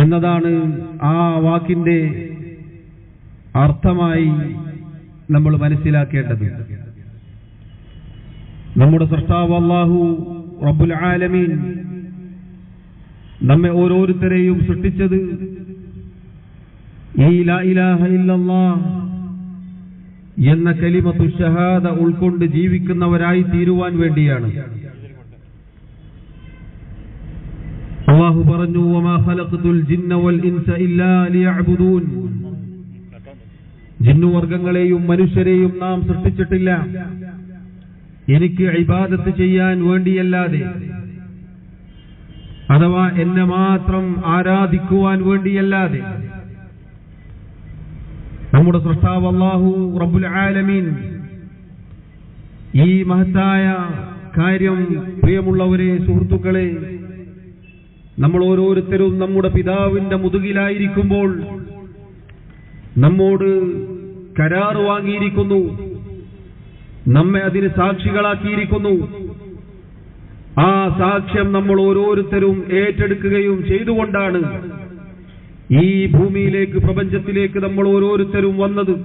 എന്നതാണ് ആ വാക്കിന്റെ അർത്ഥമായി നമ്മൾ മനസ്സിലാക്കേണ്ടത്. നമ്മുടെ സൃഷ്ടാവ് അല്ലാഹു റബ്ബുൽ ആലമീൻ നമ്മെ ഓരോരുത്തരെയും സൃഷ്ടിച്ചത് ഈ ലാ ഇലാഹ ഇല്ലല്ലാഹ് എന്ന കലിമത്തു ഷഹാദ ഉൾക്കൊണ്ട് ജീവിക്കുന്നവരായി തീരുവാൻ വേണ്ടിയാണ്. അല്ലാഹു പറഞ്ഞു, വമാ ഖലഖതുൽ ജിന്ന വൽ ഇൻസ ഇല്ലാ ലിയഅ്ബുദൂൻ. ജിന്നുവർഗങ്ങളെയും മനുഷ്യരെയും നാം സൃഷ്ടിച്ചിട്ടില്ല എനിക്ക് ഇബാദത്ത് ചെയ്യാൻ വേണ്ടിയല്ലാതെ, അഥവാ എന്നെ മാത്രം ആരാധിക്കുവാൻ വേണ്ടിയല്ലാതെ. നമ്മുടെ സൃഷ്ടാവ് അല്ലാഹു റബ്ബുൽ ആലമീൻ ഈ മഹത്തായ കാര്യം, പ്രിയമുള്ളവരെ, സുഹൃത്തുക്കളെ, നമ്മൾ ഓരോരുത്തരും നമ്മുടെ പിതാവിന്റെ മുതുകിലായിരിക്കുമ്പോൾ നമ്മോട് കരാർ വാങ്ങിയിരിക്കുന്നു, നമ്മെ അതിന് സാക്ഷികളാക്കിയിരിക്കുന്നു. ആ സാക്ഷ്യം നമ്മൾ ഓരോരുത്തരും ഏറ്റെടുക്കുകയും ചെയ്തുകൊണ്ടാണ് ഈ ഭൂമിയിലേക്ക്, പ്രപഞ്ചത്തിലേക്ക് നമ്മൾ ഓരോരുത്തരും വന്നത്.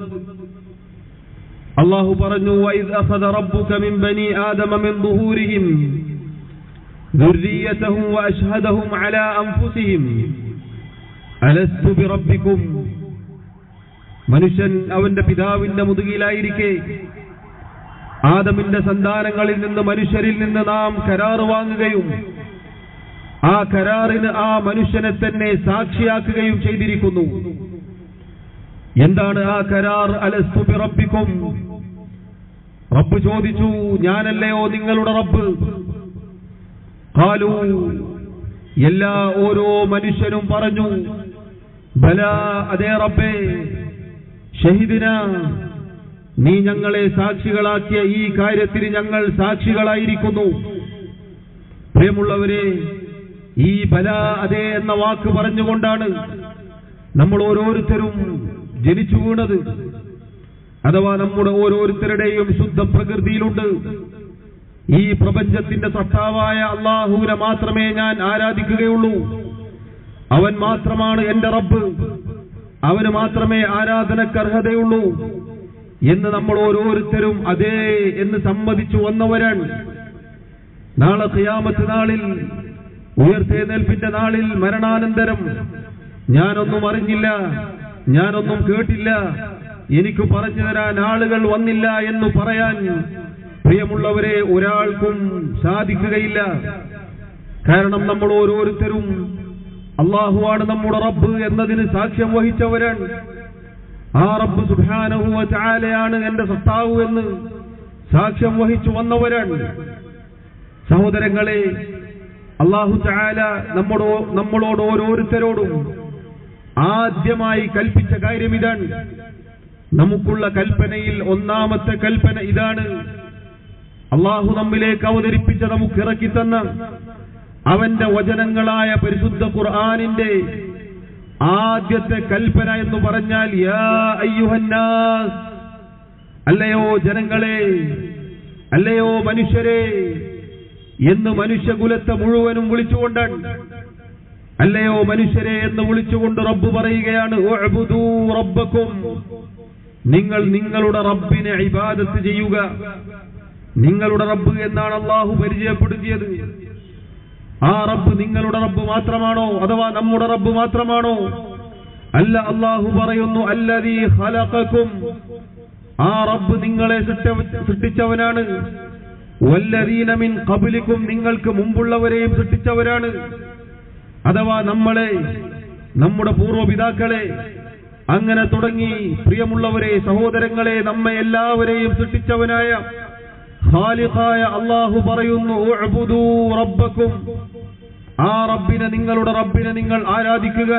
അല്ലാഹു പറഞ്ഞു, വഇദ് അഖദ റബ്ബുക മിൻ ബനി ആദമ മിൻ ദുഹൂരിഹിം ദുർരിയ്യതഹും വഅശ്ഹദഹും അലാ അൻഫുസിഹിം അലസ്തു ബിറബ്ബികും. മനുഷ്യൻ അവന്റെ പിതാവിന്റെ മുതുകിലായിരിക്കെ ആദമിന്റെ സന്താനങ്ങളിൽ നിന്ന്, മനുഷ്യരിൽ നിന്ന് നാം കരാർ വാങ്ങുകയും ആ കരാറിന് ആ മനുഷ്യനെ തന്നെ സാക്ഷിയാക്കുകയും ചെയ്തിരിക്കുന്നു. എന്താണ് ആ കരാർ? അലസ്തു ബിറബ്ബികും. റബ്ബ് ചോദിച്ചു, ഞാനല്ലയോ നിങ്ങളുടെ റബ്ബ്? ഖാലൂ, ഓരോ മനുഷ്യനും പറഞ്ഞു, ബലാ, അതേ റബ്ബേ, ഷഹിദിന, നീ ഞങ്ങളെ സാക്ഷികളാക്കിയ ഈ കാര്യത്തിന് ഞങ്ങൾ സാക്ഷികളായിരിക്കുന്നു. പ്രിയമുള്ളവരെ, ഈ ബലാ, അതേ എന്ന വാക്ക് പറഞ്ഞുകൊണ്ടാണ് നമ്മൾ ഓരോരുത്തരും ജനിച്ചു വീണത്. അഥവാ നമ്മുടെ ഓരോരുത്തരുടെയും ശുദ്ധ പ്രകൃതിയിലുണ്ട്, ഈ പ്രപഞ്ചത്തിന്റെ സൃഷ്ടാവായ അല്ലാഹുവിനെ മാത്രമേ ഞാൻ ആരാധിക്കുകയുള്ളൂ, അവൻ മാത്രമാണ് എന്റെ റബ്ബ്, അവന് മാത്രമേ ആരാധനക്കർഹതയുള്ളൂ എന്ന് നമ്മൾ ഓരോരുത്തരും അതേ എന്ന് സമ്മതിച്ചു വന്നവരാണ്. നാളെ ഖിയാമത്ത് നാളിൽ, ഉയർത്തെഴുന്നേൽപ്പിന്റെ നാളിൽ, മരണാനന്തരം ഞാനൊന്നും അറിഞ്ഞില്ല, ഞാനൊന്നും കേട്ടില്ല, എനിക്ക് പറഞ്ഞു തരാൻ ആളുകൾ വന്നില്ല എന്ന് പറയാൻ, പ്രിയമുള്ളവരെ, ഒരാൾക്കും സാധിക്കുകയില്ല. കാരണം നമ്മൾ ഓരോരുത്തരും അല്ലാഹുവാണ് നമ്മുടെ റബ്ബ് എന്നതിന് സാക്ഷ്യം വഹിച്ചവരാണ്. ആ റബ്ബ് സുബ്ഹാനഹു വ തആലയാണ് എന്റെ സൃഷ്ടാവ് എന്ന് സാക്ഷ്യം വഹിച്ചു വന്നവരാണ്. സഹോദരങ്ങളെ, അല്ലാഹു തആല നമ്മളോട് ഓരോരുത്തരോടും ആദ്യമായി കൽപ്പിച്ച കാര്യം ഇതാണ്. നമുക്കുള്ള കൽപ്പനയിൽ ഒന്നാമത്തെ കൽപ്പന ഇതാണ്. അല്ലാഹു നമ്മിലേക്ക് അവതരിപ്പിച്ച, നമുക്ക് ഇറക്കിത്തന്ന അവന്റെ വചനങ്ങളായ പരിശുദ്ധ ഖുർആനിന്റെ ആദ്യത്തെ കൽപ്പന എന്ന് പറഞ്ഞാൽ, യാ അയ്യുഹന്നാസ്, അല്ലയോ ജനങ്ങളെ, അല്ലയോ മനുഷ്യരെ എന്ന് മനുഷ്യകുലത്തെ മുഴുവനും വിളിച്ചുകൊണ്ടാണ്. അല്ലയോ മനുഷ്യരെ എന്ന് വിളിച്ചുകൊണ്ട് റബ്ബ് പറയുകയാണ്, ഉഅ്ബുദൂ റബ്ബക്കും, നിങ്ങൾ നിങ്ങളുടെ റബ്ബിനെ ഇബാദത്ത് ചെയ്യുക. നിങ്ങളുടെ റബ്ബ് എന്നാണ് അല്ലാഹു പരിചയപ്പെടുത്തിയത്. ആ റബ്ബ് നിങ്ങളുടെ റബ്ബ് മാത്രമാണോ, അഥവാ നമ്മുടെ റബ്ബ് മാത്രമാണോ? അല്ല, അല്ലാഹു പറയുന്നു, അല്ലദീ ഖലഖക്കും, ആ റബ്ബ് നിങ്ങളെ സൃഷ്ടിച്ചവനാണ്. വല്ലദീന മിൻ ഖബ്ലിക്കും, നിങ്ങൾക്ക് മുമ്പുള്ളവരെയും സൃഷ്ടിച്ചവരാണ്. അഥവാ നമ്മളെ, നമ്മുടെ പൂർവ്വപിതാക്കളെ, അങ്ങനെ തുടങ്ങി, പ്രിയമുള്ളവരെ, സഹോദരങ്ങളെ, നമ്മെ എല്ലാവരെയും സൃഷ്ടിച്ചവനായ ഖാലിഖായ അല്ലാഹു പറയുന്നു, ഉഅ്ബുദൂ റബ്ബക്കും, ആ റബ്ബിനെ, നിങ്ങളുടെ റബ്ബിനെ നിങ്ങൾ ആരാധിക്കുക.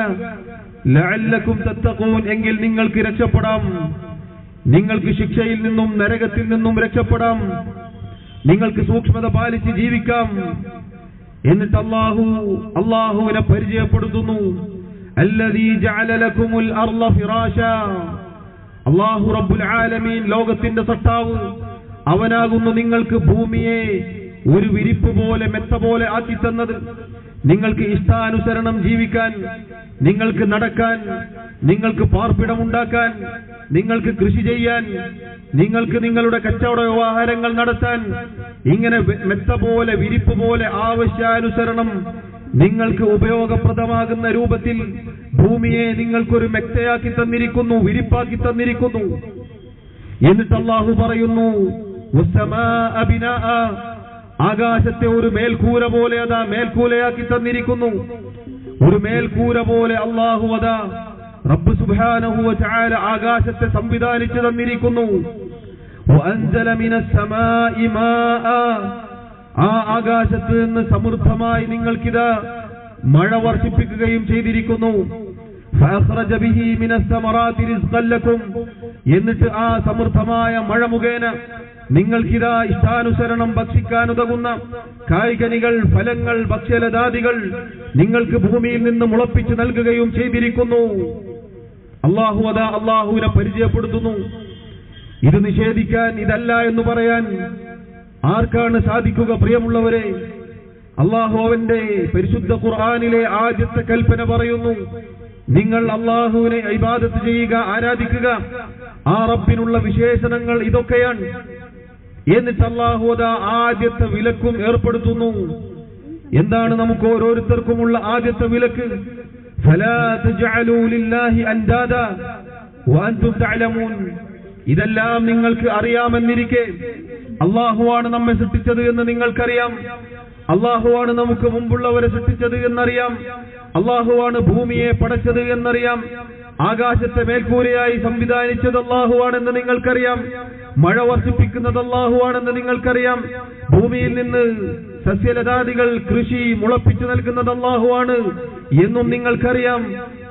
ലഅല്ലക്കും തത്തഖൂൻ, എങ്കിൽ നിങ്ങൾക്ക് രക്ഷപ്പെടാം, നിങ്ങൾക്ക് ശിക്ഷയിൽ നിന്നും നരകത്തിൽ നിന്നും രക്ഷപ്പെടാം, നിങ്ങൾക്ക് സൂക്ഷ്മത പാലിച്ച് ജീവിക്കാം. എന്നിട്ട് അല്ലാഹുവിനെ പരിചയപ്പെടുത്തുന്നു, അല്ലദീ ജഅല ലക്കുമുൽ അർള ഫിറാശാ, അല്ലാഹു റബ്ബുൽ ആലമീൻ, ലോകത്തിന്റെ സൃഷ്ടാവ്, അവനാകുന്നു നിങ്ങൾക്ക് ഭൂമിയെ ഒരു വിരിപ്പ് പോലെ, മെത്ത പോലെ ആക്കി തന്നത്. നിങ്ങൾക്ക് ഇഷ്ടാനുസരണം ജീവിക്കാൻ, നിങ്ങൾക്ക് നടക്കാൻ, നിങ്ങൾക്ക് പാർപ്പിടമുണ്ടാക്കാൻ, നിങ്ങൾക്ക് കൃഷി ചെയ്യാൻ, നിങ്ങൾക്ക് നിങ്ങളുടെ കച്ചവട വ്യവഹാരങ്ങൾ നടത്താൻ, ഇങ്ങനെ മെത്ത പോലെ വിരിപ്പ് പോലെ ആവശ്യാനുസരണം നിങ്ങൾക്ക് ഉപയോഗപ്രദമാകുന്ന രൂപത്തിൽ ഭൂമിയെ നിങ്ങൾക്കൊരു മെത്തയാക്കി തന്നിരിക്കുന്നു, വിരിപ്പാക്കി തന്നിരിക്കുന്നു. എന്നിട്ട് അല്ലാഹു പറയുന്നു, വസ്സമാഅ ബിനാഅ, ആകാശത്തെ ഒരു മേൽക്കൂര പോലെ അതാ മേൽക്കൂരയാക്കി തന്നിരിക്കുന്നു. ഒരു മേൽക്കൂര പോലെ അല്ലാഹു അതാ റബ്ബ് സുബ്ഹാനഹു വ തആല ആകാശത്തെ സംവിധാനിച്ചു തന്നിരിക്കുന്നു. വഅൻസല മിനസ് സമാഇ മാഅ, ആ ആകാശത്ത് നിന്ന് സമൃദ്ധമായി നിങ്ങൾക്കിതാ മഴ വർഷിപ്പിക്കുകയും ചെയ്തിരിക്കുന്നു. ഫഅഖ്റജ ബിഹി മിനസ് സമറാത്തി റിസ്ഖൻ ലക്കും, എന്നിട്ട് ആ സമൃദ്ധമായ മഴ മുഖേന നിങ്ങൾക്കിതാ ഇഷ്ടാനുസരണം ഭക്ഷിക്കാനുതകുന്ന കായ്കനികൾ, ഫലങ്ങൾ, ഭക്ഷ്യലതാദികൾ നിങ്ങൾക്ക് ഭൂമിയിൽ നിന്ന് മുളപ്പിച്ച് നൽകുകയും ചെയ്തിരിക്കുന്നു. അല്ലാഹു അതാ അല്ലാഹുവിനെ പരിചയപ്പെടുത്തുന്നു. ഇത് നിഷേധിക്കാൻ, ഇതല്ല എന്ന് പറയാൻ ആർക്കാണ് സാധിക്കുക? പ്രിയമുള്ളവരെ, അല്ലാഹു അവന്റെ പരിശുദ്ധ ഖുർആനിലെ ആദ്യത്തെ കൽപ്പന പറയുന്നു, നിങ്ങൾ അല്ലാഹുവിനെ ഇബാദത്ത് ചെയ്യുക, ആരാധിക്കുക. ആ റബ്ബിനുള്ള വിശേഷണങ്ങൾ ഇതൊക്കെയാണ്. എന്നിട്ട് അല്ലാഹു അതാ ആദ്യത്തെ വിലക്കും ഏർപ്പെടുത്തുന്നു. എന്താണ് നമുക്ക് ഓരോരുത്തർക്കുമുള്ള ആദ്യത്തെ വിലക്ക്? ഫലാ തജഅലൂ ലില്ലാഹി അൻദാദാ വഅൻതും തഅലമൂൻ. ഇതെല്ലാം നിങ്ങൾക്ക് അറിയാമെന്നിരിക്കെ, അല്ലാഹുവാണ് നമ്മെ സൃഷ്ടിച്ചത് എന്ന് നിങ്ങൾക്കറിയാം, അല്ലാഹുവാണ് നമുക്ക് മുമ്പുള്ളവരെ സൃഷ്ടിച്ചത് എന്നറിയാം, അല്ലാഹുവാണ് ഭൂമിയെ പടച്ചത് എന്നറിയാം, ആകാശത്തെ മേൽക്കൂരയായി സംവിധാനിച്ചത് അല്ലാഹുവാണെന്ന് നിങ്ങൾക്കറിയാം, മഴ വർഷിപ്പിക്കുന്നത് അല്ലാഹുവാണെന്ന് നിങ്ങൾക്കറിയാം, ഭൂമിയിൽ നിന്ന് സസ്യലതാദികൾ കൃഷി മുളപ്പിച്ചു നൽകുന്നത് അല്ലാഹുവാണ് എന്നും നിങ്ങൾക്കറിയാം.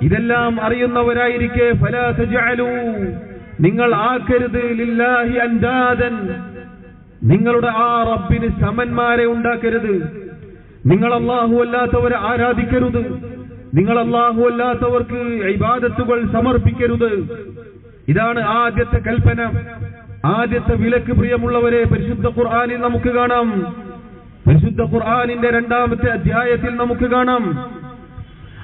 ഇതെല്ലാം അറിയുന്നവരായിരിക്കെ ഫലാ തജഅലൂ, നിങ്ങൾ ആക്കരുത് ലില്ലാഹി അൻദാദൻ, നിങ്ങളുടെ ആ റബ്ബിന് സമന്മാരെ ഉണ്ടാക്കരുത്. നിങ്ങൾ അല്ലാഹു അല്ലാത്തവരെ ആരാധിക്കരുത്, നിങ്ങൾ അല്ലാഹു അല്ലാത്തവർക്ക് ഇബാദത്തുകൾ സമർപ്പിക്കരുത്. ഇതാണ് ആദ്യത്തെ കൽപ്പന, ആദ്യത്തെ വിലക്ക്. പ്രിയമുള്ളവരെ, പരിശുദ്ധ ഖുർആനിൽ നമുക്ക് കാണാം, പരിശുദ്ധ ഖുർആനിന്റെ 2-ാമത്തെ അധ്യായത്തിൽ നമുക്ക് കാണാം,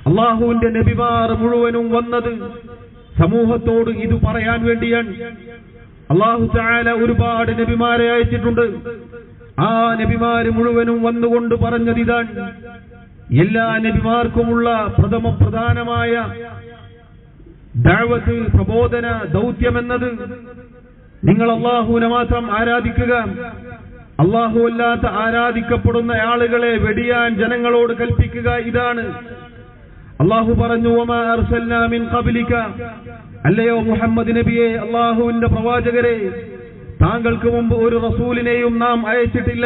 അല്ലാഹുവിന്റെ നബിമാർ മുഴുവനും വന്നത് സമൂഹത്തോട് ഇത് പറയാൻ വേണ്ടിയാണ്. അല്ലാഹു തആല ഒരുപാട് നബിമാരെ അയച്ചിട്ടുണ്ട്. ആ നബിമാര് മുഴുവനും വന്നുകൊണ്ട് പറഞ്ഞത് ഇതാണ്, എല്ലാ നബിമാർക്കുമുള്ള പ്രധാനമായ ദഅവത്ത്, പ്രബോധന ദൗത്യമെന്നത് നിങ്ങൾ അല്ലാഹുവിനെ മാത്രം ആരാധിക്കുക, അല്ലാഹു അല്ലാത്ത ആരാധിക്കപ്പെടുന്ന ആളുകളെ വെടിയാൻ ജനങ്ങളോട് കൽപ്പിക്കുക. ഇതാണ് അല്ലാഹു പറഞ്ഞു, വമാ അർസൽനാ മിൻ ഖബ്ലിക, അല്ലയോ മുഹമ്മദ് നബിയെ, അല്ലാഹുവിന്റെ പ്രവാചകരെ, താങ്കൾക്ക് മുമ്പ് ഒരു റസൂലിനെയും നാം അയച്ചിട്ടില്ല.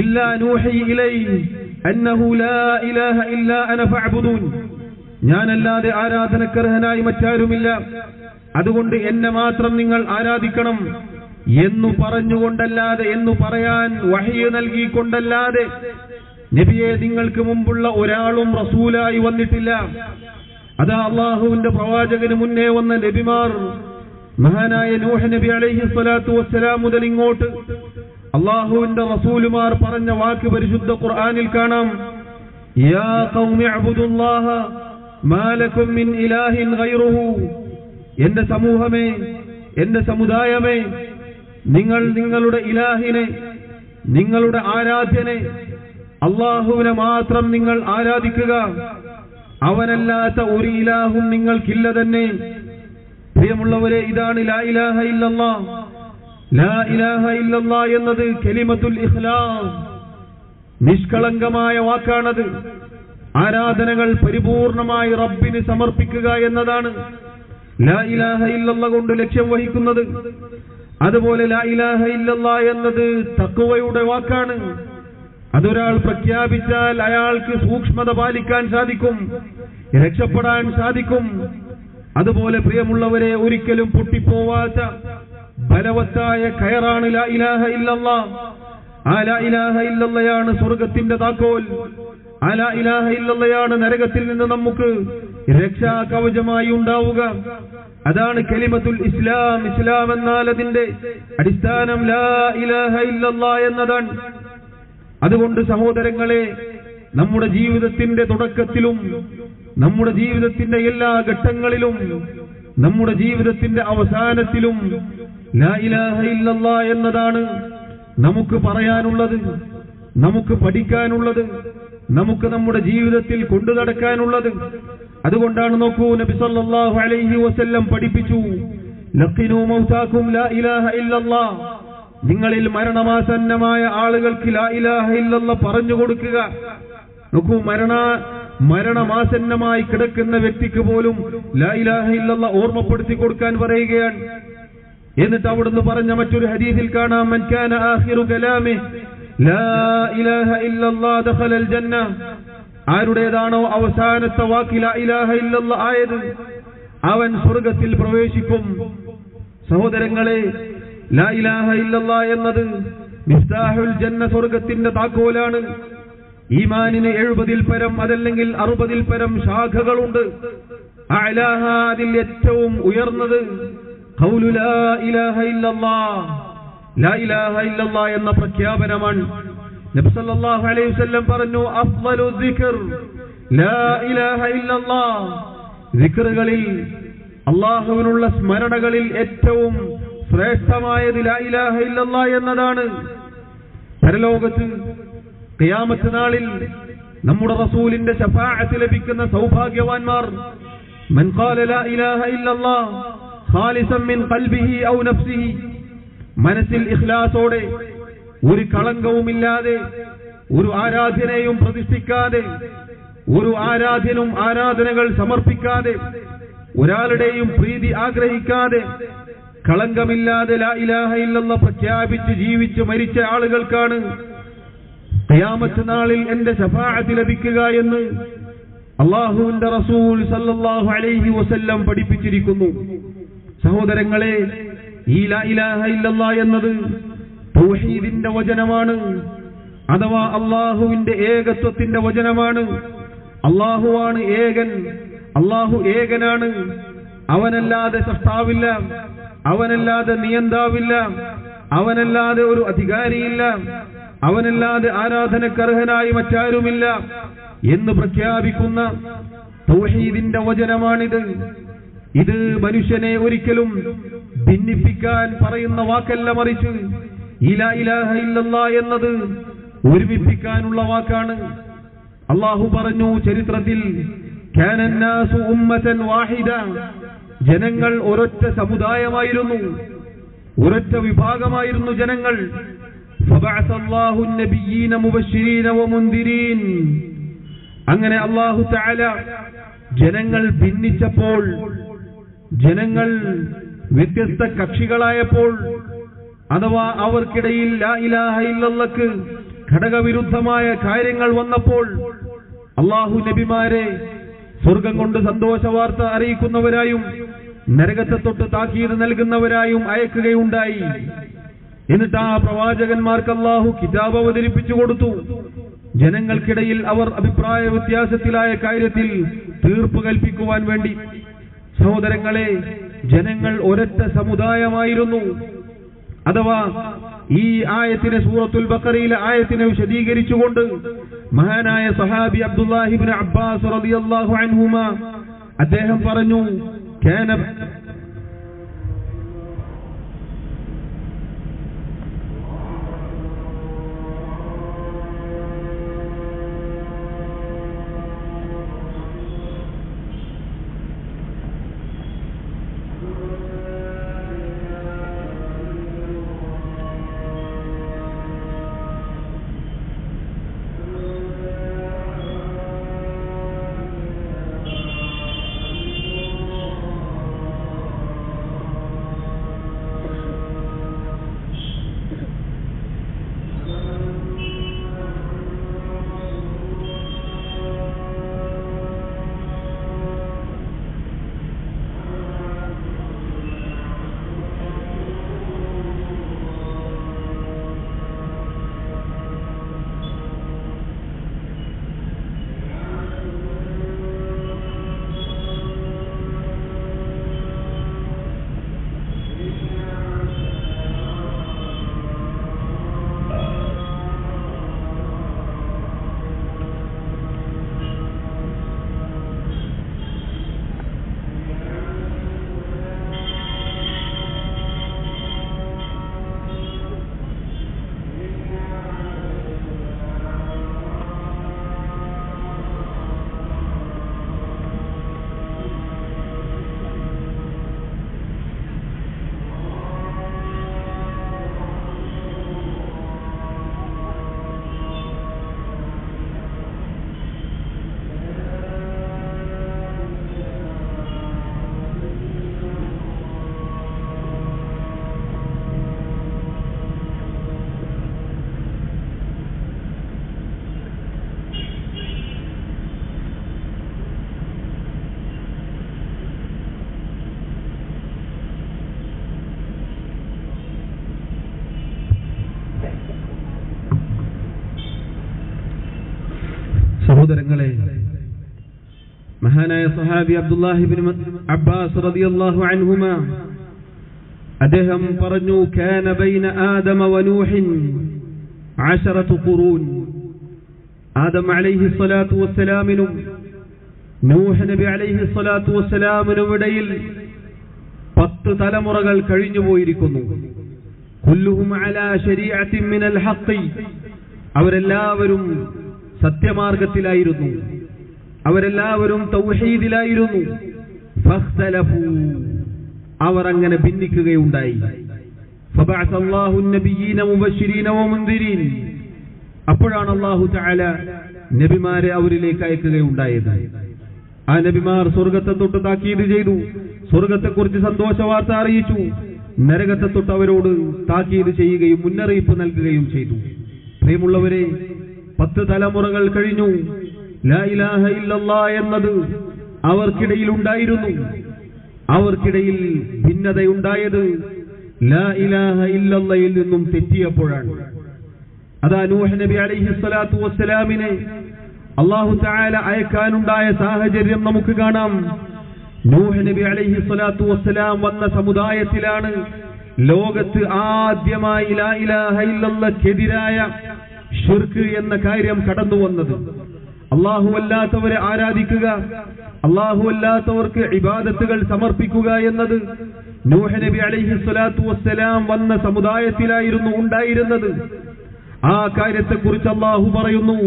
ഇല്ലാ നൂഹി ഇലൈഹി അന്നഹു ലാ ഇലാഹ ഇല്ലാ അന ഫഅബ്ദൂൻ, ഞാനല്ലാതെ ആരാധനക്കർഹനായി മറ്റാരുമില്ല, അതുകൊണ്ട് എന്നെ മാത്രം നിങ്ങൾ ആരാധിക്കണം എന്നു പറഞ്ഞുകൊണ്ടല്ലാതെ, എന്നു പറയാൻ വഹ്യ് നൽകിക്കൊണ്ടല്ലാതെ നബിയെ നിങ്ങൾക്ക് മുമ്പുള്ള ഒരാളും റസൂലായി വന്നിട്ടില്ല. അതാ അല്ലാഹുവിന്റെ പ്രവാചകന് മുന്നേ വന്ന നബിമാർ, മഹാനായ നൂഹ് നബി അലൈഹി സ്വലാത്തു വസ്സലാം മുതൽ ഇങ്ങോട്ട് അല്ലാഹുവിന്റെ റസൂലുമാർ പറഞ്ഞ വാക്ക് പരിശുദ്ധ ഖുർആനിൽ കാണാം, യാ ഖൗമി അബ്ദുല്ലാഹ മാ ലക്കും മിൻ ഇലാഹിൻ ഗൈറുഹു, എന്റെ സമൂഹമേ, എന്റെ സമുദായമേ, നിങ്ങൾ നിങ്ങളുടെ ഇലാഹിനെ, നിങ്ങളുടെ ആരാധ്യനെ, അല്ലാഹുവിനെ മാത്രം നിങ്ങൾ ആരാധിക്കുക, അവനല്ലാത്ത ഒരു ഇലാഹും നിങ്ങൾക്കില്ല തന്നെ. പ്രിയമുള്ളവരെ, ഇതാണ് ലാ ഇലാഹ ഇല്ലല്ലാഹ്. ലാ ഇലാഹ ഇല്ലല്ലാഹ് എന്നത് കലിമത്തുൽ ഇഖ്ലാസ്, നിഷ്കളങ്കമായ വാക്കാണത്. ആരാധനകൾ പരിപൂർണമായി റബ്ബിന് സമർപ്പിക്കുക എന്നതാണ് ലാ ഇലാഹ ഇല്ലല്ലാഹ് കൊണ്ട് ലക്ഷ്യം വഹിക്കുന്നത്. അതുപോലെ ലാ ഇലാഹ ഇല്ലല്ലാഹ് എന്നത് തഖ്വയുടെ വാക്കാണ്. അതൊരാൾ പ്രഖ്യാപിച്ചാൽ അയാൾക്ക് സൂക്ഷ്മത പാലിക്കാൻ സാധിക്കും, രക്ഷപ്പെടാൻ സാധിക്കും. അതുപോലെ പ്രിയമുള്ളവരെ, ഒരിക്കലും പൊട്ടിപ്പോവാത്ത ബലവത്തായ കയറാണ് ലാ ഇലാഹ ഇല്ലല്ലാഹ്. ആ ലാ ഇലാഹ ഇല്ലല്ലാഹയാണ് സ്വർഗത്തിന്റെ താക്കോൽ. ആ ലാ ഇലാഹ ഇല്ലല്ലാഹയാണ് നരകത്തിൽ നിന്ന് നമുക്ക് രക്ഷാ കവചമായി ഉണ്ടാവുക. അതാണ് കലിമത്തുൽ ഇസ്ലാം. ഇസ്ലാം എന്നാൽ അതിന്റെ അടിസ്ഥാനം ലാ ഇലാഹ ഇല്ലല്ലാഹ് എന്നതാണ്. അതുകൊണ്ട് സഹോദരങ്ങളെ, നമ്മുടെ ജീവിതത്തിന്റെ തുടക്കത്തിലും നമ്മുടെ ജീവിതത്തിന്റെ എല്ലാ ഘട്ടങ്ങളിലും നമ്മുടെ ജീവിതത്തിന്റെ അവസാനത്തിലും ലാ ഇലാഹ ഇല്ലല്ലാഹ് എന്നതാണ് നമുക്ക് പറയാനുള്ളത്, നമുക്ക് പഠിക്കാനുള്ളത്, നമുക്ക് നമ്മുടെ ജീവിതത്തിൽ കൊണ്ടു നടക്കാനുള്ളത്. അതുകൊണ്ടാണ് നോക്കൂ, നബി സല്ലല്ലാഹു അലൈഹി വസല്ലം പഠിപ്പിച്ചു, ലഖിനൂ മൗതാകും ലാ ഇലാഹ ഇല്ലല്ലാഹ്. നിങ്ങളിൽ മരണമാസന്നമായ ആളുകൾക്ക് ലാ ഇലാഹ ഇല്ലല്ലാഹ് പറഞ്ഞു കൊടുക്കുക. നോക്കൂ, മരണമാസന്നമായി കിടക്കുന്ന വ്യക്തിക്ക് പോലും ലാ ഇലാഹ ഇല്ലല്ലാഹ് ഓർമ്മപ്പെടുത്തി കൊടുക്കാൻ പറയുകയാണ്. എന്നിട്ട് അവിടുന്ന് പറഞ്ഞ മറ്റൊരു ഹദീസിൽ കാണാം, മൻ കാന ആഖിറു കലാമിഹി ലാ ഇലാഹ ഇല്ലല്ലാഹ് ദഖലൽ ജന്ന. ആരുടേതാണോ അവസാനത്തെ വാക്ക് ലാ ഇലാഹ ഇല്ലല്ലാഹ് ആയത്, അവൻ സ്വർഗ്ഗത്തിൽ പ്രവേശിക്കും. സഹോദരങ്ങളെ, ലാ ഇലാഹ ഇല്ലല്ലാഹ് എന്നത് മിഫ്താഹുൽ ജന്ന, സ്വർഗ്ഗത്തിന്റെ താക്കോലാണ്. ഈമാനിന് 70-ൽ പരം അതല്ലെങ്കിൽ 60-ൽ പരം ശാഖകളുണ്ട്. അഅലാഹ, അതിൽ ഏറ്റവും ഉയർന്നത് ഖൗലു ലാ ഇലാഹ ഇല്ലല്ലാഹ്, ലാ ഇലാഹ ഇല്ലല്ലാഹ് എന്ന പ്രഖ്യാപനമാണ്. നബി സല്ലല്ലാഹു അലൈഹി വസല്ലം പറഞ്ഞു, അഫ്ളലു ദിക്ർ ലാ ഇലാഹ ഇല്ലല്ലാഹ്. ദിക്റുകളിൽ, അല്ലാഹുവിനുള്ള സ്മരണകളിൽ ഏറ്റവും ശ്രേഷ്ഠമായത് ലാ ഇലാഹ ഇല്ലല്ലാഹ് എന്നതാണ്. പരലോകത്ത് ഖിയാമത്ത് നാളിൽ നമ്മുടെ റസൂലിന്റെ ശഫാഅത്ത് ലഭിക്കുന്ന സൗഭാഗ്യവാന്മാർ, മൻ ഖാല ലാ ഇലാഹ ഇല്ലല്ലാഹ് ഖാലിസൻ മിൻ ഖൽബിഹി ഔ നഫ്സിഹി, മനസ്സിൽ ഇഖ്ലാസോടെ ഒരു കളങ്കവുമില്ലാതെ, ഒരു ആരാധനയും പ്രതിഷ്ഠിക്കാതെ, ഒരു ആരാധനും ആരാധനകൾ സമർപ്പിക്കാതെ, ഒരാളുടെയും പ്രീതി ആഗ്രഹിക്കാതെ, കളങ്കമില്ലാതെ ലാ ഇലാഹ ഇല്ലല്ലാഹ് പ്രഖ്യാപിച്ച് ജീവിച്ച് മരിച്ച ആളുകൾക്കാണ് ഖിയാമത്ത് നാളിൽ എന്റെ ശഫാഅത്ത് ലഭിക്കുക എന്ന് അല്ലാഹുവിന്റെ റസൂൽ സല്ലല്ലാഹു അലൈഹി വസല്ലം പഠിപ്പിച്ചിരിക്കുന്നു. സഹോദരങ്ങളെ, ഈ ലാ ഇലാഹ ഇല്ലല്ലാഹ് എന്നത് തൗഹീദിന്റെ വചനമാണ്, അഥവാ അല്ലാഹുവിന്റെ ഏകത്വത്തിന്റെ വചനമാണ്. അല്ലാഹുവാണ് ഏകൻ, അല്ലാഹു ഏകനാണ്. അവനല്ലാതെ സൃഷ്ടാവില്ല, അവനല്ലാതെ നിയന്താവില്ല, അവനല്ലാതെ ഒരു അധികാരിയില്ല, അവനല്ലാതെ ആരാധനക്കർഹനായി മറ്റാരുമില്ല എന്ന് പ്രഖ്യാപിക്കുന്ന തൗഹീദിന്റെ വചനമാണിത്. ഇത് മനുഷ്യനെ ഒരിക്കലും ഭിന്നിപ്പിക്കാൻ പറയുന്ന വാക്കല്ല, മറിച്ച് ഈ ലാ ഇലാഹ ഇല്ലല്ലാഹ് എന്നത് ഒരുമിപ്പിക്കാനുള്ള വാക്കാണ്. അല്ലാഹു പറഞ്ഞു ചരിത്രത്തിൽ, കാനന്നാസു ഉമ്മതൻ വാഹിദ, ജനങ്ങൾ ഒരൊറ്റ സമുദായമായിരുന്നു, ഒരൊറ്റ വിഭാഗമായിരുന്നു ജനങ്ങൾ. ഫബഅസല്ലാഹു നബിയ്യീന മുബശ്ശിരീന വമുൻദിരീൻ. അങ്ങനെ അല്ലാഹു തആല ജനങ്ങൾ ഭിന്നിച്ചപ്പോൾ, ജനങ്ങൾ വ്യത്യസ്ത കക്ഷികളായപ്പോൾ, അഥവാ അവർക്കിടയിൽ ലാ ഇലാഹ ഇല്ലല്ലാഹ്ക്ക് ഘടകവിരുദ്ധമായ കാര്യങ്ങൾ വന്നപ്പോൾ, അല്ലാഹു നബിമാരെ സ്വർഗം കൊണ്ട് സന്തോഷ വാർത്ത അറിയിക്കുന്നവരായും നരകത്തെ തൊട്ട് താക്കീത് നൽകുന്നവരായും അയക്കുകയുണ്ടായി. എന്നിട്ട് ആ പ്രവാചകന്മാർക്ക് അല്ലാഹു കിതാബ് അവതരിപ്പിച്ചു കൊടുത്തു. ജനങ്ങൾക്കിടയിൽ അവർ അഭിപ്രായ വ്യത്യാസത്തിലായ കാര്യത്തിൽ തീർപ്പ് കൽപ്പിക്കുവാൻ വേണ്ടി. സഹോദരങ്ങളെ, ജനങ്ങൾ ഒരൊറ്റ സമുദായമായിരുന്നു. അഥവാ ഈ ആയത്തിനെ, സൂറത്തുൽ ബഖറയിലെ ആയത്തിനെ വിശദീകരിച്ചുകൊണ്ട് മഹാനായ സഹാബി അബ്ദുല്ലാഹി ഇബ്നു അബ്ബാസ് റളിയല്ലാഹു അൻഹുമാ അദ്ദേഹം പറഞ്ഞു, സഹോദരങ്ങളെ, മഹാനായ സഹാബി അബ്ദുല്ലാഹി ഇബ്നു അബ്ബാസ് റളിയല്ലാഹു അൻഹുമ അദ്ദേഹം പറഞ്ഞു, കാന ബൈന ആദമ വനൂഹിൻ 10 ഖുറൂൻ. ആദം അലൈഹി സ്വലാത്തു വസ്സലാമിനും നൂഹ് നബി അലൈഹി സ്വലാത്തു വസ്സലാമിനും ഇടയിൽ 10 തലമുറകൾ കഴിഞ്ഞു പോയിരിക്കുന്നു. കുല്ലുഹും അലാ ശരീഅത്തിൻ മിനൽ ഹഖ്. അവരെല്ലാവരും സത്യമാർഗത്തിലായിരുന്നു, അവരെല്ലാവരും തൗഹീദിലായിരുന്നു. ഫഖ്തലഫൂ, അവർ അങ്ങനെ ഭിന്നിക്കുകയുണ്ടായി. ഫബഅസ അല്ലാഹു നബിയ്യീന മുബശ്ശിരീന വമുൻദിരീൻ. അപ്പോഴാണ് അല്ലാഹു തആല നബിമാരെ അവരിലേക്ക് അയക്കുകയുണ്ടായത്. ആ നബിമാർ സ്വർഗത്തെ തൊട്ട് താക്കീത് ചെയ്തു, സ്വർഗത്തെക്കുറിച്ച് സന്തോഷ വാർത്ത അറിയിച്ചു. നരകത്തെ തൊട്ട് അവരോട് താക്കീത് ചെയ്യുകയും മുന്നറിയിപ്പ് നൽകുകയും ചെയ്തു. പ്രിയമുള്ളവരെ, 10 തലമുറകൾ കഴിഞ്ഞു. ലാ ഇലാഹ ഇല്ലല്ലാഹ് എന്നത് അവർക്കിടയിൽ ഉണ്ടായിരുന്നു. അവർക്കിടയിൽ ഭിന്നതയുണ്ടായത് ലാ ഇലാഹ ഇല്ലല്ലാഹയിൽ നിന്നും തെറ്റിയപ്പോഴാണ്. അതാ നൂഹ് നബി അലൈഹി സ്വലാത്തു വസ്സലാമിനെ അല്ലാഹു തആല അയക്കാനുണ്ടായ സാഹചര്യം നമുക്ക് കാണാം. നൂഹ് നബി അലൈഹി സ്വലാത്തു വസ്സലാം വന്ന സമുദായത്തിലാണ് ലോകത്ത് ആദ്യമായി ലാ ഇലാഹ ഇല്ലല്ലാഹ്ക്കെതിരായ ശിർക്ക് എന്ന കാര്യം കടന്നു വന്നത്. അല്ലാഹു അല്ലാത്തവരെ ആരാധിക്കുക, അല്ലാഹു അല്ലാത്തവർക്ക് ഇബാദത്തുകൾ സമർപ്പിക്കുക എന്നത് നൂഹ് നബി അലൈഹി സ്വലാത്തു വസ്സലാം വന്ന സമുദായത്തിലായിരുന്നു ഉണ്ടായിരുന്നത്. ആ കാര്യത്തെക്കുറിച്ച് അല്ലാഹു പറയുന്നു,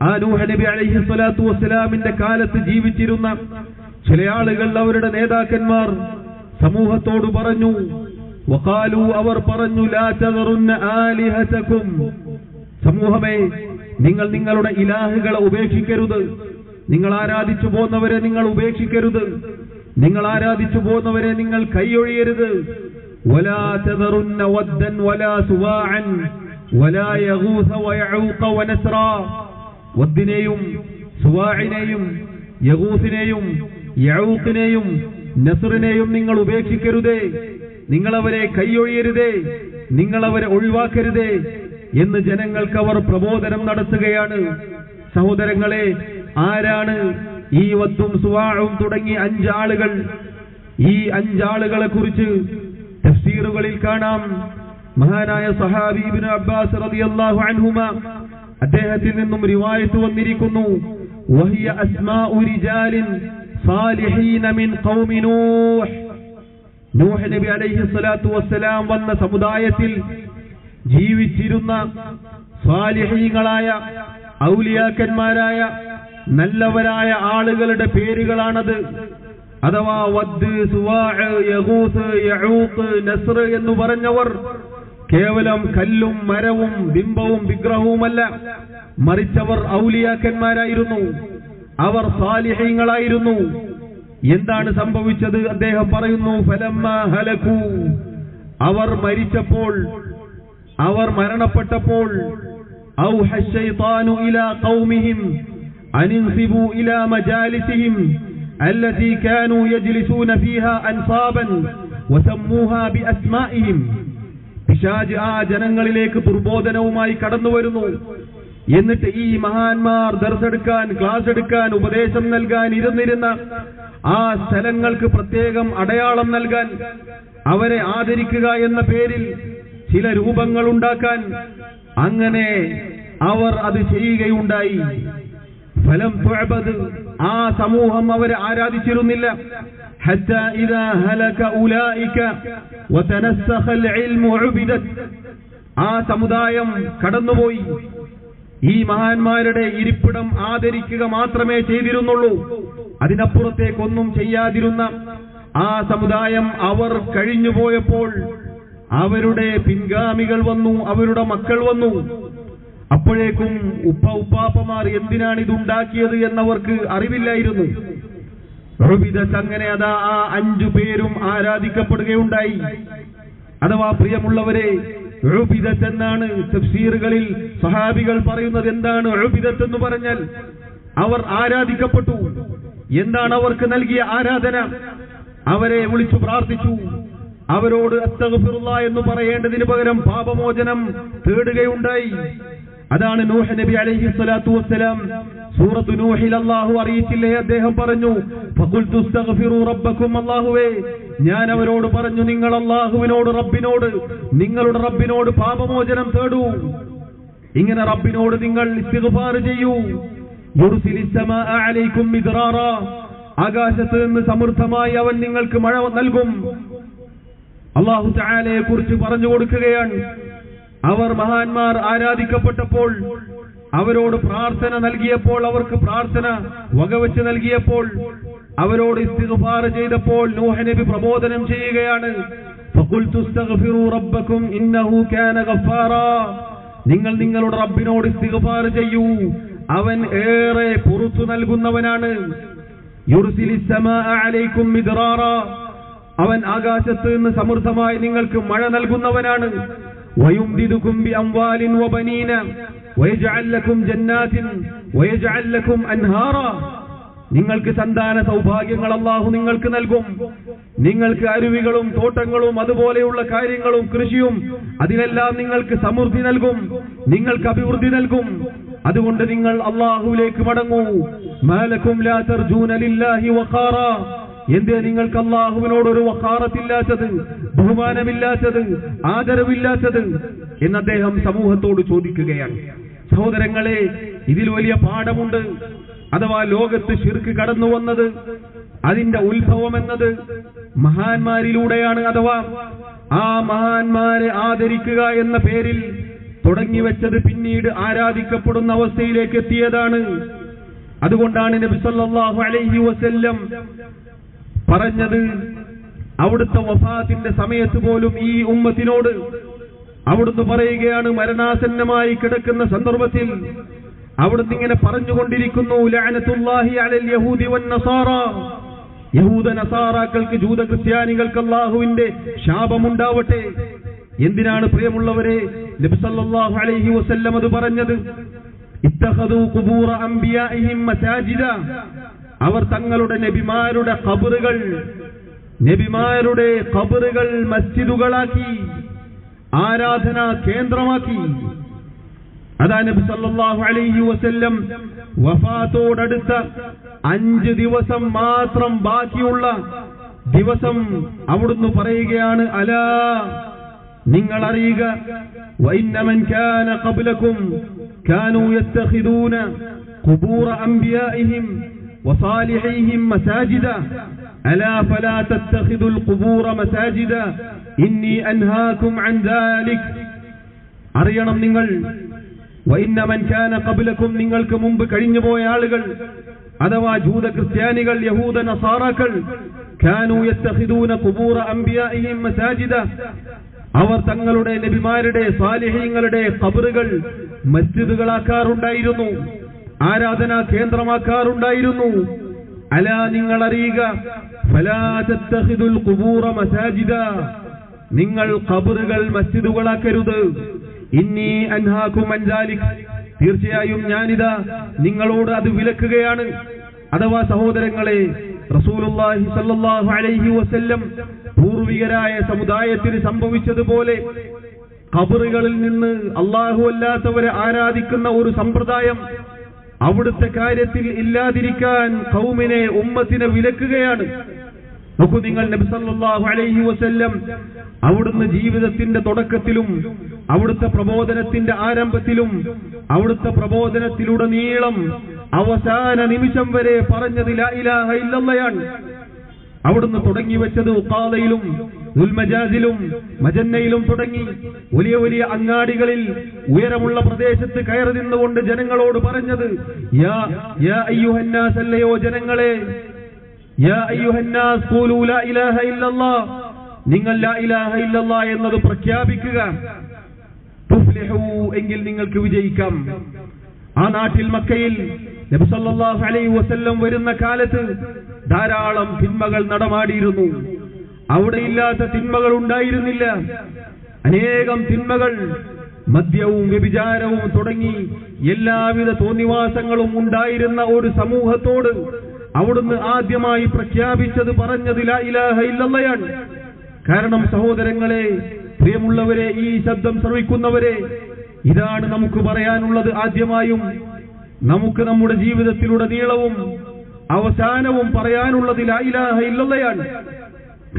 ആ നൂഹ് നബി അലൈഹി സ്വലാത്തു വസ്സലാമിന്റെ കാലത്ത് ജീവിച്ചിരുന്ന ചില ആളുകൾ, അവരുടെ നേതാക്കന്മാർ സമൂഹത്തോട് പറഞ്ഞു, വഖാലു, അവർ പറഞ്ഞു, ലാ തദറുന്ന ആലിഹതകും, സമൂഹമേ, നിങ്ങൾ നിങ്ങളുടെ ഇലാഹുകളെ ഉപേക്ഷിക്കരുത്, നിങ്ങൾ ആരാധിച്ചു പോന്നവരെ നിങ്ങൾ ഉപേക്ഷിക്കരുത്, നിങ്ങൾ ആരാധിച്ചു പോന്നവരെ നിങ്ങൾ കൈയൊഴിയരുത്. വലാ തദറുന്ന വദ്ദൻ വലാ സുവാഅൻ വലാ യഗൂസ വയഊഖ വനസ്റ, വദ്ദിനെയും സുവാഇനെയും യഗൂസിനെയും യഊഖിനെയും നസ്റിനെയും നിങ്ങൾ ഉപേക്ഷിക്കരുതേ, നിങ്ങളവരെ കൈയൊഴിയരുതേ, നിങ്ങളവരെ ഒഴിവാക്കരുതേ എന്ന് ജനങ്ങൾക്ക് അവർ പ്രബോധനം നടത്തുകയാണ്. സഹോദരങ്ങളെ, ആരാണ് ഈ വദ്ദും സുവാഉം തുടങ്ങി 5 ആളുകൾ? ഈ 5 ആളുകളെ കുറിച്ച് തഫ്സീറുകളിൽ കാണാം. മഹാനായ സഹാബി ഇബ്നു അബ്ബാസ് റളിയല്ലാഹു അൻഹുമ അദ്ദേഹത്തിൽ നിന്നും റിവായത്ത് വന്നിരിക്കുന്നു, വഹിയ അസ്മാഉ റിജാലിൻ സാലിഹീന മിൻ ഖൗമി നൂഹ്. നൂഹ് നബി അലൈഹി സ്വലാത്തു വസ്സലാം വന്ന സമുദായത്തിൽ ജീവിച്ചിരുന്ന സാലിഹീങ്ങളായ ഔലിയാക്കന്മാരായ നല്ലവരായ ആളുകളുടെ പേരുകളാണത്. അഥവാ വദ്, സുവാഅ്, യഗൂസ്, യഊഖ്, നസ്ർ എന്ന് പറഞ്ഞവർ കേവലം കല്ലും മരവും ബിംബവും വിഗ്രഹവുമല്ല, മറിച്ചവർ ഔലിയാക്കന്മാരായിരുന്നു, അവർ സാലിഹീങ്ങളായിരുന്നു. എന്താണ് സംഭവിച്ചത്? അദ്ദേഹം പറയുന്നു, ഫലമ്മ ഹലകൂ, അവർ മരിച്ചപ്പോൾ, അവർ മരണപ്പെട്ടപ്പോൾ, ഔഹ ശൈത്താനു ഇലാ ഖൗമിഹിം അനിൻസിബു ഇലാ മജാലിസിഹിം അല്ലതി കാനൂ യജ്ലിസൂന ഫീഹാ അൻസാബൻ വസമ്മൂഹാ ബിഅസ്മാഇഹിം. പിശാച് ആ ജനങ്ങളിലേക്ക് ദുർബോധനവുമായി കടന്നു വരുന്നു. എന്നിട്ട് ഈ മഹാന്മാർ ദർസെടുക്കാൻ, ക്ലാസ് എടുക്കാൻ, ഉപദേശം നൽകാൻ ഇരുന്നിരുന്ന ആ സ്ഥലങ്ങൾക്ക് പ്രത്യേകം അടയാളം നൽകാൻ, അവരെ ആദരിക്കുക എന്ന പേരിൽ ചില രൂപങ്ങൾ ഉണ്ടാക്കാൻ, അങ്ങനെ അവർ അത് ചെയ്യുകയുണ്ടായി. ഫലം തുഅബദ്, ആ സമൂഹം അവരെ ആരാധിച്ചിരുന്നില്ല. ഹത്താ ഇദാ ഹലക ഉലൈക വതനസ്സഖൽ ഇൽമു ഉബിദത്, ആ സമുദായം കടന്നുപോയി. ഈ മഹാന്മാരുടെ ഇരിപ്പിടം ആദരിക്കുക മാത്രമേ ചെയ്തിരുന്നുള്ളൂ, അതിനപ്പുറത്തേക്കൊന്നും ചെയ്യാതിരുന്ന ആ സമുദായം അവർ കഴിഞ്ഞുപോയപ്പോൾ അവരുടെ പിൻഗാമികൾ വന്നു, അവരുടെ മക്കൾ വന്നു. അപ്പോഴേക്കും ഉപ്പാപ്പമാർ എന്തിനാണ് ഇതുണ്ടാക്കിയത് എന്നവർക്ക് അറിവില്ലായിരുന്നു. അങ്ങനെ അതാ ആ 5 പേരും ആരാധിക്കപ്പെടുകയുണ്ടായി. അഥവാ പ്രിയമുള്ളവരെ, ഉബിദത്ത് എന്നാണ് തഫ്സീറുകളിൽ സഹാബികൾ പറയുന്നത്. എന്താണ് ഉബിദത്ത് എന്ന് പറഞ്ഞാൽ? അവർ ആരാധിക്കപ്പെട്ടു. എന്താണ് അവർക്ക് നൽകിയ ആരാധന? അവരെ വിളിച്ചു പ്രാർത്ഥിച്ചു, അവരോട് അസ്തഗ്ഫിറുല്ലാഹ് എന്ന് പറയേണ്ടതിന് പകരം പാപമോചനം തേടുകയുണ്ടായി. അതാണ് നൂഹ് നബി അലൈഹി സ്വലാത്തു വസ്സലാം സൂറത്തു നൂഹിൽ അല്ലാഹു അറിയിച്ചില്ലേ, അദ്ദേഹം പറഞ്ഞു ഫഖുൽതു അസ്തഗ്ഫിറു റബ്ബക്കും, അല്ലാഹുവേ ഞാൻ അവരോട് പറഞ്ഞു നിങ്ങൾ അല്ലാഹുവിനോട് റബ്ബിനോട് നിങ്ങളുടെ റബ്ബിനോട് പാപമോചനം തേടൂ. ഇങ്ങനെ റബ്ബിനോട് നിങ്ങൾ ഇസ്തിഗ്ഫാർ ചെയ്യൂ. യുർസിലിസ് സമാഅ അലൈക്കും മിദ്റാറ, ആകാശത്ത് നിന്ന് സമൃദ്ധമായി അവൻ നിങ്ങൾക്ക് മഴ നൽകും. അല്ലാഹു തആലയെ കുറിച്ച് പറഞ്ഞു കൊടുക്കുകയാണ്. അവർ മഹാന്മാർ ആരാധിക്കപ്പെട്ടപ്പോൾ, അവരോട് പ്രാർത്ഥന നൽകിയപ്പോൾ, അവർക്ക് പ്രാർത്ഥന വകവെച്ച് നൽകിയപ്പോൾ, അവരോട് ഇസ്തിഗ്ഫാർ ചെയ്തപ്പോൾ നൂഹ് നബി പ്രബോധനം ചെയ്യുകയാണ്, ഫഖുൽതു അസ്തഗ്ഫിറു റബ്ബക്കും ഇന്നഹു കാന ഗഫാറാ, നിങ്ങൾ നിങ്ങളുടെ റബ്ബിനോട് ഇസ്തിഗ്ഫാർ ചെയ്യൂ, അവൻ ഏറെ പുറത്തു നൽകുന്നവനാണ്. യുർസിലിസ് സമാഅ അലൈക്കും മിദ്റാറ, അവൻ ആകാശത്ത് നിന്ന് സമൃദ്ധമായി നിങ്ങൾക്ക് മഴ നൽകുന്നവനാണ്. വയുംദിദുകും ബിഅംവാലിൻ വബനീന വയജ്അൽ ലക്കും ജന്നാത്തിൻ വയജ്അൽ ലക്കും അൻഹാറ, നിങ്ങൾക്ക് സന്താന സൗഭാഗ്യങ്ങൾ അല്ലാഹു നിങ്ങൾക്ക് നൽകും. നിങ്ങൾക്ക് അരുവികളും തോട്ടങ്ങളും അതുപോലെയുള്ള കാര്യങ്ങളും കൃഷിയും അതിലെല്ലാം നിങ്ങൾക്ക് സമൃദ്ധി നൽകും, നിങ്ങൾക്ക് അഭിവൃദ്ധി നൽകും. അതുകൊണ്ട് നിങ്ങൾ അല്ലാഹുവിലേക്ക് മടങ്ങൂ. മാലക്കും ലാ തർജൂന ലില്ലാഹി വഖാറ, എന്തേ നിങ്ങൾക്ക് അല്ലാഹുവിനോട് ഒരു വഖാറത്തില്ലാത്തത്, ബഹുമാനമില്ലാത്തത്, ആദരവില്ലാത്തത് എന്ന് അദ്ദേഹം സമൂഹത്തോട് ചോദിക്കുകയാണ്. സഹോദരങ്ങളെ, ഇതിൽ വലിയ പാഠമുണ്ട്. അഥവാ ലോകത്ത് ശിർക്ക് കടന്നു വന്നത്, അതിന്റെ ഉത്ഭവം എന്നത് മഹാന്മാരിലൂടെയാണ്. അഥവാ ആ മഹാന്മാരെ ആദരിക്കുക എന്ന പേരിൽ തുടങ്ങിവെച്ചത് പിന്നീട് ആരാധിക്കപ്പെടുന്ന അവസ്ഥയിലേക്ക് എത്തിയതാണ്. അതുകൊണ്ടാണ് നബി സല്ലല്ലാഹു അലൈഹി വസല്ലം പറഞ്ഞത്, അവിടുത്തെ വഫാത്തിന്റെ സമയത്ത് പോലും ഈ ഉമ്മത്തിനോട് അവിടുന്ന് പറയുകയാണ്, മരണാസന്നമായി കിടക്കുന്ന സന്ദർഭത്തിൽ അവിടുന്ന് ഇങ്ങനെ പറഞ്ഞുകൊണ്ടിരിക്കുന്നു, ലഅനത്തുല്ലാഹി അലൽ യഹൂദി വൻ നസാറ, യഹൂദ നസാറാക്കൾക്ക്, ജൂത ക്രിസ്ത്യാനികൾക്ക് അല്ലാഹുവിന്റെ ശാപമുണ്ടാവട്ടെ. എന്തിനാണ് പ്രിയമുള്ളവരെ നബി സല്ലല്ലാഹു അലൈഹി വസല്ലം അത് പറഞ്ഞത്? ഇത്തഖദു ഖുബൂറ അംബിയാഇഹിം മസാജിദ, അവർ തങ്ങളുടെ നബിമാരുടെ ഖബറുകൾ മസ്ജിദുകളാക്കി, ആരാധനാ കേന്ദ്രമാക്കി. അതാ നബി സല്ലല്ലാഹു അലൈഹി വസല്ലം വഫാത്തോടടുത്ത 5 ദിവസം മാത്രം ബാക്കിയുള്ള ദിവസം അവിടുന്ന് പറയുകയാണ്, അലാ നിങ്ങൾ അറിയുക, വഇന്ന മൻ കാന ഖബ്ലകും കാനൂ യത്തഖിദൂന ഖുബൂറ അംബിയാഇഹിം വസാലിഹീഹിം മസാജിദ അലാ ഫലാ തത്തഖിദുൽ ഖുബൂറ മസാജിദ ഇന്നി അൻഹാകും അൻ ദാലിക്. അറിയണം നിങ്ങൾ, വഇന്ന മൻ കാന ഖബ്ലകും, നിങ്ങൾക്ക് മുമ്പ് കഴിഞ്ഞുപോയ ആളുകൾ, അഥവാ ജൂത ക്രിസ്ത്യാനികൾ, യഹൂദ നസാറാക്കൾ, കാനൂ യത്തഖിദൂന ഖുബൂറ അംബിയാഇഹിം മസാജിദ, അവർ തങ്ങളുടെ നബിമാരുടെ സാലിഹീങ്ങളുടെ ഖബറുകൾ മസ്ജിദുകളാക്കാറുണ്ടായിരുന്നു, ആരാധനാ കേന്ദ്രമാക്കാറുണ്ടായിരുന്നു. അലാ നിങ്ങൾ അറിയുക, ഫലാ തത്തഖിദുൽ ഖുബൂറ മസാജിദ, നിങ്ങൾ ഖബറുകൾ മസ്ജിദുകളാക്കരുത്. ഇന്നി അൻഹാകും അൻ ദാലിക്, തീർച്ചയായും ഞാനിതാ നിങ്ങളോട് അത് വിലക്കുകയാണ്. അഥവാ സഹോദരങ്ങളെ, റസൂലുള്ളാഹി സ്വല്ലല്ലാഹു അലൈഹി വസല്ലം പൂർവികരായ സമുദായത്തിന് സംഭവിച്ചതുപോലെ ഖബറുകളിൽ നിന്ന് അല്ലാഹു അല്ലാത്തവരെ ആരാധിക്കുന്ന ഒരു സമ്പ്രദായം അവിടുത്തെ കാര്യത്തിൽ ഇല്ലാതിരിക്കാൻ ഖൗമിനെ, ഉമ്മത്തിനെ വിലക്കുകയാണ്. നോക്കൂ നിങ്ങൾ, നബി സല്ലല്ലാഹു അലൈഹി വസല്ലം അവിടുന്ന് ജീവിതത്തിന്റെ തുടക്കത്തിലും അവിടുത്തെ പ്രബോധനത്തിന്റെ ആരംഭത്തിലും അവിടുത്തെ പ്രബോധനത്തിലുടനീളം അവസാന നിമിഷം വരെ പറഞ്ഞത് ലാ ഇലാഹ ഇല്ലല്ലാഹയാണ്. അവിടുന്ന് തുടങ്ങി വെച്ചത് ഉഖാദയിലും ദുൽമജാസിലും മജന്നയിലും തുടങ്ങി വലിയ വലിയ അങ്ങാടികളിൽ ഉയരമുള്ള പ്രദേശത്ത് കയറി നിന്നുകൊണ്ട് ജനങ്ങളോട് പറഞ്ഞത് യാ അയ്യുഹന്നാസ്, അല്ലയോ ജനങ്ങളെ, യാ അയ്യുഹന്നാസ് ഖൂലൂ ലാ ഇലാഹ ഇല്ലല്ലാഹ്, നിങ്ങൾ ലാ ഇലാഹ ഇല്ലല്ലാഹ് എന്നത് പ്രഖ്യാപിക്കുക. തുഫ്ലിഹൂ, എങ്കിൽ നിങ്ങൾക്ക് വിജയിക്കാം. ആ നാട്ടിൽ മക്കയിൽ നബി സല്ലല്ലാഹു അലൈഹി വസല്ലം വരുന്ന കാലത്ത് ധാരാളം തിന്മകൾ നടമാടിയിരുന്നു. അവിടെ ഇല്ലാത്ത തിന്മകൾ ഉണ്ടായിരുന്നില്ല. അനേകം തിന്മകൾ, മദ്യവും വ്യഭിചാരവും തുടങ്ങി എല്ലാവിധ തോന്നിവാസങ്ങളും ഉണ്ടായിരുന്ന ഒരു സമൂഹത്തോട് അവിടുന്ന് ആദ്യമായി പ്രഖ്യാപിച്ചത്, പറഞ്ഞത് ലാ ഇലാഹ ഇല്ലല്ലാഹയാണ്. കാരണം സഹോദരങ്ങളെ, പ്രിയമുള്ളവരെ, ഈ ശബ്ദം ശ്രവിക്കുന്നവരെ, ഇതാണ് നമുക്ക് പറയാനുള്ളത്. ആദ്യമായും നമുക്ക് നമ്മുടെ ജീവിതത്തിലുടനീളവും അവസാനവും പറയാനുള്ളത് ലാ ഇലാഹ ഇല്ലല്ലാഹയാണ്.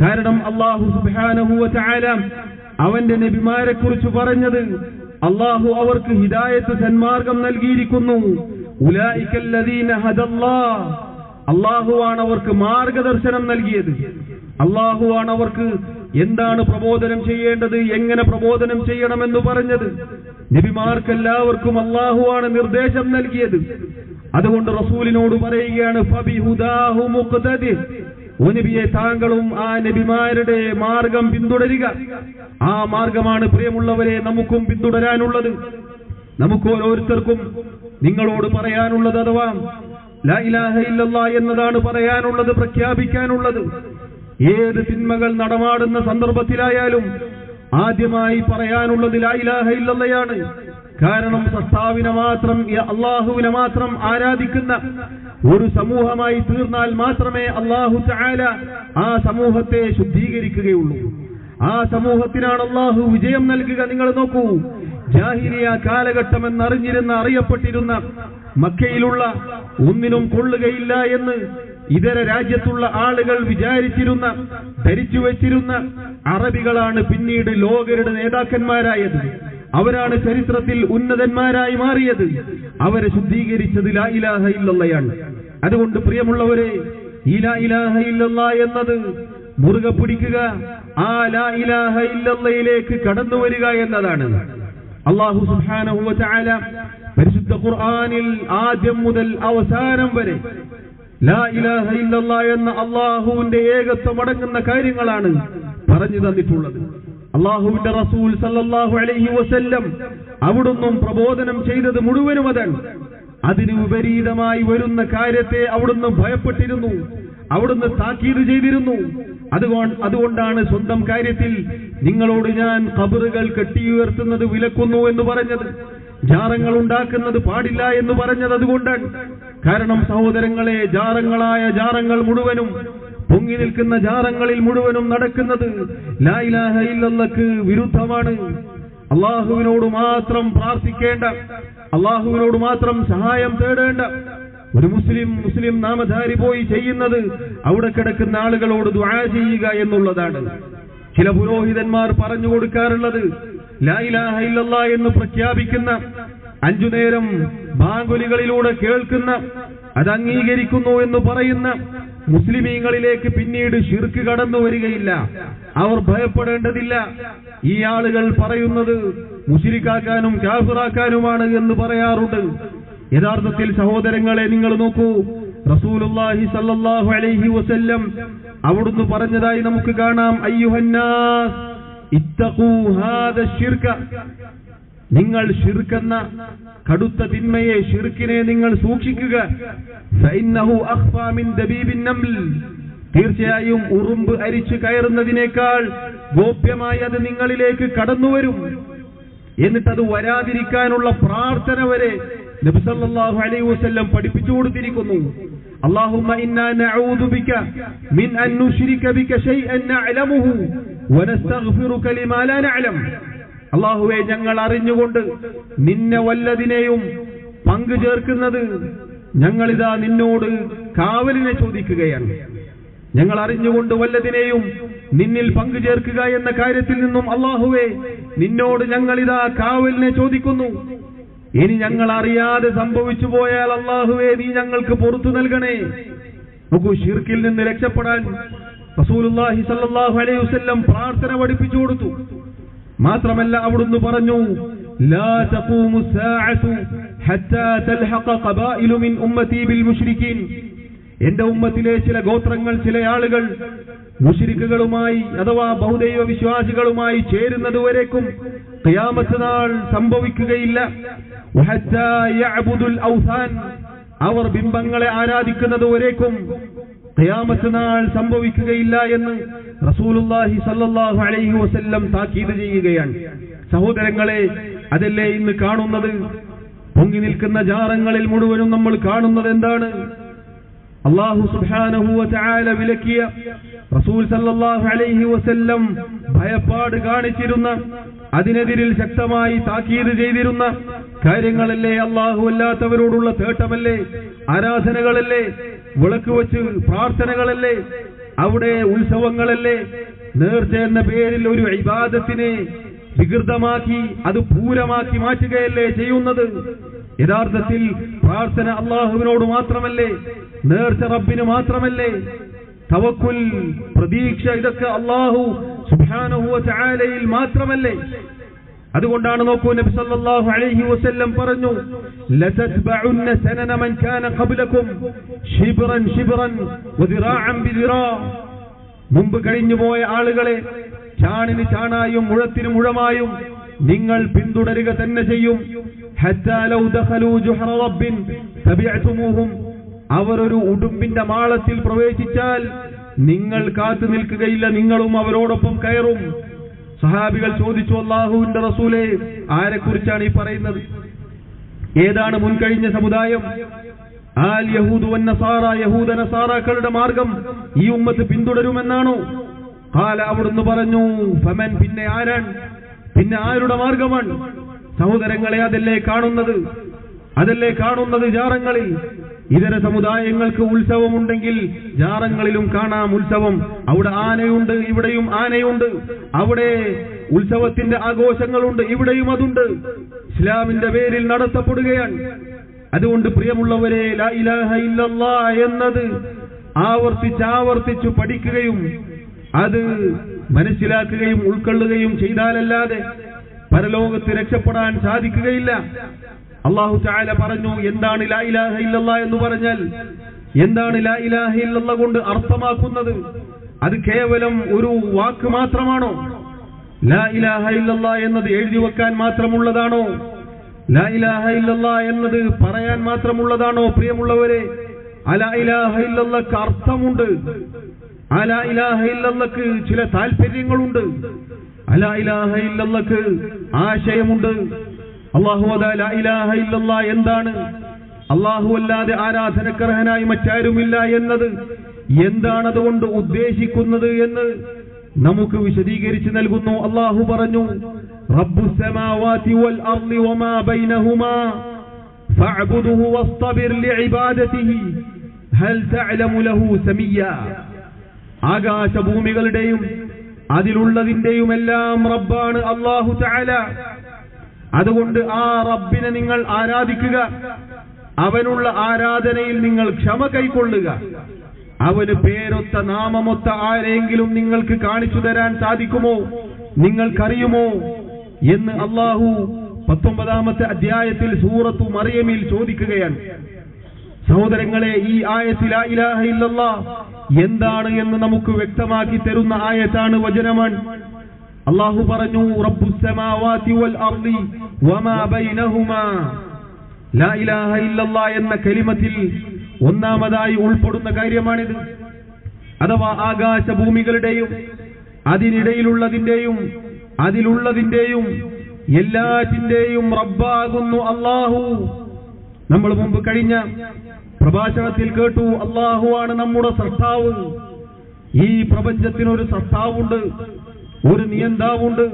കാരണം അല്ലാഹു സുബ്ഹാനഹു വ തആല അവന്റെ നബിമാരെ കുറിച്ച് പറഞ്ഞത് അല്ലാഹു അവർക്ക് ഹിദായത്ത് സന്മാർഗം നൽകിയിരിക്കുന്നു. ഉലൈകല്ലദീന ഹദല്ലാഹ്, അല്ലാഹുവാണ് അവർക്ക് മാർഗദർശനം നൽകിയത്. അല്ലാഹുവാണ് അവർക്ക് എന്താണ് പ്രബോധനം ചെയ്യേണ്ടത്, എങ്ങനെ പ്രബോധനം ചെയ്യണമെന്ന് പറഞ്ഞത്. നബിമാർക്കെല്ലാവർക്കും അല്ലാഹുവാണ് നിർദ്ദേശം നൽകിയത്. അതുകൊണ്ട് റസൂലിനോട് പറയുകയാണ് ഫബിഹുദാഹു മുഖ്തദി, ഓ നബിയെ താങ്കളും ആ നബിമാരുടെ മാർഗം പിന്തുടരുക. ആ മാർഗമാണ് പ്രിയമുള്ളവരെ നമുക്കും പിന്തുടരാനുള്ളത്. നമുക്ക് ഓരോരുത്തർക്കും നിങ്ങളോട് പറയാനുള്ളത് അഥവാ ലാ ഇലാഹ ഇല്ലല്ലാഹ് എന്നതാണ് പറയാനുള്ളത്, പ്രഖ്യാപിക്കാനുള്ളത്. ഏത് തിന്മകൾ നടമാടുന്ന സന്ദർഭത്തിലായാലും ആദ്യമായി പറയാനുള്ളത് ലാ ഇലാഹ ഇല്ലല്ലാഹയാണ്. കാരണം സത്താവിനെ മാത്രം, അല്ലാഹുവിനെ മാത്രം ആരാധിക്കുന്ന ഒരു സമൂഹമായി തീർന്നാൽ മാത്രമേ അല്ലാഹു തആല ആ സമൂഹത്തെ ശുദ്ധീകരിക്കുകയുള്ളൂ. ആ സമൂഹത്തിനാണ് അല്ലാഹു വിജയം നൽകുക. നിങ്ങൾ നോക്കൂ, ജാഹിലിയ കാലഘട്ടം അറിയപ്പെട്ടിരുന്ന മക്കയിലുള്ള ഒന്നിനും കൊള്ളുകയില്ല എന്ന് ഇതര രാജ്യത്തുള്ള ആളുകൾ വിചാരിച്ചിരുന്ന, ധരിച്ചു വെച്ചിരുന്ന അറബികളാണ് പിന്നീട് ലോകരുടെ നേതാക്കന്മാരായത്. അവരാണ് ചരിത്രത്തിൽ ഉന്നതന്മാരായി മാറിയത്. അവരെ ശുദ്ധീകരിച്ചത് ലാ ഇലാഹ ഇല്ലല്ലാഹയാണ്. അതുകൊണ്ട് പ്രിയമുള്ളവരെ, ഈ ലാ ഇലാഹ ഇല്ലല്ലാഹ് എന്നത് മുറുകെ പിടിക്കുക, ആ ലാ ഇലാഹ ഇല്ലല്ലാഹിലേക്ക് കടന്നു വരിക എന്നതാണ്. അല്ലാഹു സുബ്ഹാനഹു വ തആല പരിശുദ്ധ ഖുർആനിൽ ആദ്യം മുതൽ അവസാനം വരെ ലാ ഇലാഹ ഇല്ലല്ലാഹ് എന്ന അല്ലാഹുവിന്റെ ഏകത്വം അടങ്ങുന്ന കാര്യങ്ങളാണ് പറഞ്ഞു തന്നിട്ടുള്ളത്. അല്ലാഹുവിന്റെ റസൂൽ സല്ലല്ലാഹു അലൈഹി വസല്ലം അവിടുന്ന് പ്രബോധനം ചെയ്തത് മുഴുവനും അതാണ്. അതിന് വിപരീതമായി വരുന്ന കാര്യത്തെ അവിടുന്ന് ഭയപ്പെട്ടിരുന്നു, അവിടുന്ന് താക്കീത് ചെയ്തിരുന്നു. അതുകൊണ്ടാണ് സ്വന്തം കാര്യത്തിൽ നിങ്ങളോട് ഞാൻ ഖബറുകൾ കെട്ടിയുയർത്തുന്നത് വിലക്കുന്നു എന്ന് പറഞ്ഞത്, ജാറങ്ങൾ ഉണ്ടാക്കുന്നത് പാടില്ല എന്ന് പറഞ്ഞത് അതുകൊണ്ടാണ്. കാരണം സഹോദരങ്ങളെ, ജാറങ്ങൾ മുഴുവനും, പൊങ്ങി നിൽക്കുന്ന ജാറങ്ങളിൽ മുഴുവനും നടക്കുന്നത് ലാ ഇലാഹ ഇല്ലല്ലാഹ്ക്ക് വിരുദ്ധമാണ്. അല്ലാഹുവിനോട് മാത്രം പ്രാർത്ഥിക്കേണ്ട, അല്ലാഹുവിനോട് മാത്രം സഹായം തേടേണ്ട ഒരു മുസ്ലിം നാമധാരി പോയി ചെയ്യുന്നത് അവിടെ കിടക്കുന്ന ആളുകളോട് ദുആ ചെയ്യുക എന്നുള്ളതാണ്. ചില പുരോഹിതന്മാർ പറഞ്ഞു കൊടുക്കാറുള്ളത് ലാ ഇലാഹ ഇല്ലല്ലാഹ് എന്ന് പ്രഖ്യാപിക്കുന്ന, 5 നേരം ബാങ്കുലികളിലൂടെ കേൾക്കുന്ന, അത് അംഗീകരിക്കുന്നു എന്ന് പറയുന്ന മുസ്ലിമീങ്ങളിലേക്ക് പിന്നീട് ശിർക്ക് കടന്നു വരികയില്ല. അവർ ഭയപ്പെടേണ്ടതില്ല. ഈ ആളുകൾ പറയുന്നത് മുശ്രിക്കാക്കാനും കാഫിറാക്കാനുമാണ് എന്ന് പറയാറുണ്ട്. യഥാർത്ഥത്തിൽ സഹോദരങ്ങളെ, നിങ്ങൾ നോക്കൂ, റസൂലുള്ളാഹി സ്വല്ലല്ലാഹു അലൈഹി വസല്ലം അവിടുന്ന് പറഞ്ഞതായി നമുക്ക് കാണാം, അയ്യുഹന്നാസ് ഇത്തഖൂ ഹാദ ശിർക, നിങ്ങൾ ശിർക്കെന്ന കടുത്ത തിന്മയെ, ശിർക്കിനെ നിങ്ങൾ സൂക്ഷിക്കുക. ഫഇന്നഹു അഖ്ഫാ മിൻ ദബീബിൻ നംൽ, തീർച്ചയായും ഉറുമ്പ് അരിച്ചു കയറുന്നതിനേക്കാൾ ഗോപ്യമായി അത് നിങ്ങളിലേക്ക് കടന്നുവരും. എന്നിട്ടത് വരാതിരിക്കാനുള്ള പ്രാർത്ഥന വരെ നബി സല്ലല്ലാഹു അലൈഹി വസല്ലം പഠിപ്പിച്ചു കൊടുത്തിരിക്കുന്നു. അല്ലാഹുമ്മ ഇന്നാ നഊദു ബിക മിൻ അൻ നുശ്രിക ബിക ശൈഅൻ നഅലമുഹു വനസ്തഗ്ഫിറുക ലിമാ ലാ നഅലം. അല്ലാഹുവേ, ഞങ്ങൾ അറിഞ്ഞുകൊണ്ട് നിന്നെ വല്ലതിനെയും പങ്കു ചേർക്കുന്നത് ഞങ്ങളിതാ നിന്നോട് കാവലിനെ ചോദിക്കുകയാണ്. ഞങ്ങൾ അറിഞ്ഞുകൊണ്ട് വല്ലതിനെയും നിന്നിൽ പങ്കു ചേർക്കുക എന്ന കാര്യത്തിൽ നിന്നും അല്ലാഹുവേ, നിന്നോട് ഞങ്ങളിതാ കാവലിനെ ചോദിക്കുന്നു. ഇനി ഞങ്ങൾ അറിയാതെ സംഭവിച്ചു പോയാൽ അല്ലാഹുവേ, നീ ഞങ്ങൾക്ക് പുറത്തു നൽകണേ. നോക്കൂ, ശിർക്കിൽ നിന്ന് രക്ഷപ്പെടാൻ റസൂലുള്ളാഹി സ്വല്ലല്ലാഹു അലൈഹി വസല്ലം പ്രാർത്ഥന പഠിപ്പിച്ചു കൊടുത്തു. മാത്രമല്ല അവിടുന്ന് പറഞ്ഞു, ലാ തഖൂമു സ്സാഅതു ഹത്താ തൽഹഖ ഖബായിലു മിൻ ഉമ്മതി ബിൽ മുശ്രിക്കീൻ, എന്റെ ഉമ്മത്തിലെ ചില ഗോത്രങ്ങൾ, ചില ആളുകൾ മുശ്രിക്കുകളുമായി അഥവാ ബഹുദൈവ വിശ്വാസികളുമായി ചേരുന്നതുവരേക്കും ഖിയാമത്ത് നാൾ സംഭവിക്കുകയില്ല. വഹത്താ യഅബുദുൽ ഔസാൻ, അവർ ബിംബങ്ങളെ ആരാധിക്കുന്നതുവരേക്കും ഖിയാമത്ത് നാൾ സംഭവിക്കുകയില്ല എന്ന് റസൂലുള്ളാഹി സ്വല്ലല്ലാഹു അലൈഹി വസല്ലം താക്കീത് ചെയ്യുകയാണ്. സഹോദരങ്ങളെ, അതല്ലേ ഇന്ന് കാണുന്നത്? പൊങ്ങി നിൽക്കുന്ന ജാറങ്ങളിൽ മുഴുവനും നമ്മൾ കാണുന്നത് എന്താണ്? അല്ലാഹു സുബ്ഹാനഹു വ തആല വിലക്കിയ, റസൂൽ സല്ലല്ലാഹു അലൈഹി വസല്ലം ഭയപ്പാട് കാണിച്ചിരുന്ന, അതിനെതിരിൽ ശക്തമായി താക്കീത് ചെയ്തിരുന്ന കാര്യങ്ങളല്ലേ? അല്ലാഹു അല്ലാത്തവരോടുള്ള തേട്ടമല്ലേ? ആരാധനകളല്ലേ? വിളക്ക് വെച്ച് പ്രാർത്ഥനകളല്ലേ? അവിടെ ഉത്സവങ്ങളല്ലേ? നേർച്ച എന്ന പേരിൽ ഒരു ഇബാദത്തിനെ വികൃതമാക്കി അത് പൂരമാക്കി മാറ്റുകയല്ലേ ചെയ്യുന്നത്? യഥാർത്ഥത്തിൽ പ്രാർത്ഥന അല്ലാഹുവിനോട് മാത്രമല്ലേ? നേർച്ച റബ്ബിന് മാത്രമല്ലേ? തവക്കുൽ, പ്രതീക്ഷ, ഇതൊക്കെ അല്ലാഹു സുബ്ഹാനഹു വ തആലയിൽ മാത്രമല്ലേ? അതുകൊണ്ടാണ് നോക്കൂ, നബി സല്ലല്ലാഹു അലൈഹി വസല്ലം പറഞ്ഞു, ലതത്ബഉന്ന സനന മൻ കാന ഖബ്ലകും ശിബ്റൻ ശിബ്റൻ വദിറാഅൻ ബിദിറാ. മുമ്പ് കഴിഞ്ഞുപോയ ആളുകളെ ചാണിന് ചാണായും മുഴത്തിന് മുഴമായും നിങ്ങൾ പിന്തുടരുക തന്നെ ചെയ്യും. ഹത്താ ലൗ ദഖലൂ ജുഹറ റബ്ബിൻ തബിഅതുമൂഹും. അവർ ഒരു ഉടുമ്പിന്റെ മാളത്തിൽ പ്രവേശിച്ചാൽ നിങ്ങൾ കാത്തു നിൽക്കുകയില്ല, നിങ്ങളും അവരോടൊപ്പം കയറും. സഹാബികൾ ചോദിച്ചു, അല്ലാഹുവിന്റെ റസൂലേ, ആരെക്കുറിച്ചാണ് ഈ പറയുന്നത്? ഏതാണ് മുൻകഴിഞ്ഞ സമുദായം? ആൽ യഹൂദു വൻ നസാറ, യഹൂദ നസാറാക്കളുടെ മാർഗം ഈ ഉമ്മത്ത് പിന്തുടരുമെന്നാണോ? ഖാല, അവിടുന്ന് പറഞ്ഞു, ഫമൻ, പിന്നെ ആരാണ്? പിന്നെ ആരുടെ മാർഗമാണ്? സഹോദരങ്ങളെ, അതല്ലേ കാണുന്നത് ജാറങ്ങളിൽ. ഇതര സമുദായങ്ങൾക്ക് ഉത്സവമുണ്ടെങ്കിൽ ജാറങ്ങളിലും കാണാം ഉത്സവം. അവിടെ ആനയുണ്ട്, ഇവിടെയും ആനയുണ്ട്. അവിടെ ഉത്സവത്തിന്റെ ആഘോഷങ്ങളുണ്ട്, ഇവിടെയും അതുണ്ട്. ഇസ്ലാമിന്റെ പേരിൽ നടത്തപ്പെടുകയാണ്. അതുകൊണ്ട് പ്രിയമുള്ളവരെ, ലാ ഇലാഹ ഇല്ലല്ലാഹ് എന്നത് ആവർത്തിച്ചു പഠിക്കുകയും അത് മനസ്സിലാക്കുകയും ഉൾക്കൊള്ളുകയും ചെയ്താലല്ലാതെ പരലോകത്ത് രക്ഷപ്പെടാൻ സാധിക്കുകയില്ല. അല്ലാഹു തആല പറഞ്ഞു, എന്താണ് ലാ ഇലാഹ ഇല്ലല്ലാഹ് എന്ന് പറഞ്ഞാൽ? എന്താണ് ലാ ഇലാഹ ഇല്ലല്ലാഹ് കൊണ്ട് അർത്ഥമാക്കുന്നത്? അത് കേവലം ഒരു വാക്ക് മാത്രമാണോ? ലാ ഇലാഹ ഇല്ലല്ലാഹ് എന്നത് എഴുതി വെക്കാൻ മാത്രമുള്ളതാണോ? ലാ ഇലാഹ ഇല്ലല്ലാഹ് എന്നത് പറയാൻ മാത്രമുള്ളതാണോ? പ്രിയമുള്ളവരെ, ലാ ഇലാഹ ഇല്ലല്ലാഹ്ക്ക് അർത്ഥമുണ്ട്. ലാ ഇലാഹ ഇല്ലല്ലാഹ്ക്ക് ചില താല്പര്യങ്ങളുണ്ട്. ലാ ഇലാഹ ഇല്ലല്ലാഹ്ക്ക് ആശയമുണ്ട്. അല്ലാഹു ലാ ഇലാഹ ഇല്ലല്ലാഹ് എന്താണ്? അല്ലാഹു അല്ലാതെ ആരാധനക്കർഹനായി മറ്റാരുമില്ല എന്നത് എന്താണ് അതുകൊണ്ട് ഉദ്ദേശിക്കുന്നത് എന്ന് നമുക്ക് വിശദീകരിച്ച് നൽകുന്നു. അല്ലാഹു പറഞ്ഞു, റബ്ബുസ് സമാവാതി വൽ അർളി വമാ ബൈനഹുമാ ഫഅബ്ദുഹു വസ്തബിർ ലിഇബാദതിഹി ഹൽ തഅലമു ലഹു സമീയ. ആകാശഭൂമികളുടെയും അതിലുള്ളതിന്റെയും എല്ലാം റബ്ബാണ് അല്ലാഹു തആല. അതുകൊണ്ട് ആ റബ്ബിനെ നിങ്ങൾ ആരാധിക്കുക. അവനുള്ള ആരാധനയിൽ നിങ്ങൾ ക്ഷമ കൈക്കൊള്ളുക. അവന് പേരൊത്ത നാമമൊത്ത ആരെങ്കിലും നിങ്ങൾക്ക് കാണിച്ചു തരാൻ സാധിക്കുമോ? നിങ്ങൾക്കറിയുമോ എന്ന് അല്ലാഹു 19-ാമത്തെ അധ്യായത്തിൽ സൂറത്തു മറിയമിൽ ചോദിക്കുകയാണ്. സഹോദരങ്ങളെ, ഈ ആയത്തിൽ ലാ ഇലാഹ ഇല്ലല്ലാഹ് എന്താണ് എന്ന് നമുക്ക് വ്യക്തമാക്കി തരുന്ന ആയത്താണ്, വചനമാണ്. അല്ലാഹു പറഞ്ഞു, റബ്ബുസ് സമാവാതി വൽ അർളി വമാ ബൈനഹുമാ. ലാ ഇലാഹ ഇല്ലല്ലാഹ് എന്ന കലിമത്തിൽ ഒന്നാമതായി ഉൾപ്പെടുന്ന കാര്യമാണിത്. അഥവാ ആകാശഭൂമികളുടെയും അതിനിടയിലുള്ളതിന്റെയും അതിലുള്ളതിന്റെയും എല്ലാറ്റിന്റെയും റബ്ബാകുന്നു അല്ലാഹു. നമ്മൾ മുമ്പ് കഴിഞ്ഞ പ്രഭാഷണത്തിൽ കേട്ടു, അല്ലാഹുവാണ് നമ്മുടെ സൃഷ്ടാവ്. ഈ പ്രപഞ്ചത്തിനൊരു സൃഷ്ടാവുണ്ട്, ഒരു നിയന്താവുണ്ട്,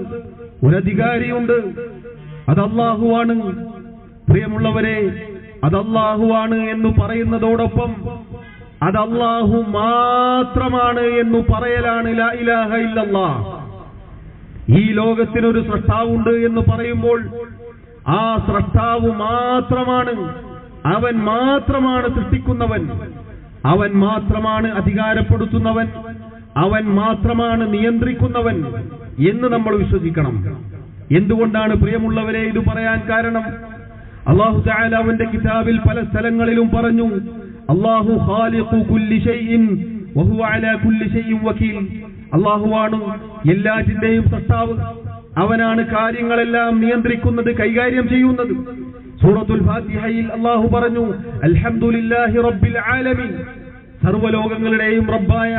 ഒരു അധികാരിയുണ്ട്. അത് അല്ലാഹുവാണ്. പ്രിയമുള്ളവരെ, അത് അല്ലാഹുവാണ് എന്ന് പറയുന്നതോടൊപ്പം അത് അല്ലാഹു മാത്രമാണ് എന്ന് പറയലാണ് ലാ ഇലാഹ ഇല്ലല്ലാഹ്. ഈ ലോകത്തിനൊരു സൃഷ്ടാവുണ്ട് എന്ന് പറയുമ്പോൾ ആ സൃഷ്ടാവ് മാത്രമാണ്, അവൻ മാത്രമാണ് സൃഷ്ടിക്കുന്നവൻ, അവൻ മാത്രമാണ് അധികാരപ്പെടുത്തുന്നവൻ, അവൻ മാത്രമാണ് നിയന്ത്രിക്കുന്നവൻ എന്ന് നമ്മൾ വിശ്വസിക്കണം. എന്തുകൊണ്ടാണ് പ്രിയമുള്ളവരെ ഇത് പറയാൻ കാരണം? അല്ലാഹു തആല അവന്റെ കിതാബിൽ പല സ്ഥലങ്ങളിലും പറഞ്ഞു, അല്ലാഹു ഖാലിഖു കുല്ലി ഷൈഇൻ വഹുവ അലാ കുല്ലി ഷൈഇൻ വകീൽ. അല്ലാഹുവാണ് എല്ലാറ്റിന്റെയും സൃഷ്ടാവ്, അവനാണ് കാര്യങ്ങളെല്ലാം നിയന്ത്രിക്കുന്നത്, കൈകാര്യം ചെയ്യുന്നത്. സൂറത്തുൽ ഫാത്തിഹയിൽ അല്ലാഹു പറഞ്ഞു, അൽഹംദുലില്ലാഹി റബ്ബിൽ ആലമീൻ. സർവ്വലോകങ്ങളുടെയും റബ്ബായ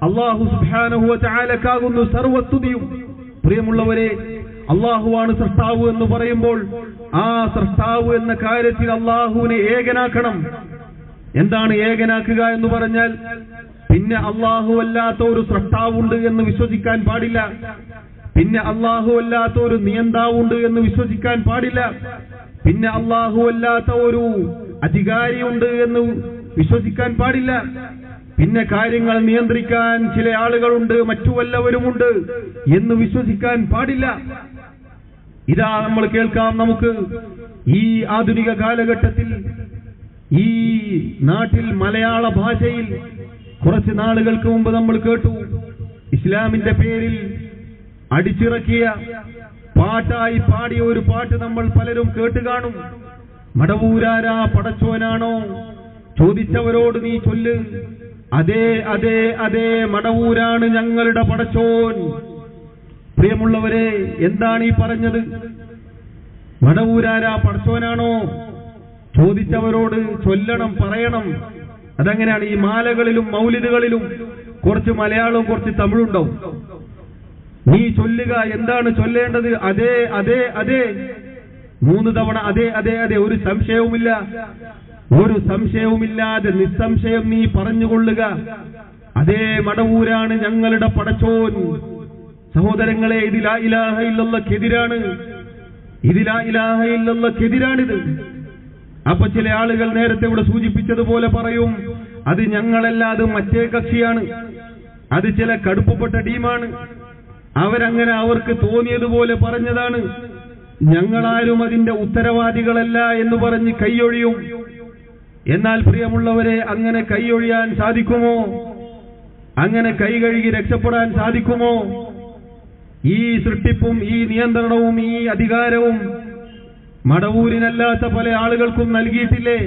അല്ലാഹു സുബ്ഹാനഹു വ തആലക്കാകുന്നു സർവ്വസ്തുതിയും. പ്രിയമുള്ളവരെ, അല്ലാഹുവാണ് സൃഷ്ടാവ് എന്ന് പറയുമ്പോൾ ആ സൃഷ്ടാവ് എന്ന കാര്യത്തിൽ അല്ലാഹുവിനെ ഏകനാക്കണം. എന്താണ് ഏകനാക്കുക എന്ന് പറഞ്ഞാൽ? പിന്നെ അല്ലാഹു അല്ലാത്ത ഒരു സ്രഷ്ടാവുണ്ട് എന്ന് വിശ്വസിക്കാൻ പാടില്ല. പിന്നെ അല്ലാഹു അല്ലാത്ത ഒരു നിയന്താവുണ്ട് എന്ന് വിശ്വസിക്കാൻ പാടില്ല. പിന്നെ അല്ലാഹു അല്ലാത്ത ഒരു അധികാരിയുണ്ട് എന്ന് വിശ്വസിക്കാൻ പാടില്ല. പിന്നെ കാര്യങ്ങൾ നിയന്ത്രിക്കാൻ ചില ആളുകളുണ്ട്, മറ്റു വല്ലവരുമുണ്ട് എന്ന് വിശ്വസിക്കാൻ പാടില്ല. ഇതാ നമ്മൾ കേൾക്കാം. നമുക്ക് ഈ ആധുനിക കാലഘട്ടത്തിൽ ഈ നാട്ടിൽ മലയാള ഭാഷയിൽ കുറച്ച് നാളുകൾക്ക് മുമ്പ് നമ്മൾ കേട്ടു, ഇസ്ലാമിന്റെ പേരിൽ അടിച്ചിറക്കിയ പാട്ടായി പാടിയ ഒരു പാട്ട് നമ്മൾ പലരും കേട്ട് കാണും. മടവൂരാരാ പടച്ചോനാണോ? ചോദിച്ചവരോട് നീ ചൊല്ല്, അതേ അതേ അതേ മടവൂരാണ് ഞങ്ങളുടെ പടച്ചോൻ. പ്രിയമുള്ളവരെ, എന്താണ് ഈ പറഞ്ഞത്? മടവൂരാരാ പടച്ചോനാണോ? ചോദിച്ചവരോട് ചൊല്ലണം, പറയണം. അതെങ്ങനെയാണ്? ഈ മാലകളിലും മൗലിദുകളിലും കുറച്ച് മലയാളവും കുറച്ച് തമിഴുണ്ടാവും. നീ ചൊല്ലുക. എന്താണ് ചൊല്ലേണ്ടത്? അതേ അതേ അതേ, 3 തവണ അതേ അതേ അതേ. ഒരു സംശയവുമില്ല, ഒരു സംശയവുമില്ലാതെ നിസ്സംശയം നീ പറഞ്ഞുകൊള്ളുക, അതേ മടവൂരാണ് ഞങ്ങളുടെ പടച്ചോൻ. സഹോദരങ്ങളെ, ഇത് ലാ ഇലാഹ ഇല്ലല്ലാഹ്ക്കെതിരാണ്. ഇത് ലാ ഇലാഹ ഇല്ലല്ലാഹ്ക്കെതിരാണിത്. അപ്പൊ ചില ആളുകൾ നേരത്തെ ഇവിടെ സൂചിപ്പിച്ചതുപോലെ പറയും, അത് ഞങ്ങളല്ല, അത് മറ്റേ കക്ഷിയാണ്, അത് ചില കടുപ്പപ്പെട്ട ടീമാണ്, അവരങ്ങനെ അവർക്ക് തോന്നിയതുപോലെ പറഞ്ഞതാണ്, ഞങ്ങളാരും അതിന്റെ ഉത്തരവാദികളല്ല എന്ന് പറഞ്ഞ് കൈയൊഴിയും. എന്നാൽ പ്രിയമുള്ളവരെ, അങ്ങനെ കൈയൊഴിയാൻ സാധിക്കുമോ? അങ്ങനെ കൈ കഴുകി രക്ഷപ്പെടാൻ സാധിക്കുമോ? ഈ സൃഷ്ടിപ്പും ഈ നിയന്ത്രണവും ഈ അധികാരവും മടവൂരിനല്ലാത്ത പല ആളുകൾക്കും നൽകിയിട്ടില്ലേ?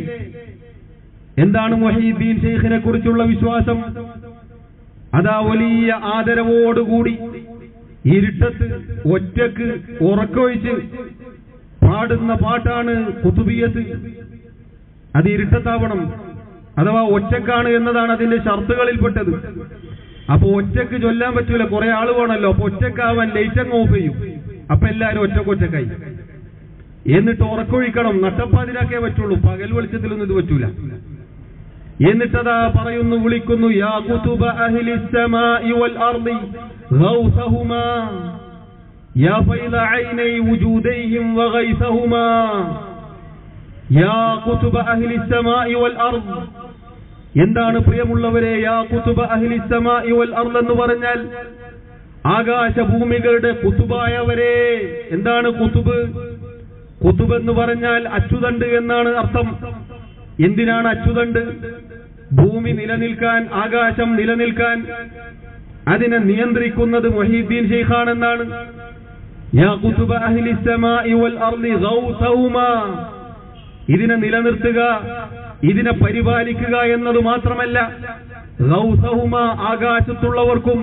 എന്താണ് മുഹീദ്ദീൻ ശൈഖിനെ കുറിച്ചുള്ള വിശ്വാസം? അതാ വലിയ ആദരവോടുകൂടി ഇരുട്ടത്ത് ഒറ്റക്ക് ഉറക്കൊഴിച്ച് പാടുന്ന പാട്ടാണ് ഖുതുബിയത്ത്. അത് ഇരുട്ടത്താവണം, അഥവാ ഒറ്റക്കാണ് എന്നതാണ് അതിന്റെ ഷർത്തുകളിൽപ്പെട്ടത്. അപ്പൊ ഒറ്റക്ക് ചൊല്ലാൻ പറ്റൂല, കുറെ ആള് വേണമല്ലോ. അപ്പൊ ഒറ്റക്കാവാൻ ലൈറ്റ് അങ്ങ് ഓഫ് ചെയ്യും. അപ്പൊ എല്ലാരും ഒറ്റക്കൊറ്റക്കായി. എന്നിട്ട് ഉറക്കൊഴിക്കണം, നട്ടപ്പാതിരാക്കേ പറ്റുള്ളൂ, പകൽ വെളിച്ചത്തിലൊന്നും ഇത് പറ്റൂല. എന്നിട്ടതാ പറയുന്നു, വിളിക്കുന്നു, യാ കുതുബ അഹ്ലിസ് സമാഇ വൽ അർദി ഗൗസഹുമാ യാ ഫൈദ ഐനൈ വുജൂദൈഹിം വഗൈസഹുമാ. യാ കുതുബ അഹ്ലിസ് സമാഇ വൽ അർദ്. എന്താണ് പ്രിയമുള്ളവരെ യാ കുതുബ അഹ്ലിസ് സമാഇ വൽ അർദ് എന്ന് പറഞ്ഞാൽ? ആകാശഭൂമികളുടെ കുതുബായവരെ. എന്താണ് കുതുബ്? കുതുബ് എന്ന് പറഞ്ഞാൽ അച്ചുതണ്ട് എന്നാണ് അർത്ഥം. എന്തിനാണ് അച്ചുതണ്ട്? ഭൂമി നിലനിൽക്കാൻ, ആകാശം നിലനിൽക്കാൻ അതിനെ നിയന്ത്രിക്കുന്നത് മുഹീദ്ദീൻ ശൈഖാണെന്നാണ്. യാ കുതുബ അഹ്ലിസ് സമാഇ വൽ അർദി ഗൗസഹുമാ. ഇതിനെ നിലനിർത്തുക, ഇതിനെ പരിപാലിക്കുക എന്നത് മാത്രമല്ല, ഗൗസഹുമാ, ആകാശത്തുള്ളവർക്കും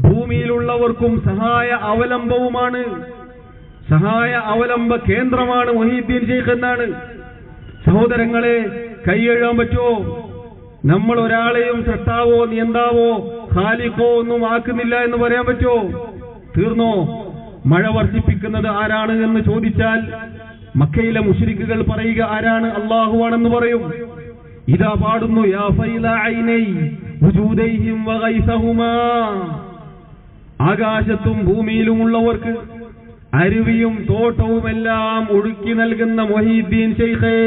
ഭൂമിയിലുള്ളവർക്കും സഹായ അവലംബവുമാണ്, സഹായ അവലംബ കേന്ദ്രമാണ് മുഹീദ്ദീൻ ശൈഖ് എന്നാണ്. സഹോദരങ്ങളെ, കൈയെഴുതാൻ പറ്റുമോ? നമ്മൾ ഒരാളെയും സൃഷ്ടാവോ നിയന്താവോ ഖാലിഖോ ഒന്നും ആക്കുന്നില്ല എന്ന് പറയാൻ പറ്റുമോ? തീർന്നോ? മഴ വർഷിപ്പിക്കുന്നത് ആരാണ് എന്ന് ചോദിച്ചാൽ മക്കയിലെ മുശ്രിക്കുകൾ പറയുക ആരാണ്? അല്ലാഹുവാണെന്ന് പറയും. ഇതാ പാടുന്നു, യാ ഫൈല ഐനൈ വുജൂദൈഹിം വഗൈസഹുമാ. ആകാശത്തും ഭൂമിയിലുമുള്ളവർക്ക് അരുവിയും തോട്ടവുമെല്ലാം ഒഴുക്കി നൽകുന്ന മുഹീദ്ദീൻ ശൈഖേ.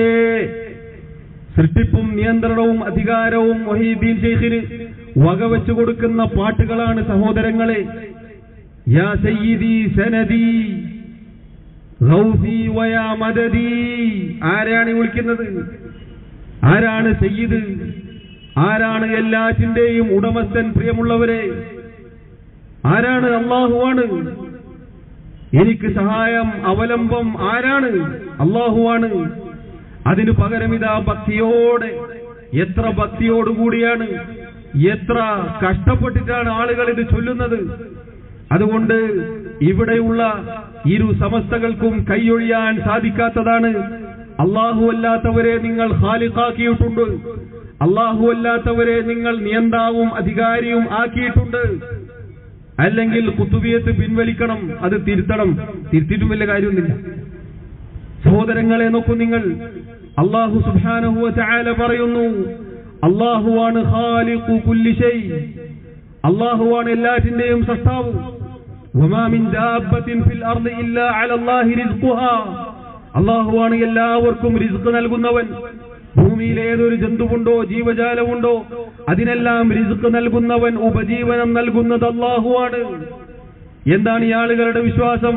സൃഷ്ടിപ്പും നിയന്ത്രണവും അധികാരവും മുഹീദ്ദീൻ ശൈഖിന് വകവെച്ചു കൊടുക്കുന്ന പാട്ടുകളാണ് സഹോദരങ്ങളെ. യാ സയ്യിദി സനദി ഗൗസി വയാ മദദി. ആരാണ് വിളിക്കുന്നത്? ആരാണ് സയ്യിദ്? ആരാണ് എല്ലാറ്റിന്റെയും ഉടമസ്ഥൻ? പ്രിയമുള്ളവരെ, ആരാണ്? അല്ലാഹുവാണ്. എനിക്ക് സഹായം അവലംബം ആരാണ്? അല്ലാഹുവാണ്. അതിനു പകരം ഇതാ ഭക്തിയോടെ, എത്ര ഭക്തിയോടുകൂടിയാണ്, എത്ര കഷ്ടപ്പെട്ടിട്ടാണ് ആളുകൾ ഇത് ചൊല്ലുന്നത്. അതുകൊണ്ട് ഇവിടെയുള്ള ഇരു സമസ്തകൾക്കും കൈയൊഴിയാൻ സാധിക്കാത്തതാണ്. അല്ലാഹു അല്ലാത്തവരെ നിങ്ങൾ ഖാലിഖാക്കിയിട്ടുണ്ട്, അല്ലാഹു അല്ലാത്തവരെ നിങ്ങൾ നിയന്താവും അധികാരിയും ആക്കിയിട്ടുണ്ട്. അല്ലെങ്കിൽ ഖുതുബിയത്ത് പിൻവലിക്കണം, അത് തിരുത്തണം. തിരുത്തിയിട്ടും വലിയ കാര്യമൊന്നുമില്ല. സഹോദരങ്ങളെ നോക്കൂ നിങ്ങൾ, അല്ലാഹു സുബ്ഹാനഹു വ തആല പറയുന്നു, അല്ലാഹുവാണ് ഖാലിഖു കുല്ലി ഷൈ, അല്ലാഹുവാണ് എല്ലാറ്റിന്റെയും സൃഷ്ടാവ്. വമാ മിൻ ദാബത്തിൻ ഫിൽ അർളി ഇല്ലാ അലല്ലാഹി റിസ്ഖുഹാ, അല്ലാഹുവാണ് എല്ലാവർക്കും റിസ്ക് നൽകുന്നവൻ. ഭൂമിയിൽ ഏതൊരു ജന്തുവുണ്ടോ ജീവജാലമുണ്ടോ അതിനെല്ലാം റിസ്ക് നൽകുന്നവൻ, ഉപജീവനം നൽകുന്നത് അല്ലാഹുവാണ്. എന്താണ് ഈ ആളുകളുടെ വിശ്വാസം?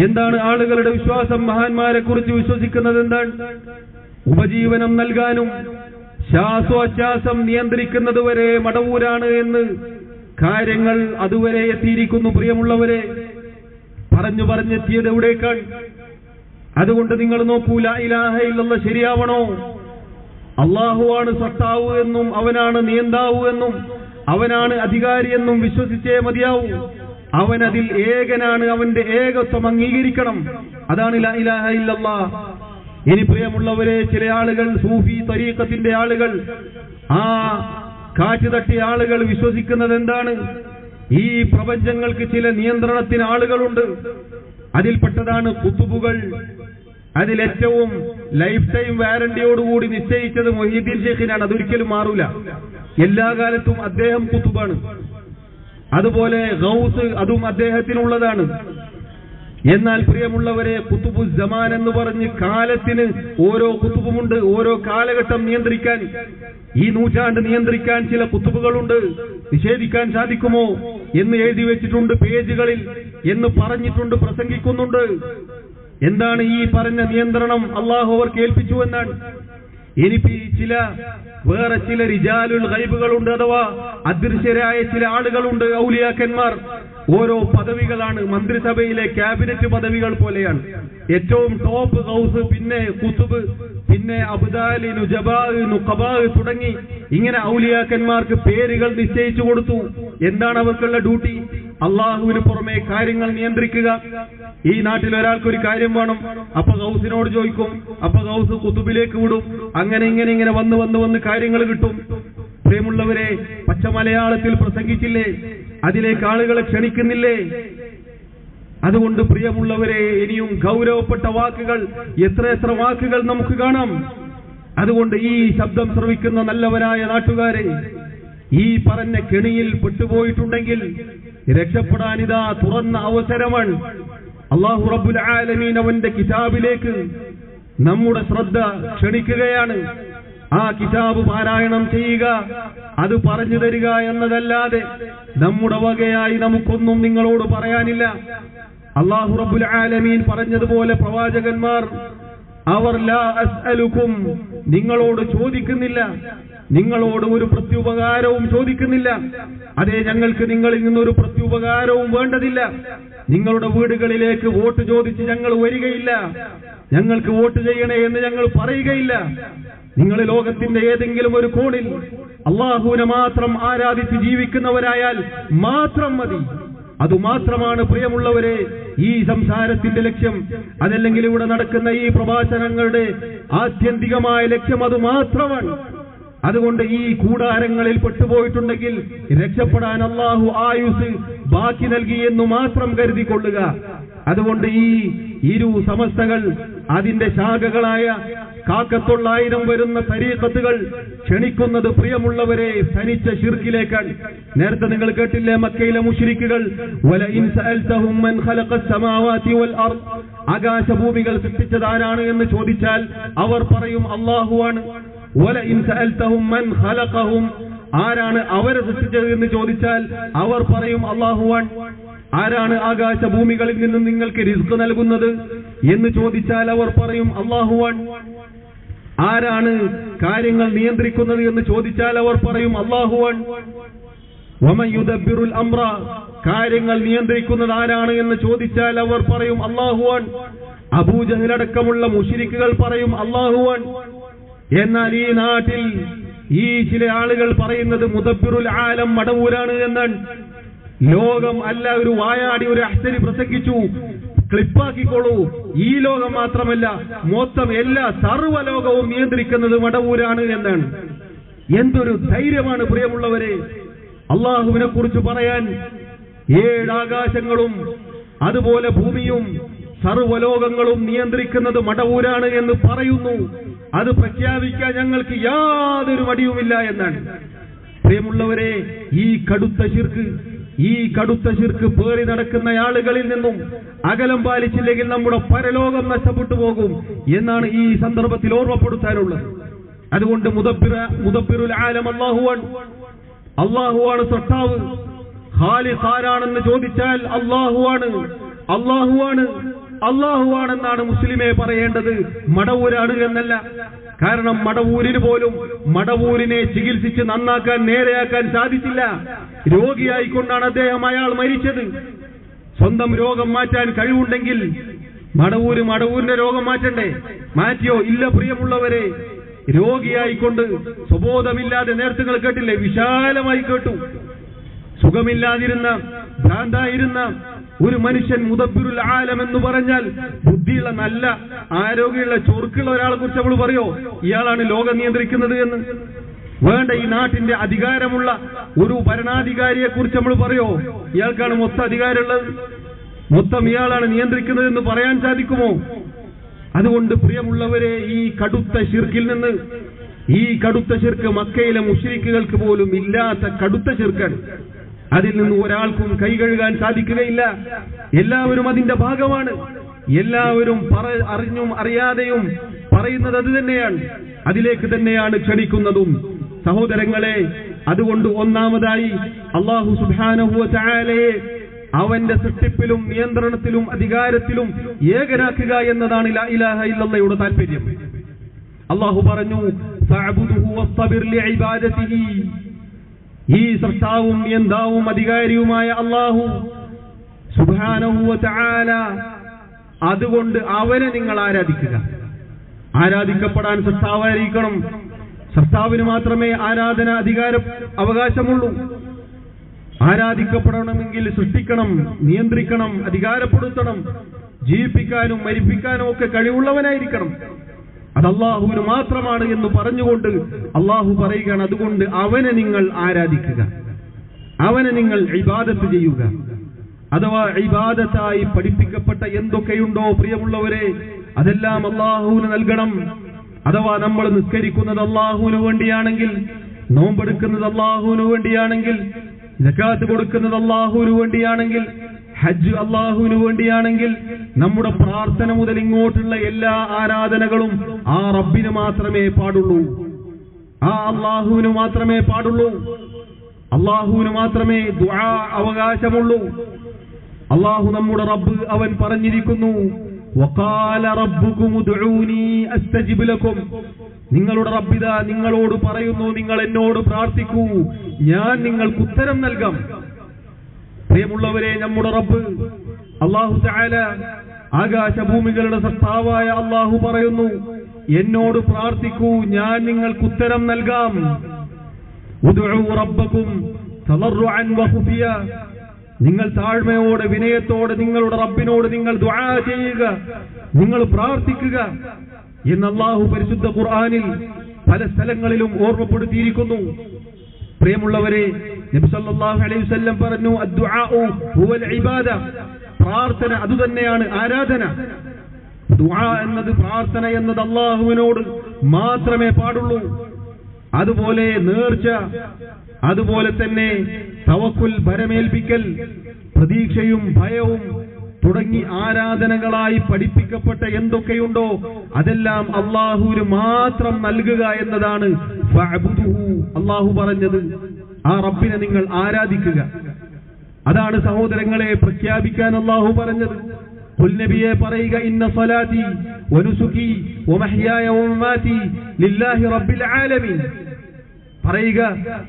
എന്താണ് ആളുകളുടെ വിശ്വാസം? മഹാന്മാരെ കുറിച്ച് വിശ്വസിക്കുന്നത് എന്താണ്? ഉപജീവനം നൽകാനും ശ്വാസോച്ഛ്വാസം നിയന്ത്രിക്കുന്നത് വരെ മടവൂരാണ് എന്ന് കാര്യങ്ങൾ അതുവരെ എത്തിയിരിക്കുന്നു. പ്രിയമുള്ളവരെ, പറഞ്ഞു പറഞ്ഞെത്തിയത് എവിടേക്കാണ്? അതുകൊണ്ട് നിങ്ങൾ നോക്കൂ, ലാ ഇലാഹ ഇല്ലല്ലാഹ് ശരിയാവണോ? അല്ലാഹുവാണ് സൃഷ്ടാവ് എന്നും അവനാണ് നിയന്താവ് എന്നും അവനാണ് അധികാരി എന്നും വിശ്വസിച്ചേ മതിയാവൂ. അവൻ അതിൽ ഏകനാണ്, അവന്റെ ഏകത്വം അംഗീകരിക്കണം. അതാണ് ലാ ഇലാഹ ഇല്ലല്ലാഹ്. ഇനി പ്രിയമുള്ളവരെ, ചില ആളുകൾ, സൂഫി തരീഖത്തിന്റെ ആളുകൾ, ആ കാറ്റ് തട്ടിയ ആളുകൾ വിശ്വസിക്കുന്നത് എന്താണ്? ഈ പ്രപഞ്ചങ്ങൾക്ക് ചില നിയന്ത്രണത്തിന് ആളുകളുണ്ട്. അതിൽപ്പെട്ടതാണ് കുത്തുബുകൾ. അതിലേറ്റവും ലൈഫ് ടൈം വാറന്റിയോടുകൂടി നിശ്ചയിച്ചത് മൊഹീദ്ദീൻ ഷെയ്ഖിനാണ്. അതൊരിക്കലും മാറൂല. എല്ലാ കാലത്തും അദ്ദേഹം കുത്തുബാണ്. അതുപോലെ ഗൗസ്, അതും അദ്ദേഹത്തിനുള്ളതാണ്. എന്നാൽ പ്രിയമുള്ളവരെ, കുത്തുബു സമാൻ എന്ന് പറഞ്ഞ് കാലത്തിന് ഓരോ കുത്തുബുമുണ്ട്. ഓരോ കാലഘട്ടം നിയന്ത്രിക്കാൻ, ഈ നൂറ്റാണ്ട് നിയന്ത്രിക്കാൻ ചില കുത്തുബുകളുണ്ട്. നിഷേധിക്കാൻ സാധിക്കുമോ എന്ന് എഴുതി വെച്ചിട്ടുണ്ട് പേജുകളിൽ, എന്ന് പറഞ്ഞിട്ടുണ്ട്, പ്രസംഗിക്കുന്നുണ്ട്. എന്താണ് ഈ പറഞ്ഞ നിയന്ത്രണം? അള്ളാഹു അവർക്ക് ഏൽപ്പിച്ചു എന്നാണ്. ഇനിയിപ്പോ വേറെ ചില റിജാലുൽ ഗൈബുകളുണ്ട്, അഥവാ അദൃശ്യരായ ചില ആളുകളുണ്ട്, ഔലിയാക്കന്മാർ. ഓരോ പദവികളാണ്, മന്ത്രിസഭയിലെ ക്യാബിനറ്റ് പദവികൾ പോലെയാണ്. ഏറ്റവും ടോപ്പ് ഗൗസ്, പിന്നെ കുത്തുബ്, പിന്നെ അബ്ദാലി, നുജബാ, നുഖബാ തുടങ്ങി ഇങ്ങനെ ഔലിയാക്കന്മാർക്ക് പേരുകൾ നിശ്ചയിച്ചു കൊടുത്തു. എന്താണ് അവർക്കുള്ള ഡ്യൂട്ടി? അള്ളാഹുവിന് പുറമെ കാര്യങ്ങൾ നിയന്ത്രിക്കുക. ഈ നാട്ടിൽ ഒരാൾക്കൊരു കാര്യം വേണം, അപ്പൊ ഗൗസിനോട് ചോദിക്കും, അപ്പൊ ഗൗസ് കുത്തുബിലേക്ക് വിടും. അങ്ങനെ ഇങ്ങനെ വന്ന് കാര്യങ്ങൾ കിട്ടും. പ്രിയമുള്ളവരെ, പച്ച മലയാളത്തിൽ പ്രസംഗിച്ചില്ലേ? അതിലേക്ക് ആളുകളെ ക്ഷണിക്കുന്നില്ലേ? അതുകൊണ്ട് പ്രിയമുള്ളവരെ, ഇനിയും ഗൗരവപ്പെട്ട വാക്കുകൾ, എത്ര വാക്കുകൾ നമുക്ക് കാണാം. അതുകൊണ്ട് ഈ ശബ്ദം ശ്രവിക്കുന്ന നല്ലവരായ നാട്ടുകാരെ, ഈ പറഞ്ഞ കെണിയിൽ പെട്ടുപോയിട്ടുണ്ടെങ്കിൽ രക്ഷപ്പെടാനിതാ തുറന്ന അവസരമാണ്. അല്ലാഹു റബ്ബുൽ ആലമീൻ അവന്റെ കിതാബിലേക്ക് നമ്മുടെ ശ്രദ്ധ ക്ഷണിക്കുകയാണ്. ആ കിതാബ് പാരായണം ചെയ്യുക, അത് പറഞ്ഞു തരിക എന്നതല്ലാതെ നമ്മുടെ വകയായി നമുക്കൊന്നും നിങ്ങളോട് പറയാനില്ല. അല്ലാഹു റബ്ബുൽ ആലമീൻ പറഞ്ഞതുപോലെ, പ്രവാചകന്മാർ അവർ ലാ അസ്അലുക്കും, നിങ്ങളോട് ചോദിക്കുന്നില്ല, നിങ്ങളോട് ഒരു പ്രത്യുപകാരവും ചോദിക്കുന്നില്ല. അതേ, ഞങ്ങൾക്ക് നിങ്ങളിൽ നിന്നൊരു പ്രത്യുപകാരവും വേണ്ടതില്ല. നിങ്ങളുടെ വീടുകളിലേക്ക് വോട്ട് ചോദിച്ച് ഞങ്ങൾ വരികയില്ല. ഞങ്ങൾക്ക് വോട്ട് ചെയ്യണേ എന്ന് ഞങ്ങൾ പറയുകയില്ല. നിങ്ങൾ ലോകത്തിന്റെ ഏതെങ്കിലും ഒരു കോണിൽ അള്ളാഹുവിനെ മാത്രം ആരാധിച്ച് ജീവിക്കുന്നവരായാൽ മാത്രം മതി. അതുമാത്രമാണ് പ്രിയമുള്ളവരെ ഈ സംസാരത്തിന്റെ ലക്ഷ്യം. അതല്ലെങ്കിൽ ഇവിടെ നടക്കുന്ന ഈ പ്രഭാഷണങ്ങളുടെ ആത്യന്തികമായ ലക്ഷ്യം അത് മാത്രമാണ്. അതുകൊണ്ട് ഈ കൂടാരങ്ങളിൽ പെട്ടുപോയിട്ടുണ്ടെങ്കിൽ രക്ഷപ്പെടാൻ അള്ളാഹു ആയുസ് ബാക്കി നൽകിയെന്നു മാത്രം കരുതിക്കൊള്ളുക. അതുകൊണ്ട് ഈ ഇരു സമസ്തകൾ, അതിന്റെ ശാഖകളായ കാക്കത്തൊള്ളായിരം വരുന്ന തരീഖത്തുകൾ ക്ഷണിക്കുന്നത് പ്രിയമുള്ളവരെ തനിച്ച ശിർക്കിലേക്കാണ്. നേരത്തെ നിങ്ങൾ കേട്ടില്ലേ, മക്കയിലെ മുശ്രിക്കുകൾ, വലഇൻ സഅൽതഹും മൻ ഖലഖസ് സമാവാതി വൽ അർദ്, ആകാശഭൂമികൾ സൃഷ്ടിച്ചത് ആരാണ് എന്ന് ചോദിച്ചാൽ അവർ പറയും അല്ലാഹുവാണ്. വലഇൻ സഅൽതഹും മൻ ഖലഖഹും, ആരാണ് അവരെ സൃഷ്ടിച്ചത് എന്ന് ചോദിച്ചാൽ അവർ പറയും അല്ലാഹുവാണ്. ആരാണ് ആകാശഭൂമികളിൽ നിന്ന് നിങ്ങൾക്ക് റിസ്ക് നൽകുന്നത് എന്ന് ചോദിച്ചാൽ അവർ പറയും അല്ലാഹുവാണ്. ആരാണ് കാര്യങ്ങൾ നിയന്ത്രിക്കുന്നത് എന്ന് ചോദിച്ചാൽ അവർ പറയും അല്ലാഹുവാണ്. വമൻ യുദബ്ബിറുൽ അംറ, കാര്യങ്ങൾ നിയന്ത്രിക്കുന്നത് ആരാണ് എന്ന് ചോദിച്ചാൽ അവർ പറയും അല്ലാഹുവാണ്. അബൂജഹൽ അടക്കമുള്ള മുശ്രിക്കുകൾ പറയും അല്ലാഹുവാണ്. എന്നാൽ ഈ നാട്ടിൽ ഈ ചില ആളുകൾ പറയുന്നത് മുദബ്ബിറുൽ ആലം മടവൂരാണ് എന്നാണ്. ലോകം അല്ല, ഒരു വായാടി ഒരു അഹ്സരി പ്രസംഗിച്ചു, ക്ലിപ്പാക്കിക്കോളൂ. ഈ ലോകം മാത്രമല്ല, മൊത്തം എല്ലാ സർവ്വലോകവും നിയന്ത്രിക്കുന്നത് മടവൂരാണ് എന്നാണ്. എന്തൊരു ധൈര്യമാണ് പ്രിയമുള്ളവരെ അള്ളാഹുവിനെ കുറിച്ച് പറയാൻ. 7 ആകാശങ്ങളും അതുപോലെ ഭൂമിയും സർവ്വലോകങ്ങളും നിയന്ത്രിക്കുന്നത് മടവൂരാണ് എന്ന് പറയുന്നു. അത് പ്രഖ്യാപിക്കാൻ ഞങ്ങൾക്ക് യാതൊരു മടിയുമില്ല എന്നാണ്. പ്രിയമുള്ളവരെ, ഈ കടുത്ത ശിർക്ക് പേറി നടക്കുന്ന ആളുകളിൽ നിന്നും അകലം പാലിച്ചില്ലെങ്കിൽ നമ്മുടെ പരലോകം നഷ്ടപ്പെട്ടു പോകും എന്നാണ് ഈ സന്ദർഭത്തിൽ ഓർമ്മപ്പെടുത്താനുള്ളത്. അതുകൊണ്ട് മുദബ്ബിറുൽ ആലം അല്ലാഹുവാണ് സൃഷ്ടാവ്. ഖാലിഖ് ആരാണെന്ന് ചോദിച്ചാൽ അല്ലാഹുവാണെന്നാണ് മുസ്ലിമെ പറയേണ്ടത്, മടവൂരാണ് എന്നല്ല. കാരണം മടവൂരിന് പോലും മടവൂരിനെ ചികിത്സിച്ച് നന്നാക്കാൻ നേരെയാക്കാൻ സാധിച്ചില്ല. രോഗിയായിക്കൊണ്ടാണ് അയാൾ മരിച്ചത്. സ്വന്തം രോഗം മാറ്റാൻ കഴിവുണ്ടെങ്കിൽ മടവൂരിന്റെ രോഗം മാറ്റണ്ടേ? മാറ്റിയോ? ഇല്ല. പ്രിയമുള്ളവരെ, രോഗിയായിക്കൊണ്ട് സ്വബോധമില്ലാതെ നേരത്തുകൾ കേട്ടില്ലേ? വിശാലമായി കേട്ടു. സുഖമില്ലാതിരുന്ന ഭ്രാന്തായിരുന്ന ഒരു മനുഷ്യൻ മുദബ്ബിറുൽ ആലം എന്ന് പറഞ്ഞാൽ ബുദ്ധിയുള്ള നല്ല ആരോഗ്യമുള്ള ചൊറുക്കുള്ള ഒരാളെ കുറിച്ച് നമ്മൾ പറയോ ഇയാളാണ് ലോകം നിയന്ത്രിക്കുന്നത് എന്ന്? വേണ്ട. ഈ നാട്ടിന്റെ അധികാരമുള്ള ഒരു ഭരണാധികാരിയെ കുറിച്ച് നമ്മൾ പറയോ ഇയാൾക്കാണ് മൊത്തം അധികാരമുള്ളത്, മൊത്തം ഇയാളാണ് നിയന്ത്രിക്കുന്നത് എന്ന് പറയാൻ സാധിക്കുമോ? അതുകൊണ്ട് പ്രിയമുള്ളവരെ, ഈ കടുത്ത ശിർക്ക് മക്കയിലെ മുശ്രിക്കുകൾക്ക് പോലും ഇല്ലാത്ത കടുത്ത ശിർക്കാണ്. അതിൽ നിന്ന് ഒരാൾക്കും കൈ കഴുകാൻ സാധിക്കുകയില്ല. എല്ലാവരും അതിന്റെ ഭാഗമാണ്. എല്ലാവരും അറിഞ്ഞും അറിയാതെയും പറയുന്നത് അത് തന്നെയാണ്, അതിലേക്ക് തന്നെയാണ് ക്ഷണിക്കുന്നതും. സഹോദരങ്ങളെ, അതുകൊണ്ട് ഒന്നാമതായി അല്ലാഹു സുബ്ഹാനഹു വ തആലയെ അവന്റെ സൃഷ്ടിപ്പിലും നിയന്ത്രണത്തിലും അധികാരത്തിലും ഏകനാക്കുക എന്നതാണ് ലാ ഇലാഹ ഇല്ലല്ലാഹയുടെ താല്പര്യം. അല്ലാഹു പറഞ്ഞു, ഫഅബ്ദുഹു വസ്തബിർ ലിഇബാദതിഹി. ഈ സൃഷ്ടാവും നിയന്താവും അധികാരിയുമായ അല്ലാഹു സുബ്ഹാനഹു വ തആല, അതുകൊണ്ട് അവനെ നിങ്ങൾ ആരാധിക്കുക. ആരാധിക്കപ്പെടാൻ സൃഷ്ടാവായിരിക്കണം. സൃഷ്ടാവിന് മാത്രമേ ആരാധന അവകാശമുള്ളൂ. ആരാധിക്കപ്പെടണമെങ്കിൽ സൃഷ്ടിക്കണം, നിയന്ത്രിക്കണം, അധികാരപ്പെടുത്തണം, ജീവിപ്പിക്കാനും മരിപ്പിക്കാനും ഒക്കെ കഴിവുള്ളവനായിരിക്കണം. അത് അല്ലാഹുവിന് മാത്രമാണ് എന്ന് പറഞ്ഞുകൊണ്ട് അല്ലാഹു പറയുകയാണ്, അതുകൊണ്ട് അവനെ നിങ്ങൾ ആരാധിക്കുക, അവനെ നിങ്ങൾ ഇബാദത്ത് ചെയ്യുക. അഥവാ ഇബാദത്തായി പഠിപ്പിക്കപ്പെട്ട എന്തൊക്കെയുണ്ടോ പ്രിയമുള്ളവരെ, അതെല്ലാം അല്ലാഹുവിന് നൽകണം. അഥവാ നമ്മൾ നിസ്കരിക്കുന്നത് അല്ലാഹുവിന് വേണ്ടിയാണെങ്കിൽ, നോമ്പെടുക്കുന്നത് അല്ലാഹുവിന് വേണ്ടിയാണെങ്കിൽ, സകാത്ത് കൊടുക്കുന്നത് അല്ലാഹുവിന് വേണ്ടിയാണെങ്കിൽ, ഹജ്ജ് അല്ലാഹുവിന് വേണ്ടിയാണെങ്കിൽ, നമ്മുടെ പ്രാർത്ഥന മുതൽ ഇങ്ങോട്ടുള്ള എല്ലാ ആരാധനകളും ആ റബ്ബിന് മാത്രമേ പാടുള്ളൂ, ആ അല്ലാഹുവിന് മാത്രമേ പാടുള്ളൂ. അല്ലാഹുവിന് മാത്രമേ ദുആ അവകാശമുള്ളൂ. അല്ലാഹു നമ്മുടെ റബ്ബ്, അവൻ പറഞ്ഞിരിക്കുന്നു, വഖാല റബ്ബുകും ഉദ്ഊനി അസ്തജിബ് ലക്കും. നിങ്ങളുടെ റബ്ബിത നിങ്ങളോട് പറയുന്നു, നിങ്ങൾ എന്നോട് പ്രാർത്ഥിക്കൂ, ഞാൻ നിങ്ങൾക്ക് ഉത്തരം നൽകാം. പ്രിയമുള്ളവരെ, നമ്മുടെ റബ്ബ് അല്ലാഹു തആല, ആകാശഭൂമികളുടെ സൃഷ്ടാവായ അല്ലാഹു പറയുന്നു, എന്നോട് പ്രാർത്ഥിക്കൂ, ഞാൻ നിങ്ങൾക്ക് ഉത്തരം നൽകാം. ഉദ്ഉ റബ്ബക്കും തളർറുഅൻ വഖുഫിയ. നിങ്ങൾ താഴ്മയോടെ വിനയത്തോടെ നിങ്ങളുടെ റബ്ബിനോട് നിങ്ങൾ ദുആ ചെയ്യുക, നിങ്ങൾ പ്രാർത്ഥിക്കുക എന്ന് അല്ലാഹു പരിശുദ്ധ ഖുർആനിൽ പല സ്ഥലങ്ങളിലും ഓർമ്മപ്പെടുത്തിയിരിക്കുന്നു. പ്രിയമുള്ളവരെ, നബി സല്ലല്ലാഹു അലൈഹി വസല്ലം പറഞ്ഞു, അദ്ദുആഉ ഹുവൽ ഇബാദ. പ്രാർത്ഥന അതുതന്നെയാണ് ആരാധന. ദുആ എന്നത്, പ്രാർത്ഥന എന്നത് അല്ലാഹുവിനോട് മാത്രമേ പാടുള്ളൂ. അതുപോലെ നേർച്ച, അതുപോലെ തന്നെ തവക്കുൽ, ഭരമേൽപ്പിക്കൽ, പ്രതീക്ഷയും ഭയവും തുടങ്ങി ആരാധനകളായി പഠിപ്പിക്കപ്പെട്ട എന്തൊക്കെയുണ്ടോ അതെല്ലാം അല്ലാഹുവിന് മാത്രം നൽകുക എന്നതാണ് ഫഅബ്ദുഹു അല്ലാഹു പറഞ്ഞത്. ആ റബ്ബിനെ നിങ്ങൾ ആരാധിക്കുക. അതാണ് സഹോദരങ്ങളെ പ്രഖ്യാപിക്കാൻ അല്ലാഹു പറഞ്ഞത്. ഖുൽ നബിയെ പറയുക, ഇന്ന സ്വലാത്തി വനുസുകി വമഹ്യായ വമമാതി ലില്ലാഹി റബ്ബിൽ ആലമീൻ. പറയുക,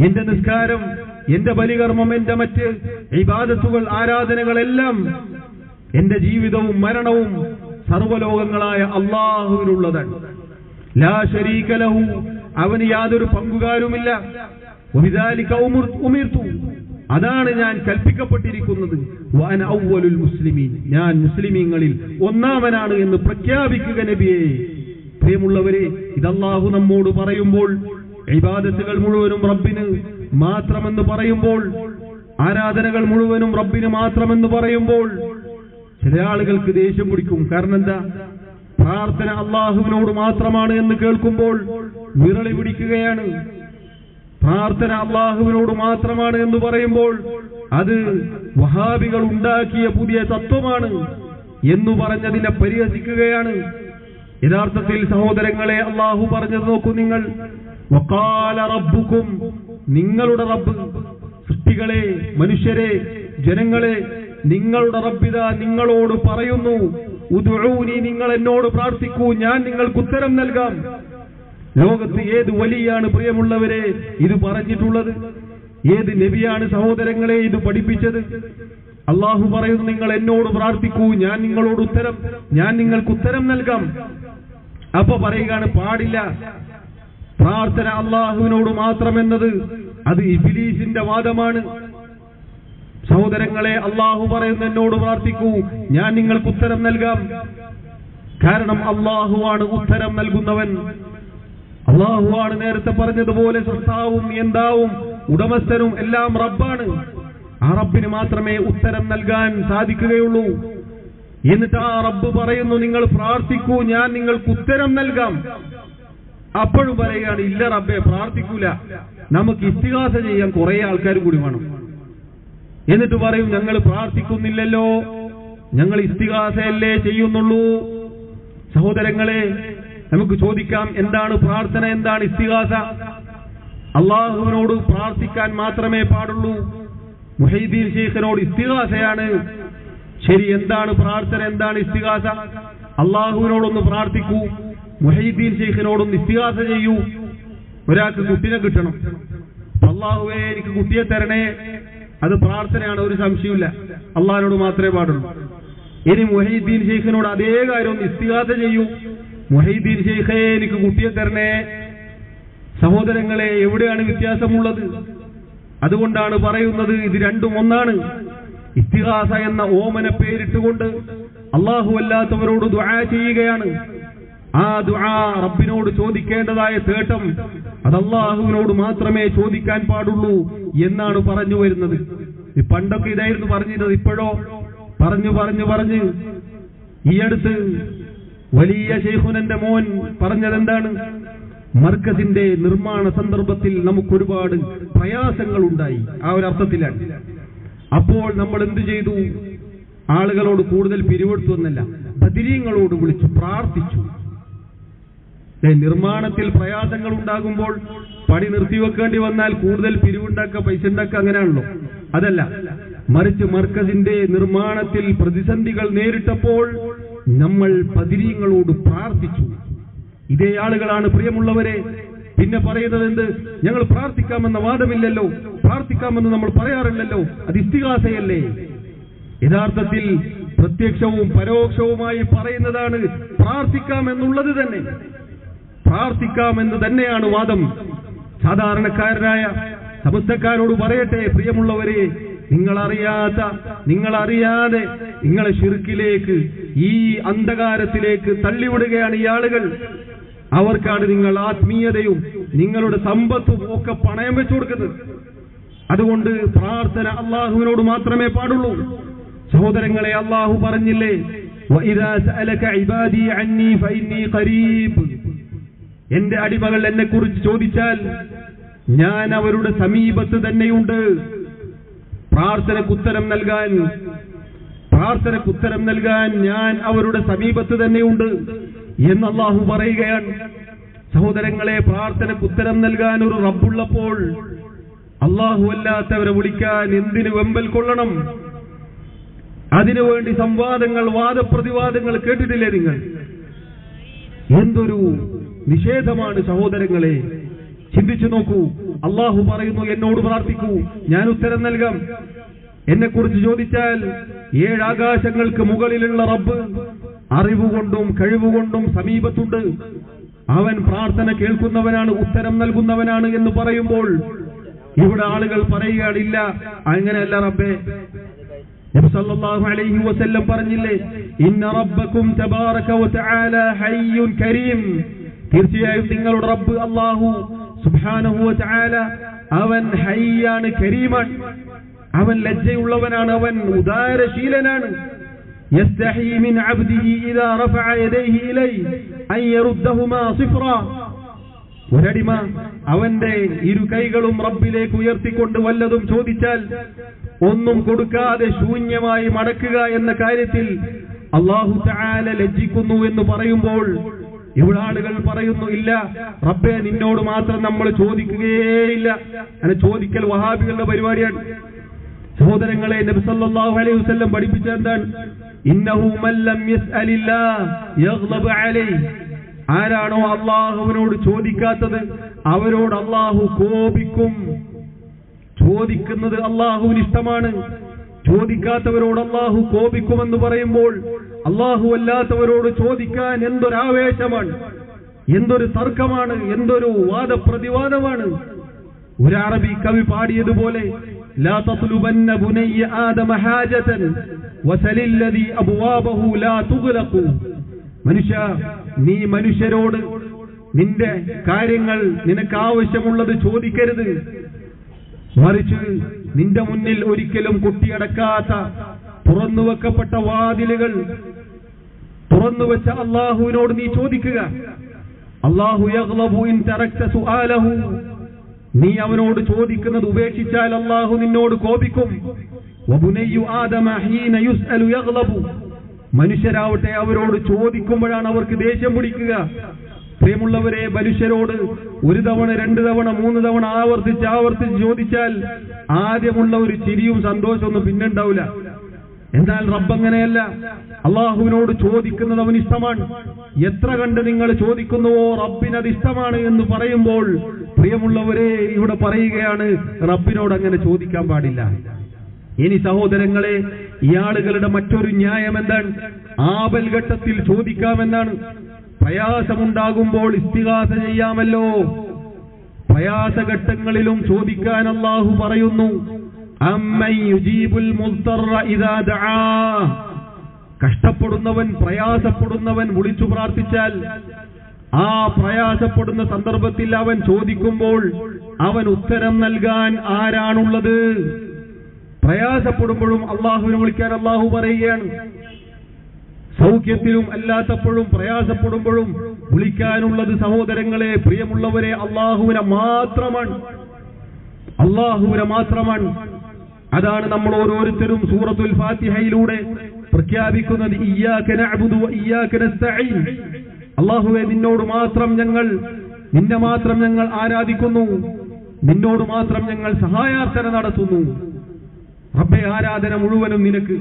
എന്റെ നിസ്കാരം, എന്റെ ബലികർമ്മം, എന്റെ മറ്റ് ഇബാദത്തുകൾ, ആരാധനകളെല്ലാം, എന്റെ ജീവിതവും മരണവും സർവ്വലോകങ്ങളായ അല്ലാഹുവിനുള്ളതാണ്. ലാ ശരീക ലഹു, അവന് യാതൊരു പങ്കുകാരുമില്ല. വബിദാലിക ഉമിർതു, അതാണ് ഞാൻ കൽപ്പിക്കപ്പെട്ടിരിക്കുന്നത്. വഅന അവ്വലുൽ മുസ്ലിമീൻ, ഞാൻ മുസ്ലിമീങ്ങളിൽ ഒന്നാമനാണ് എന്ന് പ്രഖ്യാപിക്കുക നബിയെ. പ്രിയമുള്ളവരെ, ഇതല്ലാഹു നമ്മോട് പറയുമ്പോൾ, ഇബാദത്തുകൾ മുഴുവനും റബ്ബിന് മാത്രമെന്ന് പറയുമ്പോൾ, ആരാധനകൾ മുഴുവനും റബ്ബിന് മാത്രമെന്ന് പറയുമ്പോൾ ചില ആളുകൾക്ക് ദേഷ്യം പിടിക്കും. കാരണം എന്താ? പ്രാർത്ഥന അള്ളാഹുവിനോട് മാത്രമാണ് എന്ന് കേൾക്കുമ്പോൾ വിരളി പിടിക്കുകയാണ്. പ്രാർത്ഥന അള്ളാഹുവിനോട് മാത്രമാണ് എന്ന് പറയുമ്പോൾ അത് വഹാബികൾ ഉണ്ടാക്കിയ പുതിയ തത്വമാണ് എന്ന് പറഞ്ഞതിനെ പരിഹസിക്കുകയാണ്. യഥാർത്ഥത്തിൽ സഹോദരങ്ങളെ, അള്ളാഹു പറഞ്ഞത് നോക്കൂ നിങ്ങൾ. വഖാല റബ്ബുക്കും, നിങ്ങളുടെ റബ്ബ്, സൃഷ്ടികളെ, മനുഷ്യരെ, ജനങ്ങളെ, നിങ്ങളുടെ റബ്ബിത നിങ്ങളോട് പറയുന്നു, ഉദ്ഉനി, നിങ്ങൾ എന്നോട് പ്രാർത്ഥിക്കൂ, ഞാൻ നിങ്ങൾക്ക് ഉത്തരം നൽകാം. ലോകത്ത് ഏത് വലിയാണ് പ്രിയമുള്ളവരെ ഇത് പറഞ്ഞിട്ടുള്ളത്? ഏത് നബിയാണ് സഹോദരങ്ങളെ ഇത് പഠിപ്പിച്ചത്? അള്ളാഹു പറയുന്നു, നിങ്ങൾ എന്നോട് പ്രാർത്ഥിക്കൂ, ഞാൻ നിങ്ങൾക്ക് ഉത്തരം നൽകാം. അപ്പൊ പറയുകയാണ്, പാടില്ല, പ്രാർത്ഥന അള്ളാഹുവിനോട് മാത്രമെന്നത് അത് ഇബ്ലീസിന്റെ വാദമാണ്. സഹോദരങ്ങളെ, അള്ളാഹു പറയുന്നു, എന്നോട് പ്രാർത്ഥിക്കൂ, ഞാൻ നിങ്ങൾക്ക് ഉത്തരം നൽകാം. കാരണം അള്ളാഹുവാണ് ഉത്തരം നൽകുന്നവൻ. അള്ളാഹുവാണ് നേരത്തെ പറഞ്ഞതുപോലെ സൃഷ്ടാവും നിയന്താവും ഉടമസ്ഥനും എല്ലാം റബ്ബാണ്. ആ റബ്ബിന് മാത്രമേ ഉത്തരം നൽകാൻ സാധിക്കുകയുള്ളൂ. എന്നിട്ട് ആ റബ്ബ് പറയുന്നു, നിങ്ങൾ പ്രാർത്ഥിക്കൂ, ഞാൻ നിങ്ങൾക്ക് ഉത്തരം നൽകാം. അപ്പോഴും പറയുകയാണ്, ഇല്ല റബ്ബേ, പ്രാർത്ഥിക്കൂല, നമുക്ക് ഇസ്തിഗാസ ചെയ്യാൻ കുറെ ആൾക്കാർ കൂടി വേണം. എന്നിട്ട് പറയും, ഞങ്ങൾ പ്രാർത്ഥിക്കുന്നില്ലല്ലോ, ഞങ്ങൾ ഇസ്തിഗാസയല്ലേ ചെയ്യുന്നുള്ളൂ. സഹോദരങ്ങളെ, നമുക്ക് ചോദിക്കാം, എന്താണ് പ്രാർത്ഥന, എന്താണ് ഇസ്തിഗാസ? അള്ളാഹുവിനോട് പ്രാർത്ഥിക്കാൻ മാത്രമേ പാടുള്ളൂ. മുഹൈദ്ദീൻ ശൈഖിനോട് ഇസ്തിഗാസയാണ് ശരി. എന്താണ് പ്രാർത്ഥന, എന്താണ് ഇസ്തിഗാസ? അള്ളാഹുവിനോടൊന്ന് പ്രാർത്ഥിക്കൂ, മുഹൈദ്ദീൻ ശൈഖിനോടൊന്ന് ഇസ്തിഗാസ ചെയ്യൂ. ഒരാൾക്ക് കുട്ടിനെ കിട്ടണം, അള്ളാഹുവേ എനിക്ക് കുട്ടിയെ തരണേ, അത് പ്രാർത്ഥനയാണ്, ഒരു സംശയമില്ല, അള്ളാഹിനോട് മാത്രമേ പാടുള്ളൂ. ഇനി മുഹൈദ്ദീൻ ശൈഖിനോട് അതേ കാര്യം ഒന്ന് ഇസ്തിഗാസ ചെയ്യൂ, മുഹൈദ്ദീൻ ശൈഖേ എനിക്ക് കുട്ടിയെ തരണേ. സഹോദരങ്ങളെ, എവിടെയാണ് വ്യത്യാസമുള്ളത്? അതുകൊണ്ടാണ് പറയുന്നത്, ഇത് രണ്ടും ഒന്നാണ്. ഇസ്തിഗാസ എന്ന ഓമന പേരിട്ടുകൊണ്ട് അള്ളാഹു അല്ലാത്തവരോട് ദുആ ചെയ്യുകയാണ്. ആ ദുആ റബ്ബിനോട് ചോദിക്കേണ്ടതായ തേട്ടം അത് അള്ളാഹുവിനോട് മാത്രമേ ചോദിക്കാൻ പാടുള്ളൂ എന്നാണ് പറഞ്ഞു വരുന്നത്. പണ്ടൊക്കെ ഇതായിരുന്നു പറഞ്ഞിരുന്നത്. ഇപ്പോഴോ പറഞ്ഞു ഈ അടുത്ത് വലിയ ശൈഖുനന്റെ മോൻ പറഞ്ഞതെന്താണ്? മർക്കസിന്റെ നിർമ്മാണ സന്ദർഭത്തിൽ നമുക്കൊരുപാട് പ്രയാസങ്ങൾ ഉണ്ടായി, ആ ഒരു അർത്ഥത്തിലാണ്. അപ്പോൾ നമ്മൾ എന്ത് ചെയ്തു? ആളുകളോട് കൂടുതൽ പിരിവെടുത്തു എന്നല്ല, ബദരീങ്ങളോട് വിളിച്ചു പ്രാർത്ഥിച്ചു. നിർമ്മാണത്തിൽ പ്രയാസങ്ങൾ ഉണ്ടാകുമ്പോൾ പണി നിർത്തിവെക്കേണ്ടി വന്നാൽ കൂടുതൽ പിരിവുണ്ടാക്കുക, പൈസ ഉണ്ടാക്കുക, അങ്ങനെയാണല്ലോ. അതല്ല, മറിച്ച് മർക്കസിന്റെ നിർമ്മാണത്തിൽ പ്രതിസന്ധികൾ നേരിട്ടപ്പോൾ നമ്മൾ ബദരീങ്ങളോട് പ്രാർത്ഥിച്ചു. ഇതേ ആളുകളാണ് പ്രിയമുള്ളവരെ പിന്നെ പറയുന്നത് എന്ത്? ഞങ്ങൾ പ്രാർത്ഥിക്കാമെന്ന വാദമില്ലല്ലോ, പ്രാർത്ഥിക്കാമെന്ന് നമ്മൾ പറയാറില്ലല്ലോ, അത് ഇസ്തിഗാസയല്ലേ? യഥാർത്ഥത്തിൽ പ്രത്യക്ഷവും പരോക്ഷവുമായി പറയുന്നതാണ് പ്രാർത്ഥിക്കാമെന്നുള്ളത് തന്നെ. പ്രാർത്ഥിക്കാമെന്ന് തന്നെയാണ് വാദം. സാധാരണക്കാരനായ സമസ്തക്കാരോട് പറയട്ടെ, പ്രിയമുള്ളവരെ, നിങ്ങളറിയാതെ നിങ്ങളെ ശിർക്കിലേക്ക്, ഈ അന്ധകാരത്തിലേക്ക് തള്ളിവിടുകയാണ് ഈ ആളുകൾ. അവർക്കാണ് നിങ്ങൾ ആത്മീയതയും നിങ്ങളുടെ സമ്പത്തും ഒക്കെ പണയം വെച്ചു കൊടുക്കുന്നത്. അതുകൊണ്ട് പ്രാർത്ഥന അള്ളാഹുവിനോട് മാത്രമേ പാടുള്ളൂ. സഹോദരങ്ങളെ, അള്ളാഹു പറഞ്ഞില്ലേ, വഇദാ സഅലക ഇബാദി അന്നി ഫഇന്നി ഖരീബ്, എന്റെ അടിമകൾ എന്നെ കുറിച്ച് ചോദിച്ചാൽ ഞാൻ അവരുടെ സമീപത്ത് തന്നെയുണ്ട്. പ്രാർത്ഥനക്കുത്തരം നൽകാൻ ഞാൻ അവരുടെ സമീപത്ത് തന്നെയുണ്ട് എന്ന് അള്ളാഹു പറയുകയാണ്. സഹോദരങ്ങളെ, പ്രാർത്ഥനക്കുത്തരം നൽകാൻ ഒരു റബ്ബുള്ളപ്പോൾ അള്ളാഹു അല്ലാത്തവരെ വിളിക്കാൻ എന്തിനു വെമ്പൽ കൊള്ളണം? അതിനുവേണ്ടി സംവാദങ്ങൾ, വാദപ്രതിവാദങ്ങൾ കേട്ടിട്ടില്ലേ നിങ്ങൾ? എന്തൊരു നിഷേധമാണ് സഹോദരങ്ങളെ! ചിന്തിച്ചു നോക്കൂ. അള്ളാഹു പറയുന്നു, എന്നോട് പ്രാർത്ഥിക്കൂ, ഞാൻ ഉത്തരം നൽകാം. എന്നെക്കുറിച്ച് ചോദിച്ചാൽ 7 ആകാശങ്ങൾക്ക് മുകളിലുള്ള റബ്ബ് അറിവുകൊണ്ടും കഴിവുകൊണ്ടും സമീപത്തുണ്ട്. അവൻ പ്രാർത്ഥന കേൾക്കുന്നവനാണ്, ഉത്തരം നൽകുന്നവനാണ് എന്ന് പറയുമ്പോൾ ഇവിടെ ആളുകൾ പറയുകയാണില്ല, അങ്ങനെയല്ല റബ്ബേ. നബി സല്ലല്ലാഹു അലൈഹി വസല്ലം പറഞ്ഞില്ലേ, ഇന്ന റബ്ബക്കും തബാറക വതആല ഹയ്യുൻ കരീം, തീർച്ചയായും നിങ്ങളുടെ റബ്ബ് അല്ലാഹു സുബ്ഹാനഹു വതആല അവൻ ഹയ്യാണ്, കരീമാണ്, അവൻ ലജ്ജയുള്ളവനാണ്, അവൻ ഉദാരശീലനാണ്. يستحي من عبده إذا رفع يديه إليه أن يردهما صفرا. ഒരടിമ അവന്റെ ഇരു കൈകളും റബ്ബിലേക്ക് ഉയർത്തിക്കൊണ്ട് വല്ലതും ചോദിച്ചാൽ ഒന്നും കൊടുക്കാതെ ശൂന്യമായി മടക്കുക എന്ന കാര്യത്തിൽ അല്ലാഹു തആല ലജ്ജിക്കുന്നു എന്ന് പറയുമ്പോൾ ഇവിടെ ആളുകൾ പറയുന്നു, ഇല്ല റബ്ബേ നിന്നോട് മാത്രം നമ്മൾ ചോദിക്കുകയേയില്ല. അങ്ങനെ ചോദിക്കൽ വഹാബികളുടെ പരിപാടിയാണ്. സഹോദരങ്ങളെ, നബി സല്ലല്ലാഹു അലൈഹി വസല്ലം പഠിപ്പിച്ച എന്താണ്? ഇന്നഹു മൻ ലം യസ്അലില്ലാഹ് യഗ്ളബ് അലൈഹി. ആരാണോ അല്ലാഹുവിനോട് ചോദിക്കാത്തത് അവരോട് അല്ലാഹു കോപിക്കും. ചോദിക്കുന്നത് അല്ലാഹുവിന് ഇഷ്ടമാണ്. ചോദിക്കാത്തവരോട് അല്ലാഹു കോപിക്കുമെന്ന് പറയുമ്പോൾ അല്ലാഹു അല്ലാത്തവരോട് ചോദിക്കാൻ എന്തൊരാവേശമാണ്, എന്തൊരു തർക്കമാണ്, എന്തൊരു വാദപ്രതിവാദമാണ്. ഒരു അറബി കവി പാടിയതുപോലെ, ലാ തത്ലുബന്ന ബുനയ്യ ആദമ ഹാജതൻ വസലില്ലദി അബ്വാബഹു ലാ തുഗ്ലഖു. മനുഷ്യ, നീ മനുഷ്യരോട് നിന്റെ കാര്യങ്ങൾ, നിനക്ക് ആവശ്യമുള്ളത് ചോദിക്കരുത്. മറിച്ച് നിന്റെ മുന്നിൽ ഒരിക്കലും കൊട്ടിയടക്കാത്ത തുറന്നുവെക്കപ്പെട്ട വാതിലുകൾ തുറന്നുവെച്ച അല്ലാഹുവിനോട് നീ ചോദിക്കുക. അല്ലാഹു യഗ്ളബു ഇൻ തറക്ത സുആലഹു. നീ അവനോട് ചോദിക്കുന്നത് ഉപേക്ഷിച്ചാൽ അല്ലാഹു നിന്നോട് കോപിക്കും. വബുനയ്യു ആദമ ഹീന യുസ്അലു യഗ്ളബു. മനുഷ്യരാവട്ടെ അവരോട് ചോദിക്കുമ്പോഴാണ് അവർക്ക് ദേഷ്യം പിടിക്കുക. പ്രിയമുള്ളവരെ, മനുഷ്യരോട് ഒരു തവണ, രണ്ട് തവണ, മൂന്ന് തവണ ആവർത്തിച്ച് ചോദിച്ചാൽ ആദ്യമുള്ള ഒരു ചിരിയും സന്തോഷമൊന്നും പിന്നെ ഉണ്ടാവില്ല. എന്നാൽ റബ്ബ് അങ്ങനെയല്ല. അള്ളാഹുവിനോട് ചോദിക്കുന്നത് അവന് ഇഷ്ടമാണ്. എത്ര കണ്ട് നിങ്ങൾ ചോദിക്കുന്നുവോ റബ്ബിനത് ഇഷ്ടമാണ് എന്ന് പറയുമ്പോൾ പ്രിയമുള്ളവരെ, ഇവിടെ പറയുകയാണ് റബ്ബിനോട് അങ്ങനെ ചോദിക്കാൻ പാടില്ല. ഇനി സഹോദരങ്ങളെ, ഈ ആളുകളുടെ മറ്റൊരു ന്യായം എന്താണ്? ആപൽഘട്ടത്തിൽ ചോദിക്കാമെന്നാണ്. പ്രയാസമുണ്ടാകുമ്പോൾ ഇസ്തിഗാസ ചെയ്യാമല്ലോ. പ്രയാസഘട്ടങ്ങളിലും ചോദിക്കാൻ അല്ലാഹു പറയുന്നു, അമ്മൻ യുജീബുൽ മുദ്ദറ ഇദാ ദആ. കഷ്ടപ്പെടുന്നവൻ, പ്രയാസപ്പെടുന്നവൻ വിളിച്ചു പ്രാർത്ഥിച്ചാൽ ആ പ്രയാസപ്പെടുന്ന സന്ദർഭത്തിൽ അവൻ ചോദിക്കുമ്പോൾ അവൻ ഉത്തരം നൽകാൻ ആരാണുള്ളത്? പ്രയാസപ്പെടുമ്പോഴും അള്ളാഹുവിനെ വിളിക്കാൻ അള്ളാഹു പറയുകയാണ്. സൗഖ്യത്തിലും അല്ലാത്തപ്പോഴും പ്രയാസപ്പെടുമ്പോഴും വിളിക്കാനുള്ളത് സഹോദരങ്ങളെ, പ്രിയമുള്ളവരെ, അള്ളാഹുവിനെ മാത്രമാണ്. അള്ളാഹുവിനെ മാത്രമാണ്. അതാണ് നമ്മൾ ഓരോരുത്തരും സൂറത്തുൽ ഫാത്തിഹയിലൂടെ പ്രഖ്യാപിക്കുന്നത്, ഇയ്യാക നഅ്ബുദു വ ഇയ്യാക നസ്തഈൻ. അള്ളാഹുവേ, നിന്നോട് മാത്രം ഞങ്ങൾ, നിന്നെ മാത്രം ഞങ്ങൾ ആരാധിക്കുന്നു, നിന്നോട് മാത്രം ഞങ്ങൾ സഹായാർത്ഥന നടത്തുന്നു. റബ്ബേ, ആരാധന മുഴുവനും നിനക്ക്.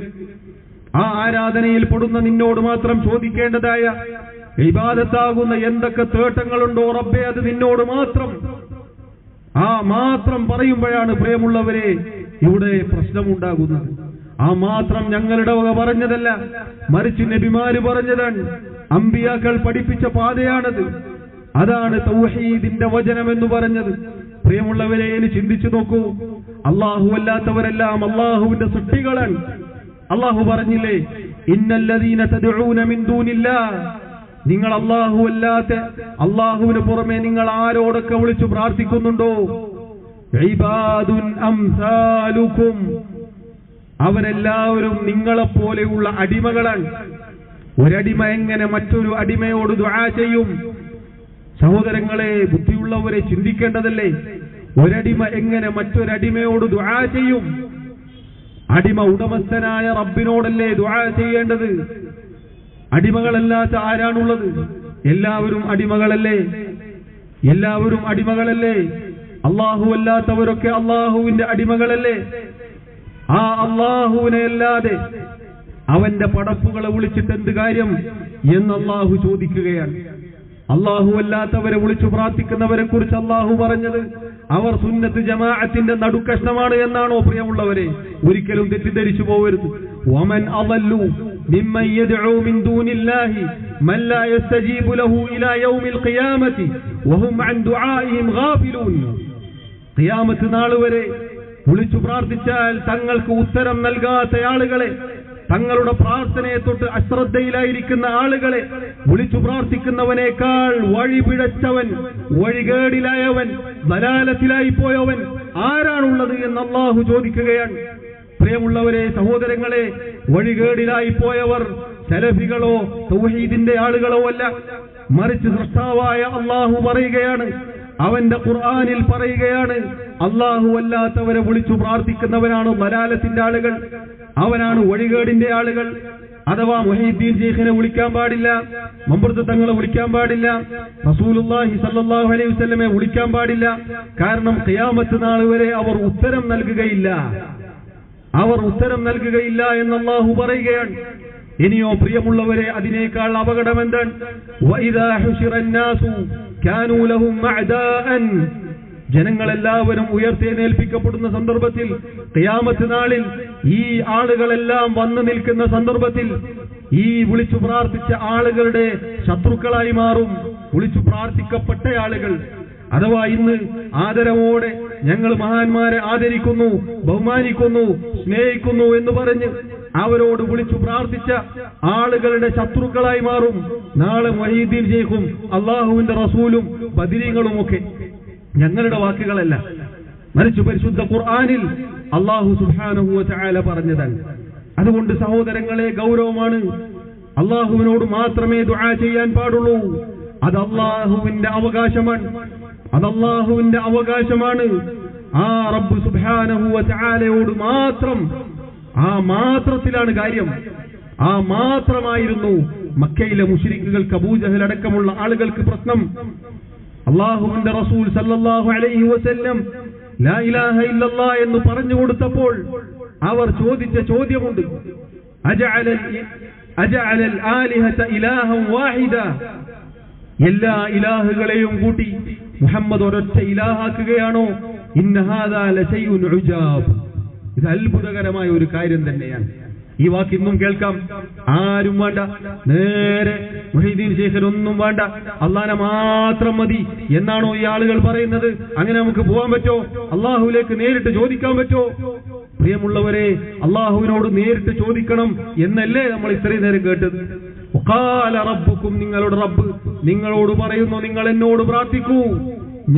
ആ ആരാധനയിൽ പെടുന്ന നിന്നോട് മാത്രം ചോദിക്കേണ്ടതായ ഇബാദത്താകുന്ന എന്തൊക്കെ തേട്ടങ്ങളുണ്ടോ റബ്ബേ, അത് നിന്നോട് മാത്രം. ആ മാത്രം പറയുമ്പോഴാണ് പ്രിയമുള്ളവരെ ഇവിടെ പ്രശ്നമുണ്ടാകുന്നത്. ആ മാത്രം ഞങ്ങളുടെ വക പറഞ്ഞതല്ല, മറിച്ച് നബിമാര് പറഞ്ഞതാണ്. അമ്പിയാക്കൾ പഠിപ്പിച്ച പാതയാണത്. അതാണ് തൗഹീദിന്റെ വചനം എന്ന് പറഞ്ഞത്. പ്രിയമുള്ളവരെ, ഇനി ചിന്തിച്ചു നോക്കൂ. അല്ലാഹു അല്ലാത്തവരെല്ലാം അല്ലാഹുവിന്റെ സൃഷ്ടികളാണ്. അല്ലാഹു പറഞ്ഞില്ലേ, ഇന്നല്ലദീന തദ്ഊന മിൻ ദൂനില്ലാഹ്. നിങ്ങൾ അല്ലാഹു അല്ലാത്ത, അല്ലാഹുവിന് പുറമെ നിങ്ങൾ ആരോടൊക്കെ വിളിച്ചു പ്രാർത്ഥിക്കുന്നുണ്ടോ, ഇബാദുൻ അംസാലുക്കും. അവരെല്ലാവരും നിങ്ങളെപ്പോലെയുള്ള അടിമകളാണ്. ഒരടിമ എങ്ങനെ മറ്റൊരു അടിമയോട് ദുആ ചെയ്യും? സഹോദരങ്ങളെ, ബുദ്ധിയുള്ളവരെ ചിന്തിക്കേണ്ടതല്ലേ? ഒരടിമ എങ്ങനെ മറ്റൊരടിമയോട് ദുആ ചെയ്യും? അടിമ ഉടമസ്ഥനായ റബ്ബിനോടല്ലേ ദുആ ചെയ്യേണ്ടത്? അടിമകളല്ലാത്ത ആരാണുള്ളത്? എല്ലാവരും അടിമകളല്ലേ? എല്ലാവരും അടിമകളല്ലേ? അല്ലാഹു അല്ലാത്തവരൊക്കെ അല്ലാഹുവിന്റെ അടിമകളല്ലേ? ആ അല്ലാഹുവിനെ അല്ലാതെ അവന്റെ പടപ്പുകളെ വിളിച്ചിട്ട് എന്ത് കാര്യം എന്ന് അല്ലാഹു ചോദിക്കുകയാണ്. അല്ലാഹു അല്ലാത്തവരെ വിളിച്ചു പ്രാർത്ഥിക്കുന്നവരെ കുറിച്ച് അല്ലാഹു പറഞ്ഞത് അവർ സുന്നത്ത് ജമാഅത്തിന്റെ നടുക്കഷ്ണമാണ് എന്നാണോ? പ്രിയമുള്ളവരെ, ഒരിക്കലും തെറ്റിദ്ധരിച്ചു പോകരുത്. വമൻ അളല്ലു മിമ്മൻ യദ്ഉ മിൻ ദൂനില്ലാഹി മൻ ലാ യസ്തജീബു ലഹു ഇലാ യൗമിൽ ഖിയാമത്തി വഹും അൻ ദുആഇഹിം ഗാഫിലൂൻ. ഖിയാമത്ത് നാൾ വരെ വിളിച്ചു പ്രാർത്ഥിച്ചാൽ തങ്ങൾക്ക് ഉത്തരം നൽകാത്ത ആളുകളെ, തങ്ങളുടെ പ്രാർത്ഥനയെ തൊട്ട് അശ്രദ്ധയിലായിരിക്കുന്ന ആളുകളെ വിളിച്ചു പ്രാർത്ഥിക്കുന്നവനേക്കാൾ വഴിപിഴച്ചവൻ, വഴികേടിലായവൻ, ദലാലത്തിലായി പോയവൻ ആരാണുള്ളത് എന്ന് അല്ലാഹു ചോദിക്കുകയാണ്. പ്രിയമുള്ളവരെ, സഹോദരങ്ങളെ, വഴികേടിലായി പോയവർ സലഫികളോ തൗഹീദിന്റെ ആളുകളോ അല്ല. മറിച്ച് സൃഷ്ടാവായ അല്ലാഹു പറയുകയാണ്, അവന്റെ ഖുർആനിൽ പറയുകയാണ്, അല്ലാഹു അല്ലാത്തവരെ വിളിച്ചു പ്രാർത്ഥിക്കുന്നവനാണ് ദലാലത്തിന്റെ ആളുകൾ, അവനാണ് വഴികേടിന്റെ ആളുകൾ. അഥവാ മുഹീദ്ദീൻ ശൈഖിനെ വിളിക്കാൻ പാടില്ല, മമ്പുറത്ത് തങ്ങളെ വിളിക്കാൻ പാടില്ല, റസൂലുള്ളാഹി സ്വല്ലല്ലാഹു അലൈഹി വസല്ലമയെ വിളിക്കാൻ പാടില്ല. കാരണം ഖിയാമത്ത് നാൾ വരെ അവർ ഉത്തരം നൽകുകയില്ല എന്ന് അല്ലാഹു പറയുകയാണ്. ഇനിയോ പ്രിയമുള്ളവരെ, അതിനേക്കാൾ അപകടം എന്താണ്? വഇദാ ഹുശിറന്നാസു കാനൂ ലഹും അഅദാഅൻ, ജനങ്ങളെല്ലാവരും ഉയർത്തെഴുന്നേൽപ്പിക്കപ്പെടുന്ന സന്ദർഭത്തിൽ, ഖിയാമത്ത് നാളിൽ ഈ ആളുകളെല്ലാം വന്നു നിൽക്കുന്ന സന്ദർഭത്തിൽ ഈ വിളിച്ചു പ്രാർത്ഥിച്ച ആളുകളുടെ ശത്രുക്കളായി മാറും വിളിച്ചു പ്രാർത്ഥിക്കപ്പെട്ട ആളുകൾ. അഥവാ ഇന്ന് ആദരവോടെ ഞങ്ങൾ മഹാന്മാരെ ആദരിക്കുന്നു, ബഹുമാനിക്കുന്നു, സ്നേഹിക്കുന്നു എന്ന് പറഞ്ഞ് അവരോട് വിളിച്ചു പ്രാർത്ഥിച്ച ആളുകളുടെ ശത്രുക്കളായി മാറും നാളെ മുഹീദ്ദീൻ ശൈഖും അള്ളാഹുവിന്റെ റസൂലും ബദരീങ്ങളുമൊക്കെ. ഞങ്ങളുടെ വാക്കുകളല്ല, മറിച്ച് പരിശുദ്ധ ഖുർആനിൽ അല്ലാഹു സുബ്ഹാനഹു വ തആല പറഞ്ഞതാണ്. അതുകൊണ്ട് സഹോദരങ്ങളെ, ഗൗരവമാണ്. അള്ളാഹുവിനോട് മാത്രമേ ദുആ ചെയ്യാൻ പാടുള്ളൂ. അത് അള്ളാഹുവിന്റെ അവകാശമാണ്. ആ റബ്ബ് സുബ്ഹാനഹു വ തആലയോട് മാത്രം, ആ മാത്രത്തിലാണ് കാര്യം. ആ മാത്രമായിരുന്നു മക്കയിലെ മുശ്രിക്കുകൾക്ക്, അബൂജഹൽ അടക്കമുള്ള ആളുകൾക്ക് പ്രശ്നം. അല്ലാഹുവിന്റെ റസൂൽ സല്ലല്ലാഹു അലൈഹി വസല്ലം ലാ ഇലാഹ ഇല്ലല്ലാഹ് എന്ന് പറഞ്ഞു കൊടുത്തപ്പോൾ അവർ ചോദിച്ച ചോദ്യമുണ്ട്, അജഅലൽ ആലിഹത ഇലാഹൻ വാഹിദ, എല്ലാ ഇലാഹുകളെയും കൂട്ടി മുഹമ്മദ് ഒരൊറ്റ ഇലാഹാക്കുകയാണോ? ഇന്ന ഹാദാ ലശൈഉൻ ഉജാബ്, ഇത് അത്ഭുതകരമായ ഒരു കാര്യം തന്നെയാണ്. ഈ വാക്ക് ഇന്നും കേൾക്കാം. ആരും വേണ്ട, നേരെ മുഹീദ്ദീൻ ശൈഖിനൊന്നും വേണ്ട, അള്ളാഹനെ മാത്രം മതി എന്നാണോ ഈ ആളുകൾ പറയുന്നത്? അങ്ങനെ നമുക്ക് പോകാൻ പറ്റോ? അള്ളാഹുവിലേക്ക് നേരിട്ട് ചോദിക്കാൻ പറ്റോ? പ്രിയമുള്ളവരെ, അള്ളാഹുവിനോട് നേരിട്ട് ചോദിക്കണം എന്നല്ലേ നമ്മൾ ഇത്രയും നേരം കേട്ടത്. വഖാല റബ്ബുക്കും, നിങ്ങളുടെ റബ്ബ് നിങ്ങളോട് പറയുന്നു, നിങ്ങൾ എന്നോട് പ്രാർത്ഥിക്കൂ,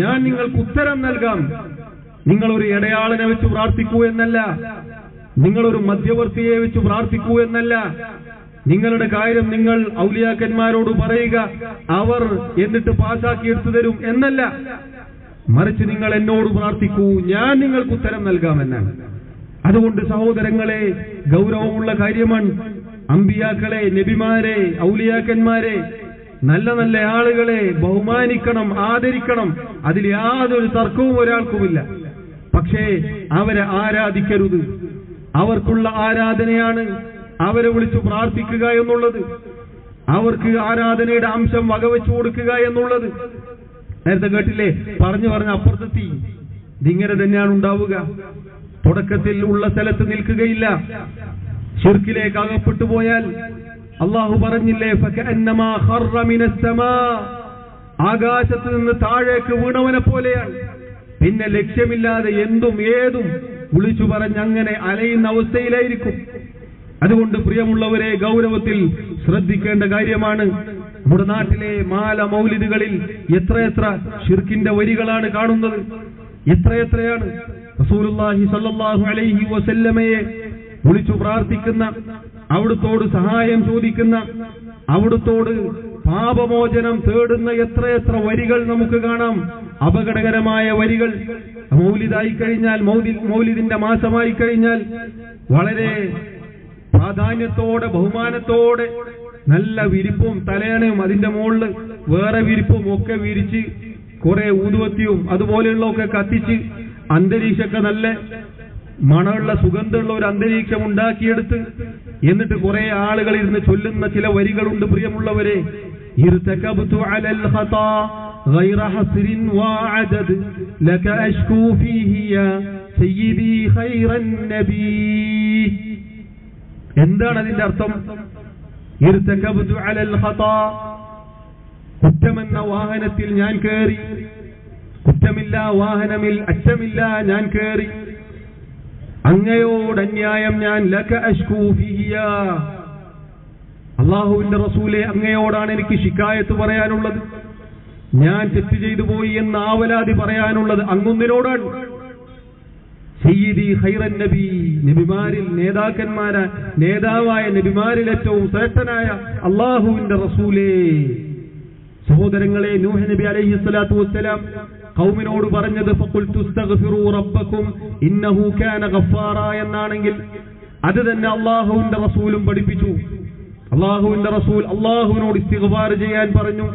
ഞാൻ നിങ്ങൾക്ക് ഉത്തരം നൽകാം. നിങ്ങളൊരു ഇടയാളനെ വെച്ച് പ്രാർത്ഥിക്കൂ എന്നല്ല, നിങ്ങളൊരു മധ്യവർത്തിയെ വെച്ച് പ്രാർത്ഥിക്കൂ എന്നല്ല, നിങ്ങളുടെ കാര്യം നിങ്ങൾ ഔലിയാക്കന്മാരോട് പറയുക, അവർ എന്നിട്ട് പാസാക്കി എടുത്തു തരും എന്നല്ല, മറിച്ച് നിങ്ങൾ എന്നോട് പ്രാർത്ഥിക്കൂ, ഞാൻ നിങ്ങൾക്ക് ഉത്തരം നൽകാമെന്നാണ്. അതുകൊണ്ട് സഹോദരങ്ങളെ, ഗൗരവമുള്ള കാര്യമാണ്. അമ്പിയാക്കളെ, നബിമാരെ, ഔലിയാക്കന്മാരെ, നല്ല നല്ല ആളുകളെ ബഹുമാനിക്കണം, ആദരിക്കണം. അതിൽ യാതൊരു തർക്കവും ഒരാൾക്കുമില്ല. പക്ഷേ അവരെ ആരാധിക്കരുത്. അവർക്കുള്ള ആരാധനയാണ് അവരെ വിളിച്ചു പ്രാർത്ഥിക്കുക എന്നുള്ളത്, അവർക്ക് ആരാധനയുടെ അംശം വകവെച്ചു കൊടുക്കുക എന്നുള്ളത്. നേരത്തെ കേട്ടില്ലേ, പറഞ്ഞു അപ്പുറത്തെത്തി. ഇതിങ്ങനെ തന്നെയാണ് ഉണ്ടാവുക. തുടക്കത്തിൽ ഉള്ള സ്ഥലത്ത് നിൽക്കുകയില്ല. ശിർക്കിലേക്ക് അകപ്പെട്ടു പോയാൽ അള്ളാഹു പറഞ്ഞില്ലേ, ഫകഅന്നമാ ഖറ മിനസ് സമാ, ആകാശത്ത് നിന്ന് താഴേക്ക് വീണവനെ പോലെയാണ്. പിന്നെ ലക്ഷ്യമില്ലാതെ എന്തും ഏതും വിളിച്ചു പറഞ്ഞങ്ങനെ അലയുന്ന അവസ്ഥയിലായിരിക്കും. അതുകൊണ്ട് പ്രിയമുള്ളവരെ, ഗൗരവത്തിൽ ശ്രദ്ധിക്കേണ്ട കാര്യമാണ്. നമ്മുടെ നാട്ടിലെ മാല മൗലിദുകളിൽ എത്രയെത്ര ശിർക്കിന്റെ വരികളാണ് കാണുന്നത്, എത്രയെത്രയാണ്. റസൂലുള്ളാഹി സ്വല്ലല്ലാഹു അലൈഹി വസല്ലമയെ വിളിച്ചു പ്രാർത്ഥിക്കുന്ന, അവിടുത്തോട് സഹായം ചോദിക്കുന്ന, അവിടുത്തോട് പാപമോചനം തേടുന്ന എത്രയെത്ര വരികൾ നമുക്ക് കാണാം. അപകടകരമായ വരികൾ. മൗലിദായി കഴിഞ്ഞാൽ, മൗലിദിന്റെ മാസമായി കഴിഞ്ഞാൽ വളരെ പ്രാധാന്യത്തോടെ, ബഹുമാനത്തോടെ, നല്ല വിരിപ്പും തലയണയും അതിന്റെ മുകളിൽ വേറെ വിരിപ്പും ഒക്കെ വിരിച്ച് കുറെ ഊതുവത്തിയും അതുപോലെയുള്ളതൊക്കെ കത്തിച്ച് അന്തരീക്ഷമൊക്കെ നല്ല മണമുള്ള സുഗന്ധമുള്ള ഒരു അന്തരീക്ഷം ഉണ്ടാക്കിയെടുത്ത് എന്നിട്ട് കുറെ ആളുകൾ ഇരുന്ന് ചൊല്ലുന്ന ചില വരികളുണ്ട്. പ്രിയമുള്ളവരെ, ഇർതകബ്തു അലൽ ഖതാ ഗൈറ ഹസ്രിൻ വഅദദ് ലക അശ്കൂ ഫീഹി യാ സയ്യിദി ഖൈറൻ നബി. എന്താണ് അതിന്റെ അർത്ഥം? ഇർതകബ്തു അലൽ ഖതാ, കുറ്റമെന്ന വാഹനത്തിൽ ഞാൻ കയറി, കുറ്റമില്ല വാഹനമിൽ അറ്റമില്ല ഞാൻ കയറി, അങ്ങയോട് അന്യായം ഞാൻ ലക അശ്കൂ ഫീഹി യാ, അല്ലാഹുവിന്റെ റസൂലേ, അങ്ങയോടാണ് എനിക്ക് ശിക്കായത്ത് പറയാനുള്ളത്, ഞാൻ തെറ്റ് ചെയ്തു പോയി എന്ന് ആവലാതി പറയാനുള്ളത് അങ്ങൊന്നിനോടാണ്. സയ്യിദി ഖൈറൻ നബി, നബിമാരിൽ നേതാവായ നബിമാരിൽ ഏറ്റവും ശ്രേഷ്ഠനായ അല്ലാഹുവിന്റെ റസൂലേ. സഹോദരങ്ങളെ, നൂഹ് നബി അലൈഹിസ്സലാത്തു വസ്സലാം ഖൗമിനോട് പറഞ്ഞത് ഫഖുൽതു അസ്തഗ്ഫിറൂ റബ്ബക്കും ഇന്നഹു കാന ഗഫാറ എന്നാണെങ്കിൽ അത് തന്നെ അല്ലാഹുവിന്റെ റസൂലും പഠിപ്പിച്ചു. അല്ലാഹുവിന്റെ റസൂൽ അല്ലാഹുവിനോട് ഇസ്തിഗ്ഫാർ ചെയ്യാൻ പറഞ്ഞു.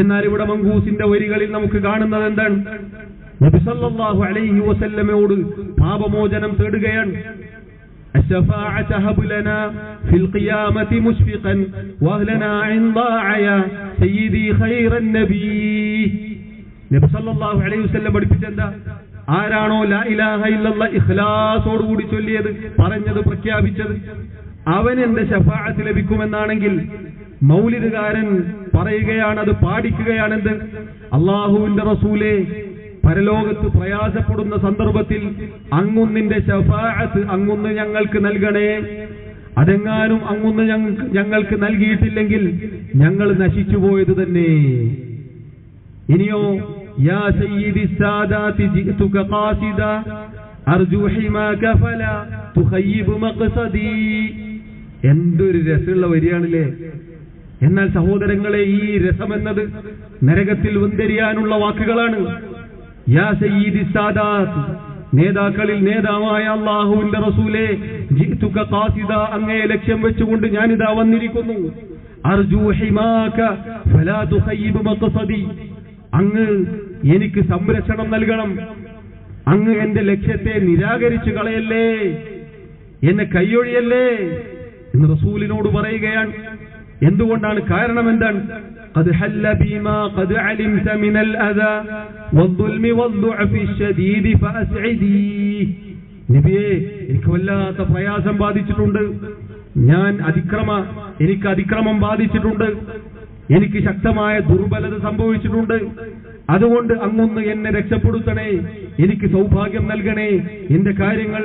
എന്നാൽ ഇവിടെ മങ്കൂസിന്റെ വരികളിൽ നമുക്ക് കാണുന്നത് എന്താണ്? നബി സല്ലല്ലാഹു അലൈഹി വസല്ലമയോട് പാപമോചനം തേടുകയാണ്. الشفاعة هب لنا في القيامة مشفقا واهلنا عند عيا سيدي خير النبي. നബി സല്ലല്ലാഹു അലൈഹി വസല്ലം പഠിപ്പിച്ചെന്താ? ആരാണോ ലാ ഇലാഹ ഇല്ലല്ലാഹ് ഇഖ്ലാസോടുകൂടി ചൊല്ലിയത്, പറഞ്ഞത്, പ്രഖ്യാപിച്ചത്, അവൻ എന്റെ ശഫാഅത്ത് ലഭിക്കുമെന്നാണെങ്കിൽ മൗലിദുകാരൻ പറയുകയാണ്, അത് പാടിക്കുകയാണെന്ത്? അല്ലാഹുവിന്റെ റസൂലേ, പരലോകത്ത് പ്രയാസപ്പെടുന്ന സന്ദർഭത്തിൽ അങ്ങുന്നിന്റെ ശഫാഅത്ത് അങ്ങുന്ന് ഞങ്ങൾക്ക് നൽകണേ. അതെങ്ങാനും അങ്ങുന്ന് ഞങ്ങൾക്ക് നൽകിയിട്ടില്ലെങ്കിൽ ഞങ്ങൾ നശിച്ചുപോയത് തന്നെ. ഇനിയോ യാ സയ്യിദി സാദാതി ജിഅ്തുക ഖാസിദ അർജു ഹിമാക ഫലാ തുഖയ്യിബ് മഖ്സദി. എന്തൊരു രസമുള്ള വരിയാണല്ലേ. എന്നാൽ സഹോദരങ്ങളെ, ഈ രസമെന്നത് നരകത്തിൽ വെന്തെരിയാനുള്ള വാക്കുകളാണ്. യാ സയ്യിദി സാദാത്ത്, നേതാക്കളിൽ നേതാവായ അല്ലാഹുവിന്റെ റസൂലേ, ജിഅ്തുക ഖാസിദ, അങ്ങയെ ലക്ഷ്യം വെച്ചുകൊണ്ട് ഞാനിതാ വന്നിരിക്കുന്നു. അർജു ഹിമാക ഫലാ തുഖയ്യിബ് മഖ്സദി, അങ്ങ് എനിക്ക് സംരക്ഷണം നൽകണം. അങ്ങ് എന്റെ ലക്ഷ്യത്തെ നിരാകരിച്ചു കളയല്ലേ, എന്നെ കൈയൊഴിയല്ലേ എന്ന് റസൂലിനോട് പറയുകയാണ്. എന്തുകൊണ്ടാണ്? കാരണം എന്താണ്? قد حل بما قد علمت من الأذى والظلم والضعف الشديد فأسعدي. നബിയേ, എനിക്ക് വല്ലാത്ത പ്രയാസം ബാധിച്ചിട്ടുണ്ട്, എനിക്ക് അതിക്രമം ബാധിച്ചിട്ടുണ്ട്, എനിക്ക് ശക്തമായ ദുർബലത സംഭവിച്ചിട്ടുണ്ട്. അതുകൊണ്ട് അങ്ങൊന്ന് എന്നെ രക്ഷപ്പെടുത്തണേ, എനിക്ക് സൗഭാഗ്യം നൽകണേ, എന്റെ കാര്യങ്ങൾ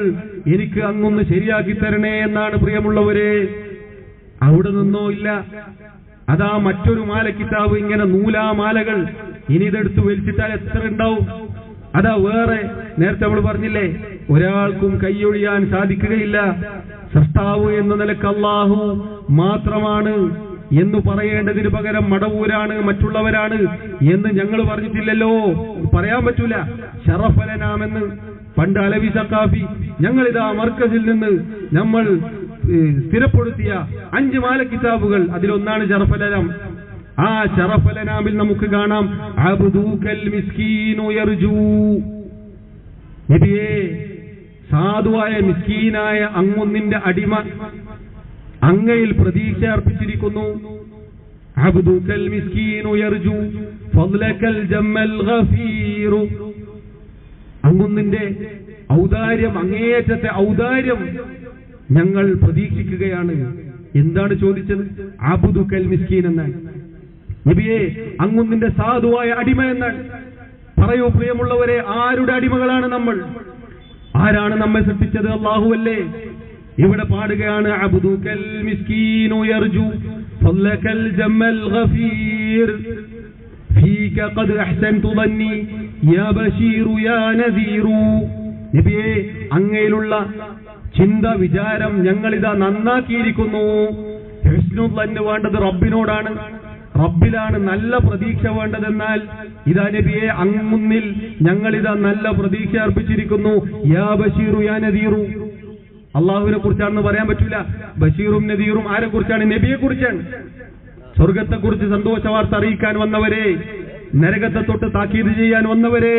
എനിക്ക് അങ്ങൊന്ന് ശരിയാക്കി തരണേ എന്നാണ്. പ്രിയമുള്ളവരെ, അവിടെ നിന്നോ ഇല്ല, അതാ മറ്റൊരു മാല കിതാബ്, ഇങ്ങനെ നൂലാമാലകൾ. ഇനി ഇതെടുത്ത് വലിച്ചിട്ടാൽ എത്ര ഉണ്ടാവും? അതാ വേറെ, നേരത്തെ നമ്മൾ പറഞ്ഞില്ലേ, ഒരാൾക്കും കൈയൊഴിയാൻ സാധിക്കുകയില്ല. സൃഷ്ടാവ് എന്ന നിലക്ക് അല്ലാഹു മാത്രമാണ് എന്ന് പറയേണ്ടതിന് പകരം മടവൂരാണ്, മറ്റുള്ളവരാണ് എന്ന് ഞങ്ങൾ പറഞ്ഞിട്ടില്ലല്ലോ. പറയാൻ പറ്റൂല. ശറഫലനാമെന്ന് പണ്ട് അലവി സഖാഫി ഞങ്ങളിതാ മർക്കസിൽ നിന്ന് നമ്മൾ സ്ഥിരപ്പെടുത്തിയ 5 മാല കിതാബുകൾ, അതിലൊന്നാണ് ശറഫലനാം. ആ ശറഫലനാമിൽ നമുക്ക് കാണാം അബ്ദുകൽ മിസ്കീനു യർജു. നബിയേ, സാധുവായ മിസ്കീനായ അങ്ങൊന്നിന്റെ അടിമ അങ്ങയിൽ പ്രതീക്ഷ അർപ്പിച്ചിരിക്കുന്നു. അബ്ദുകൽ മിസ്കീനു യർജു ഫദ്ലകൽ ജമ്മൽ ഗഫീറു. അങ്ങൊന്നിന്റെ ഔദാര്യം, അങ്ങേയറ്റത്തെ ഔദാര്യം ഞങ്ങൾ പ്രതീക്ഷിക്കുകയാണ്. എന്താണ് ചോദിച്ചത്? അബ്ദുകൽ മിസ്കീൻ എന്നാണ്. നബിയെ, അങ്ങൊന്നിന്റെ സാധുവായ അടിമ എന്നാണ്. പറയൂ പ്രിയമുള്ളവരെ, ആരുടെ അടിമകളാണ് നമ്മൾ? ആരാണ് നമ്മെ സൃഷ്ടിച്ചത്? അല്ലാഹുവല്ലേ. ഇവിടെ പാടുകയാണ് അബ്ദുകൽ മിസ്കീനു യർജു ഫദ്ലകൽ ജമ്മൽ ഗഫീർ ഫീക ഖദ് അഹ്സൻതു ظني യാ ബശീറു യാ നദീറു. നബിയെ, അങ്ങയിലുള്ള ചിന്ത, വിചാരം ഞങ്ങളിതാ നന്നാക്കിയിരിക്കുന്നു. ഹുസ്നുൽ ളന്ന് വേണ്ടത് റബ്ബിനോടാണ്, റബ്ബിലാണ് നല്ല പ്രതീക്ഷ വേണ്ടതെന്നാൽ ഇതാ നബിയെ, അങ്ങുന്നിൽ ഞങ്ങളിതാ നല്ല പ്രതീക്ഷ അർപ്പിച്ചിരിക്കുന്നു. യാ ബശീറു യാ നദീറു. അള്ളാഹുവിനെ കുറിച്ചാണെന്ന് പറയാൻ പറ്റൂല. ബഷീറും നദീറും ആരെ കുറിച്ചാണ്? നബിയെ കുറിച്ചാണ്. സ്വർഗത്തെ കുറിച്ച് സന്തോഷ വാർത്ത അറിയിക്കാൻ വന്നവരെ, നരകത്തെ തൊട്ട് താക്കീത് ചെയ്യാൻ വന്നവരെ.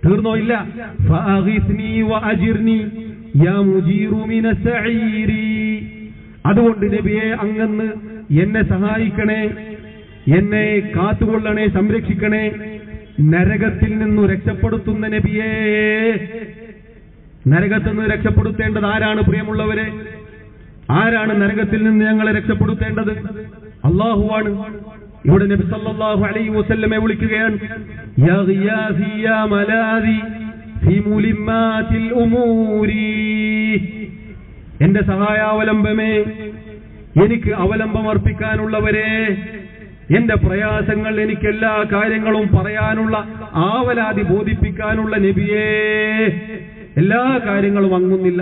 തീർന്നോ? ഇല്ല. ഫഅഗിസ്നി വഅജിർനി യാ മുജീറു മിനസ് സഈരി. അതുകൊണ്ട് നബിയെ, അങ്ങന്ന് എന്നെ സഹായിക്കണേ, എന്നെ കാത്തുകൊള്ളണേ, സംരക്ഷിക്കണേ. നരകത്തിൽ നിന്നു രക്ഷപ്പെടുത്തുന്ന നബിയേ. നരകത്തിൽ നിന്ന് രക്ഷപ്പെടുത്തേണ്ടത് ആരാണ് പ്രിയമുള്ളവരെ? ആരാണ് നരകത്തിൽ നിന്ന് ഞങ്ങളെ രക്ഷപ്പെടുത്തേണ്ടത്? അല്ലാഹുവാണ്. ഇവിടെ നബി സല്ലല്ലാഹു അലൈഹി വസല്ലമയെ വിളിക്കുകയാണ്, യാ ഗിയാസി യാ മലാദി ഫീ മുലിമാതിൽ ഉമൂരി. എന്റെ സഹായാവലംബമേ, എനിക്ക് അവലംബം അർപ്പിക്കാനുള്ളവരെ, എന്റെ പ്രയാസങ്ങൾ, എനിക്ക് എല്ലാ കാര്യങ്ങളും പറയാനുള്ള ആവലാതി ബോധിപ്പിക്കാനുള്ള നബിയേ എല്ലാ കാര്യങ്ങളും അങ്ങൊന്നിൽ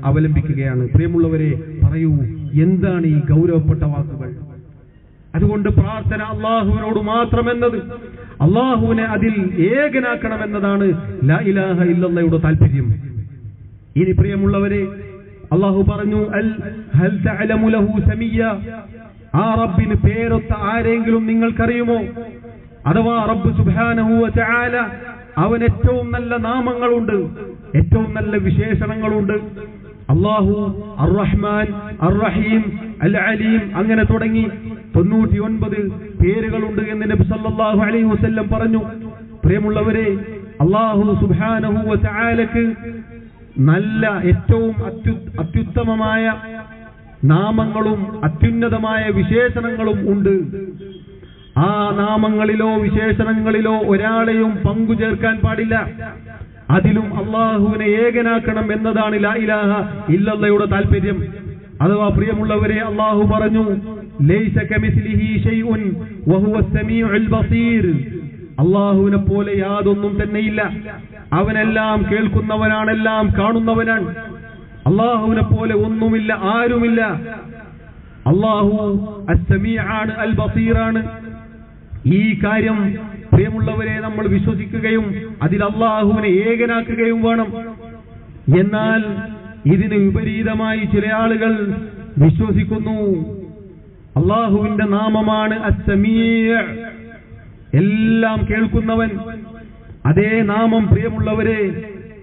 അവലംബിക്കുകയാണ്. പ്രിയമുള്ളവരെ, പറയൂ, എന്താണ് ഈ ഗൗരവപ്പെട്ട വാക്കുകൾ? അതുകൊണ്ട് പ്രാർത്ഥന അള്ളാഹുവിനോട് മാത്രമെന്നത്, അള്ളാഹുവിനെ അതിൽ ഏകനാക്കണമെന്നതാണ് ലാ ഇലാഹ ഇല്ലല്ലാഹയുടെ താല്പര്യം. ഇനി പ്രിയമുള്ളവരെ, അള്ളാഹു പറഞ്ഞു, ഹൽ തഅലമു ലഹു സമീയ, ആ റബ്ബിന് പേരൊത്ത ആരെങ്കിലും നിങ്ങൾക്കറിയുമോ? അഥവാ റബ്ബ് സുബ്ഹാനഹു വ തആല, അവൻ ഏറ്റവും നല്ല നാമങ്ങളുണ്ട്, ഏറ്റവും നല്ല വിശേഷണങ്ങളുണ്ട്. അല്ലാഹു അർ-റഹ്മാൻ, അർ-റഹീം, അൽ-അലീം, അങ്ങനെ തുടങ്ങി 99 പേരുകളുണ്ട് എന്ന് നബി സല്ലല്ലാഹു അലൈഹി വസല്ലം പറഞ്ഞു. പ്രിയമുള്ളവരെ, അല്ലാഹു സുബ്ഹാനഹു വ തആലക്ക് നല്ല ഏറ്റവും അത്യുത്തമമായ നാമങ്ങളും അത്യുന്നതമായ വിശേഷണങ്ങളും ഉണ്ട്. ആ നാമങ്ങളിലോ വിശേഷണങ്ങളിലോ ഒരാളെയും പങ്കു ചേർക്കാൻ പാടില്ല. അതിലും അള്ളാഹുവിനെ ഏകനാക്കണം എന്നതാണ് ലാ ഇലാഹ ഇല്ലല്ലാഹയുടെ താല്പര്യം. അഥവാ പ്രിയമുള്ളവരെ, അള്ളാഹു പറഞ്ഞു, ലൈസ കമിസ്ലിഹി ശൈഉൻ വഹുവസ് സമീഉൽ ബസീർ, അള്ളാഹുവിനെ പോലെ യാതൊന്നും തന്നെയില്ല. അവനെല്ലാം കേൾക്കുന്നവനാണ്, എല്ലാം കാണുന്നവനാണ്. അള്ളാഹുവിനെ പോലെ ഒന്നുമില്ല, ആരുമില്ല. അള്ളാഹു അസ്-സമീഅാണ്, അൽ ബസീറാണ്. ഈ കാര്യം പ്രിയമുള്ളവരെ നമ്മൾ വിശ്വസിക്കുകയും അതിൽ അള്ളാഹുവിനെ ഏകനാക്കുകയും വേണം. എന്നാൽ ഇതിന് വിപരീതമായി ചില ആളുകൾ വിശ്വസിക്കുന്നു, അള്ളാഹുവിന്റെ നാമമാണ് അസ്-സമീഅ്, എല്ലാം കേൾക്കുന്നവൻ. അതേ നാമം പ്രിയമുള്ളവരെ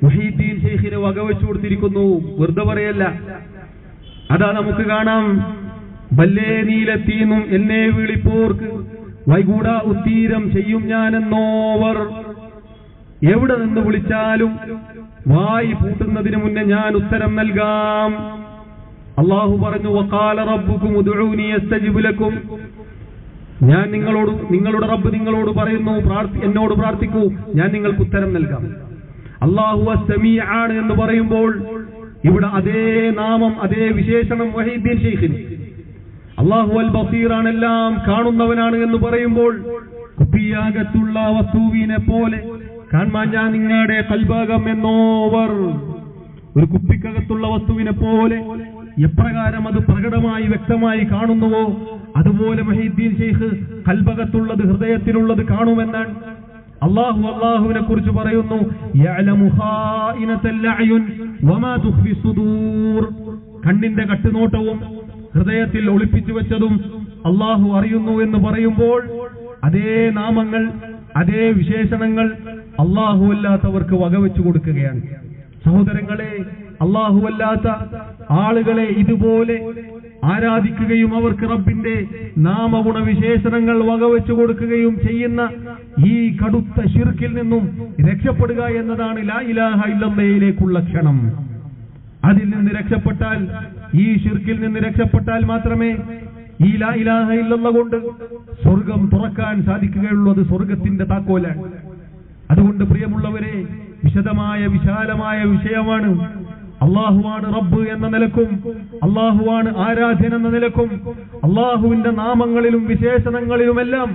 മുഹീദ്ദീൻ ശൈഖിന് വകവെച്ചു കൊടുത്തിരിക്കുന്നു, വെറുതെ പറയല്ല. അതാ നമുക്ക് കാണാം, ബല്ലേ നീലെത്തീന്നും എന്നെ വിളിപ്പോർക്ക് വൈകൂടാ ഉത്തീരം ചെയ്യും ഞാനെന്നോവർ. എവിടെ നിന്ന് വിളിച്ചാലും വായി പൂട്ടുന്നതിന് മുന്നേ ഞാൻ ഉത്തരം നൽകാം. അള്ളാഹു പറഞ്ഞു, വഖാല റബ്ബുക്കും ഉദ്ഉനി അസ്തജിബ് ലക്കും, ഞാൻ നിങ്ങളുടെ റബ്ബ് നിങ്ങളോട് പറയുന്നു, എന്നോട് പ്രാർത്ഥിക്കൂ, ഞാൻ നിങ്ങൾക്ക് ഉത്തരം നൽകാം. അല്ലാഹു അസ്-സമീഅ് ആണ് എന്ന് പറയുമ്പോൾ ഇവിടെ അതേ നാമം, അതേ വിശേഷണം മുഹീദ്ദീൻ ശൈഖിന്. അല്ലാഹു അൽ ബസീറാണ്, എല്ലാം കാണുന്നവനാണ് എന്ന് പറയുമ്പോൾ കുപ്പിയാകത്തുള്ള വസ്തുവിനെ പോലെ കാണാൻ ഞാൻ നിങ്ങളുടെ കൽഭാഗം എന്നോവർ, ഒരു കുപ്പിക്കകത്തുള്ള വസ്തുവിനെ പോലെ എപ്രകാരം അത് പ്രകടമായി വ്യക്തമായി കാണുന്നുവോ അതുപോലെ മുഹീദ്ദീൻ ശൈഖ് കൽബകത്തുള്ളത്, ഹൃദയത്തിലുള്ളത് കാണുമെന്നാണ്. അള്ളാഹുവിനെ കുറിച്ച് പറയുന്നു, യഅലമു ഖായിനത്തൽ അയുൻ വമാ തുഖ്ഫി സുദൂർ, കണ്ണിന്റെ കട്ടുനോട്ടവും ഹൃദയത്തിൽ ഒളിപ്പിച്ചു വെച്ചതും അള്ളാഹു അറിയുന്നു എന്ന് പറയുമ്പോൾ അതേ നാമങ്ങൾ, അതേ വിശേഷണങ്ങൾ അള്ളാഹു അല്ലാത്തവർക്ക് വകവെച്ചു കൊടുക്കുകയാണ്. സഹോദരങ്ങളെ, അള്ളാഹു അല്ലാത്ത ആളുകളെ ഇതുപോലെ ആരാധിക്കുകയും അവർക്ക് റബ്ബിന്റെ നാമഗുണ വിശേഷണങ്ങൾ വകവെച്ചു കൊടുക്കുകയും ചെയ്യുന്ന ഈ കടുത്ത ശിർക്കിൽ നിന്നും രക്ഷപ്പെടുക എന്നതാണ് ലാ ഇലാഹ ഇല്ലല്ലാഹിലേക്കുള്ള ക്ഷണം. അതിൽ നിന്ന് രക്ഷപ്പെട്ടാൽ, ഈ ശിർക്കിൽ നിന്ന് രക്ഷപ്പെട്ടാൽ മാത്രമേ ഈ ലാ ഇലാഹ ഇല്ലല്ലാഹ് കൊണ്ട് സ്വർഗം തുറക്കാൻ സാധിക്കുകയുള്ളൂ. അത് സ്വർഗത്തിന്റെ താക്കോലാണ്. അതുകൊണ്ട് പ്രിയമുള്ളവരെ, വിശദമായ വിശാലമായ വിഷയമാണ്. അള്ളാഹുവാണ് റബ്ബ് എന്ന നിലക്കും അള്ളാഹുവാണ് ആരാധ്യൻ എന്ന നിലക്കും അള്ളാഹുവിന്റെ നാമങ്ങളിലും വിശേഷണങ്ങളിലുമെല്ലാം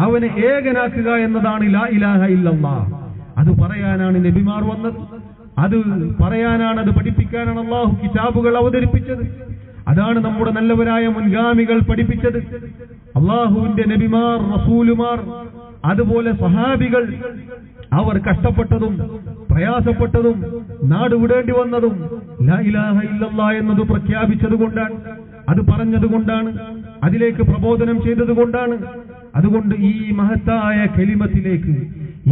അവനെ ഏകനാക്കുക എന്നതാണ് ലാ ഇലാഹ ഇല്ലല്ലാഹ്. അത് പറയാനാണ് നബിമാർ വന്നത്, അത് പറയാനാണ്, അത് പഠിപ്പിക്കാനാണ് അള്ളാഹു കിതാബുകൾ അവതരിപ്പിച്ചത്. അതാണ് നമ്മുടെ നല്ലവരായ മുൻഗാമികൾ പഠിപ്പിച്ചത്. അള്ളാഹുവിന്റെ നബിമാർ, റസൂലുമാർ, അതുപോലെ സഹാബികൾ, അവർ കഷ്ടപ്പെട്ടതും പ്രയാസപ്പെട്ടതും നാടുവിടേണ്ടി വന്നതും ലാ ഇലാഹ ഇല്ലല്ലാഹ് എന്നത് പ്രഖ്യാപിച്ചതുകൊണ്ടാണ്, അത് പറഞ്ഞതുകൊണ്ടാണ്, അതിലേക്ക് പ്രബോധനം ചെയ്തതുകൊണ്ടാണ്. അതുകൊണ്ട് ഈ മഹത്തായ കലിമത്തിലേക്ക്,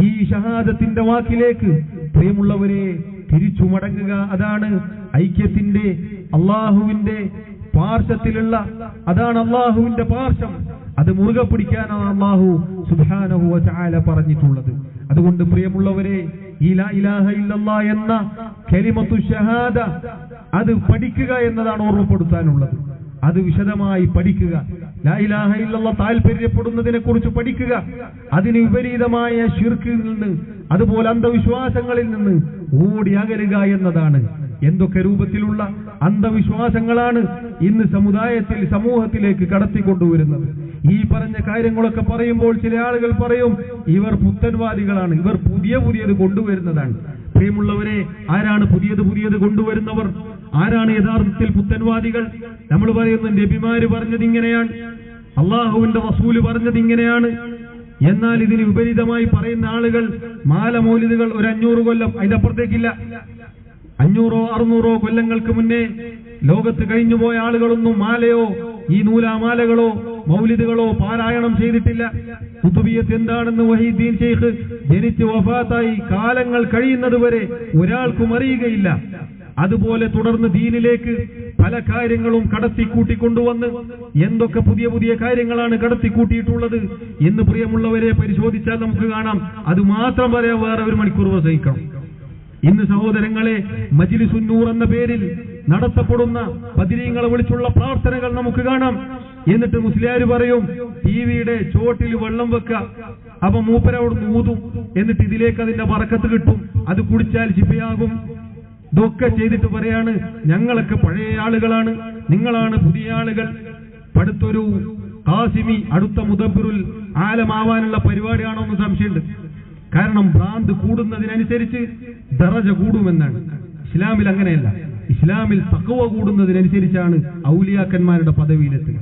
ഈ ഷഹാദത്തിന്റെ വാക്കിലേക്ക് പ്രിയമുള്ളവരെ തിരിച്ചു മടങ്ങുക. അതാണ് ഐക്യത്തിന്റെ, അള്ളാഹുവിന്റെ പാർശ്വത്തിലുള്ള, അതാണ് അള്ളാഹുവിന്റെ പാർശ്വം. അത് മുറുകെ പിടിക്കാനാണ് അള്ളാഹു സുബ്ഹാനഹു വ തആല പറഞ്ഞിട്ടുള്ളത്. അതുകൊണ്ട് പ്രിയമുള്ളവരെ, ഈ ലാ ഇലാഹ ഇല്ലല്ലാഹ് എന്ന കലിമത്തു ഷഹാദ അത് പഠിക്കുക എന്നതാണ് ഓർമ്മപ്പെടുത്താനുള്ളത്. അത് വിശദമായി പഠിക്കുക. ലാ ഇലാഹ ഇല്ലല്ലാഹ് താല്പര്യപ്പെടുന്നതിനെ കുറിച്ച് പഠിക്കുക. അതിന് വിപരീതമായ ശിർക്കിൽ നിന്ന്, അതുപോലെ അന്ധവിശ്വാസങ്ങളിൽ നിന്ന് ഓടി അകലുക എന്നതാണ്. എന്തൊക്കെ രൂപത്തിലുള്ള അന്ധവിശ്വാസങ്ങളാണ് ഇന്ന് സമുദായത്തിൽ, സമൂഹത്തിലേക്ക് കടത്തിക്കൊണ്ടുവരുന്നത്. ഈ പറഞ്ഞ കാര്യങ്ങളൊക്കെ പറയുമ്പോൾ ചില ആളുകൾ പറയും, ഇവർ പുത്തൻവാദികളാണ്, ഇവർ പുതിയത് കൊണ്ടുവരുന്നതാണ്. പ്രിയമുള്ളവരെ, ആരാണ് പുതിയത് കൊണ്ടുവരുന്നവർ? ആരാണ് യഥാർത്ഥത്തിൽ പുത്തൻവാദികൾ? നമ്മൾ പറയുന്നു നബിമാര് പറഞ്ഞത് ഇങ്ങനെയാണ്, അള്ളാഹുവിന്റെ റസൂല് പറഞ്ഞത് ഇങ്ങനെയാണ്. എന്നാൽ ഇതിന് വിപരീതമായി പറയുന്ന ആളുകൾ മാല മൗലിദുകൾ ഒരു 500 കൊല്ലം അതിന്റെ അപ്പുറത്തേക്കില്ല. 500 600 കൊല്ലങ്ങൾക്ക് മുന്നേ ലോകത്ത് കഴിഞ്ഞുപോയ ആളുകളൊന്നും മാലയോ ഈ നൂലാമാലകളോ മൗലിദുകളോ പാരായണം ചെയ്തിട്ടില്ല. കുതുബിയത്ത് എന്താണെന്ന് വഹീദ്ദീൻ ശൈഖ് ജനിച്ച് വഫാത്തായി കാലങ്ങൾ കഴിയുന്നത് വരെ ഒരാൾക്കും അറിയുകയില്ല. അതുപോലെ തുടർന്ന് ദീനിലേക്ക് പല കാര്യങ്ങളും കടത്തിക്കൂട്ടിക്കൊണ്ടുവന്ന് എന്തൊക്കെ പുതിയ കാര്യങ്ങളാണ് കടത്തിക്കൂട്ടിയിട്ടുള്ളത് എന്ന് പ്രിയമുള്ളവരെ പരിശോധിച്ചാൽ നമുക്ക് കാണാം. അത് മാത്രം പറയാൻ വേറെ 1 മണിക്കൂർ പ്രസംഗിക്കണം. ഇന്ന് സഹോദരങ്ങളെ, മജ്ലിസുൻ നൂർ എന്ന പേരിൽ നടത്തപ്പെടുന്ന ബദരീങ്ങളെ വിളിച്ചുള്ള പ്രാർത്ഥനകൾ നമുക്ക് കാണാം. എന്നിട്ട് മുസ്ലിയാര് പറയും ടിവിയുടെ ചോട്ടിൽ വെള്ളം വെക്കുക, അപ്പൊ മൂപ്പരവിടുന്ന് ഊതും, എന്നിട്ട് ഇതിലേക്ക് അതിന്റെ ബറക്കത്ത് കിട്ടും, അത് കുടിച്ചാൽ ശിഫയാകും. ഇതൊക്കെ ചെയ്തിട്ട് പറയാണ് ഞങ്ങളൊക്കെ പഴയ ആളുകളാണ്, നിങ്ങളാണ് പുതിയ ആളുകൾ. അടുത്തൊരു ഖാസിമി അടുത്ത മുദബ്ബിറുൽ ആലമാവാനുള്ള പരിപാടിയാണോ എന്ന് സംശയമുണ്ട്. കാരണം ഭ്രാന്ത് കൂടുന്നതിനനുസരിച്ച് ദറജ കൂടുമെന്നാണ്. ഇസ്ലാമിൽ അങ്ങനെയല്ല. ഇസ്ലാമിൽ തഖ്വ കൂടുന്നതിനനുസരിച്ചാണ് ഔലിയാക്കന്മാരുടെ പദവിയിലെത്തുക.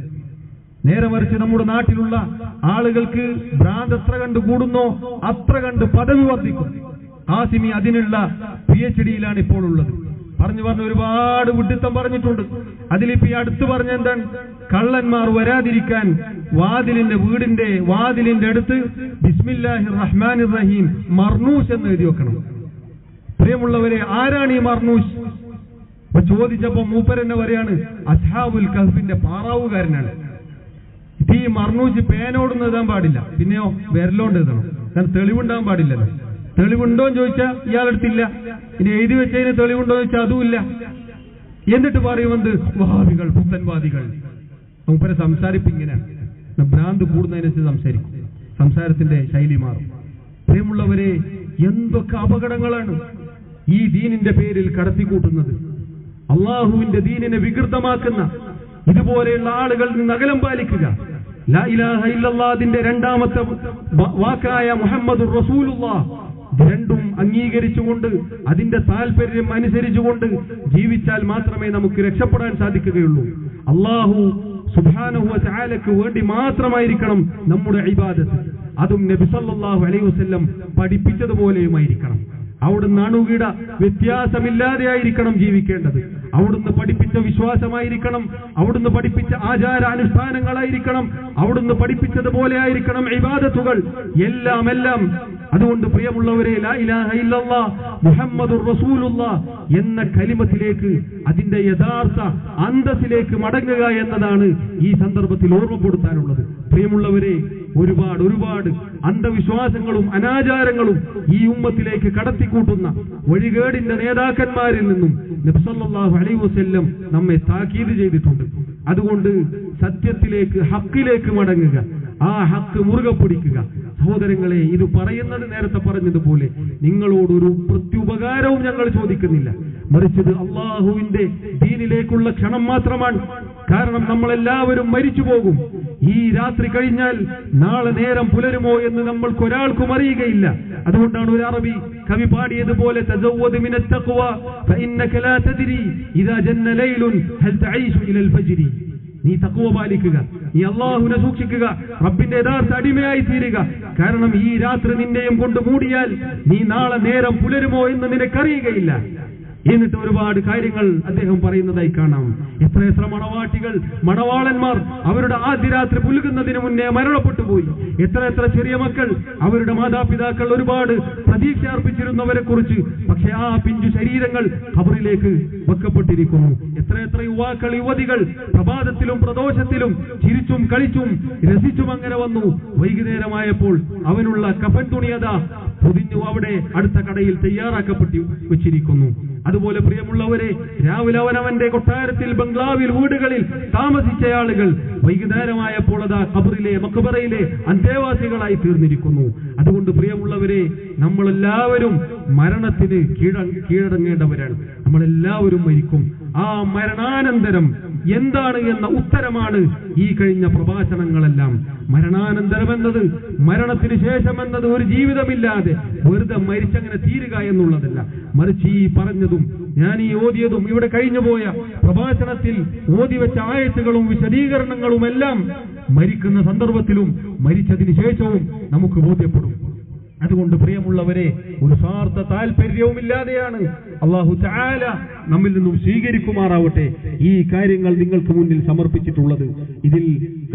നേരെ മറിച്ച് നമ്മുടെ നാട്ടിലുള്ള ആളുകൾക്ക് ഭ്രാന്ത് എത്ര കണ്ട് കൂടുന്നോ അത്ര കണ്ട് പദവി വർദ്ധിക്കും. ഖാസിമി അതിനുള്ള PhD-യിലാണ് ഇപ്പോൾ ഉള്ളത്. പറഞ്ഞു ഒരുപാട് വിഡ്ഢിത്തം പറഞ്ഞിട്ടുണ്ട്. അതിലിപ്പോ ഈ അടുത്ത് പറഞ്ഞ എന്താണ്, കള്ളന്മാർ വരാതിരിക്കാൻ വീടിന്റെ വാതിലിന്റെ അടുത്ത് ബിസ്മില്ലാഹിർ റഹ്മാനിർ റഹീം മർനൂസ് എന്ന് എഴുതി വെക്കണം. പ്രിയമുള്ളവരെ, ആരാണ് ഈ മർനൂസ്? അപ്പൊ ചോദിച്ചപ്പോ മൂപ്പരെന്നെ പറയാണ് അസ്ഹാബുൽ കഹ്ഫിന്റെ പാറാവുകാരനാണ്. ഈ മർനൂസ് പേനോടൊന്നും എഴുതാൻ പാടില്ല, പിന്നെയോ വിരലോണ്ട് എഴുതണം. കാരണം തെളിവുണ്ടാകാൻ പാടില്ലല്ലോ. തെളിവുണ്ടോ എന്ന് ചോദിച്ചാൽ ഇയാളെടുത്തില്ല. ഇനി എഴുതി വെച്ചതിന് തെളിവുണ്ടോ എന്ന് ചോദിച്ചാൽ അതുമില്ല. എന്നിട്ട് പറയുന്നത് വഹാബികൾ, പുത്തൻവാദികൾ. മൂപ്പരെ സംസാരിപ്പ് ഇങ്ങനെയാണ്. ഭ്രാന്ത് കൂടുന്നതിനനുസരിച്ച് സംസാരിക്കും, സംസാരത്തിന്റെ ശൈലി മാറും. പ്രിയമുള്ളവരെ, എന്തൊക്കെ അപകടങ്ങളാണ് ഈ ദീനിന്റെ പേരിൽ കടത്തിക്കൂട്ടുന്നത്. അള്ളാഹുവിന്റെ ദീനിനെ വികൃതമാക്കുന്ന ഇതുപോലെയുള്ള ആളുകളിൽ നിന്ന് അകലം പാലിക്കുക. ലാ ഇലാഹ ഇല്ലല്ലാഹ് രണ്ടാമത്തെ വാക്കായ മുഹമ്മദുർ റസൂലുള്ളാഹ് രണ്ടും അംഗീകരിച്ചുകൊണ്ട് അതിന്റെ താല്പര്യം അനുസരിച്ചുകൊണ്ട് ജീവിച്ചാൽ മാത്രമേ നമുക്ക് രക്ഷപ്പെടാൻ സാധിക്കുകയുള്ളൂ. അല്ലാഹു സുബ്ഹാനഹു വ തആലക്ക് വേണ്ടി മാത്രമായിരിക്കണം നമ്മുടെ ഇബാദത്ത്. അതും നബി സല്ലല്ലാഹു അലൈഹി വസല്ലം പഠിപ്പിച്ചതുപോലെയുമായിരിക്കണം. അവിടുന്ന് അണുകിട വ്യത്യാസമില്ലാതെയായിരിക്കണം ജീവിക്കേണ്ടത്. അവിടുന്ന് പഠിപ്പിച്ച വിശ്വാസമായിരിക്കണം, അവിടുന്ന് പഠിപ്പിച്ച ആചാരാനുഷ്ഠാനങ്ങളായിരിക്കണം, അവിടുന്ന് പഠിപ്പിച്ചതുപോലെ ആയിരിക്കണം ഇബാദത്തുകൾ എല്ലാം. അതുകൊണ്ട് പ്രിയമുള്ളവരെ, ലാ ഇലാഹ ഇല്ലല്ലാഹ് മുഹമ്മദുർ റസൂലുള്ളാഹ് എന്ന കലിമത്തിലേക്ക്, അതിന്റെ യഥാർത്ഥ അന്തസ്സിലേക്ക് മടങ്ങുക എന്നതാണ് ഈ സന്ദർഭത്തിൽ ഓർമ്മപ്പെടുത്താനുള്ളത്. പ്രിയമുള്ളവരെ, ഒരുപാട് അന്ധവിശ്വാസങ്ങളും അനാചാരങ്ങളും ഈ ഉമ്മത്തിലേക്ക് കടത്തിക്കൂട്ടുന്ന വഴികേടിന്റെ നേതാക്കന്മാരിൽ നിന്നും നബി സല്ലല്ലാഹു അലൈഹി വസല്ലം നമ്മെ താക്കീത് ചെയ്തിട്ടുണ്ട്. അതുകൊണ്ട് സത്യത്തിലേക്ക്, ഹക്കിലേക്ക് മടങ്ങുക, ആ ഹക്ക് മുറുകെ പിടിക്കുക. സഹോദരങ്ങളെ, ഇത് പറയുന്നത് നേരത്തെ പറഞ്ഞതുപോലെ നിങ്ങളോടൊരു പ്രത്യുപകാരവും ഞങ്ങൾ ചോദിക്കുന്നില്ല, മറിച്ചത് അള്ളാഹുവിന്റെ ദീനിലേക്കുള്ള ക്ഷണം മാത്രമാണ്. കാരണം നമ്മളെല്ലാവരും മരിച്ചു പോകും. ഈ രാത്രി കഴിഞ്ഞാൽ നാളെ നേരം പുലരുമോ എന്ന് നമ്മൾക്കൊരാൾക്കും അറിയുകയില്ല. അതുകൊണ്ടാണ് ഒരു അറബി കവി പാടിയതുപോലെ തസവ്വദ് മിനത് തഖ്വ ഫഇന്നക ലാ തദ്രി ഇദാ ജന്ന ലൈലുൻ ഹൽ തഈശു ഇലൽ ഫജ്രി. നീ തഖ്വ പാലിക്കുക, നീ അല്ലാഹുവിനെ സൂക്ഷിക്കുക, റബ്ബിന്റെ യഥാർത്ഥ അടിമയായി തീരുക. കാരണം ഈ രാത്രി നിന്നെയും കൊണ്ട് മൂടിയാൽ നീ നാളെ നേരം പുലരുമോ എന്ന് നിനക്കറിയുകയില്ല. എന്നിട്ട് ഒരുപാട് കാര്യങ്ങൾ അദ്ദേഹം പറയുന്നതായി കാണാം. എത്ര മണവാട്ടികൾ, മണവാളന്മാർ അവരുടെ ആദ്യ രാത്രി പുലുകുന്നതിന് മുന്നേ മരണപ്പെട്ടു പോയി. എത്ര ചെറിയ മക്കൾ, അവരുടെ മാതാപിതാക്കൾ ഒരുപാട് പ്രതീക്ഷ അർപ്പിച്ചിരുന്നവരെ കുറിച്ച്, പക്ഷെ ആ പിഞ്ചു ശരീരങ്ങൾ ഖബറിലേക്ക് വെക്കപ്പെട്ടിരിക്കുന്നു. എത്ര യുവാക്കൾ, യുവതികൾ പ്രഭാതത്തിലും പ്രദോഷത്തിലും ചിരിച്ചും കളിച്ചും രസിച്ചും അങ്ങനെ വന്നു. വൈകുന്നേരമായപ്പോൾ അവനുള്ള കഫൻ തുണിയതാ പൊതിഞ്ഞു അവിടെ അടുത്ത കടയിൽ തയ്യാറാക്കപ്പെട്ടു വെച്ചിരിക്കുന്നു. അതുപോലെ പ്രിയമുള്ളവരെ, രാവിലെ അവനവന്റെ കൊട്ടാരത്തിൽ, ബംഗ്ലാവിൽ, വീടുകളിൽ താമസിച്ച ആളുകൾ വൈകുന്നേരമായപ്പോൾ അതാ ഖബറിലെ, മഖബറയിലെ അന്തേവാസികളായി തീർന്നിരിക്കുന്നു. അതുകൊണ്ട് പ്രിയമുള്ളവരെ, നമ്മളെല്ലാവരും മരണത്തിന് കീഴടങ്ങേണ്ടവരാണ്. നമ്മളെല്ലാവരും മരിക്കും. ആ മരണാനന്തരം എന്താണ് എന്ന ഉത്തരമാണ് ഈ കഴിഞ്ഞ പ്രഭാഷണങ്ങളെല്ലാം. മരണാനന്തരം എന്നത്, മരണത്തിന് ശേഷം എന്നത് ഒരു ജീവിതമില്ലാതെ വെറുതെ മരിച്ചങ്ങനെ തീരുക എന്നുള്ളതല്ല. മറിച്ച് ഈ പറഞ്ഞതും ഞാൻ ഈ ഓതിയതും ഇവിടെ കഴിഞ്ഞുപോയ പ്രഭാഷണത്തിൽ ഓതിവെച്ച ആയത്തുകളും വിശദീകരണങ്ങളുമെല്ലാം മരിക്കുന്ന സന്ദർഭത്തിലും മരിച്ചതിന് ശേഷവും നമുക്ക് ബോധ്യപ്പെടും. അതുകൊണ്ട് പ്രിയമുള്ളവരെ, ഒരു സ്വാർത്ഥ താല്പര്യവുമില്ലാതെയാണ് അല്ലാഹു തആല നമ്മിൽ നിന്നും സ്വീകരിക്കുമാറാവട്ടെ ഈ കാര്യങ്ങൾ നിങ്ങൾക്ക് മുന്നിൽ സമർപ്പിച്ചിട്ടുള്ളത്. ഇതിൽ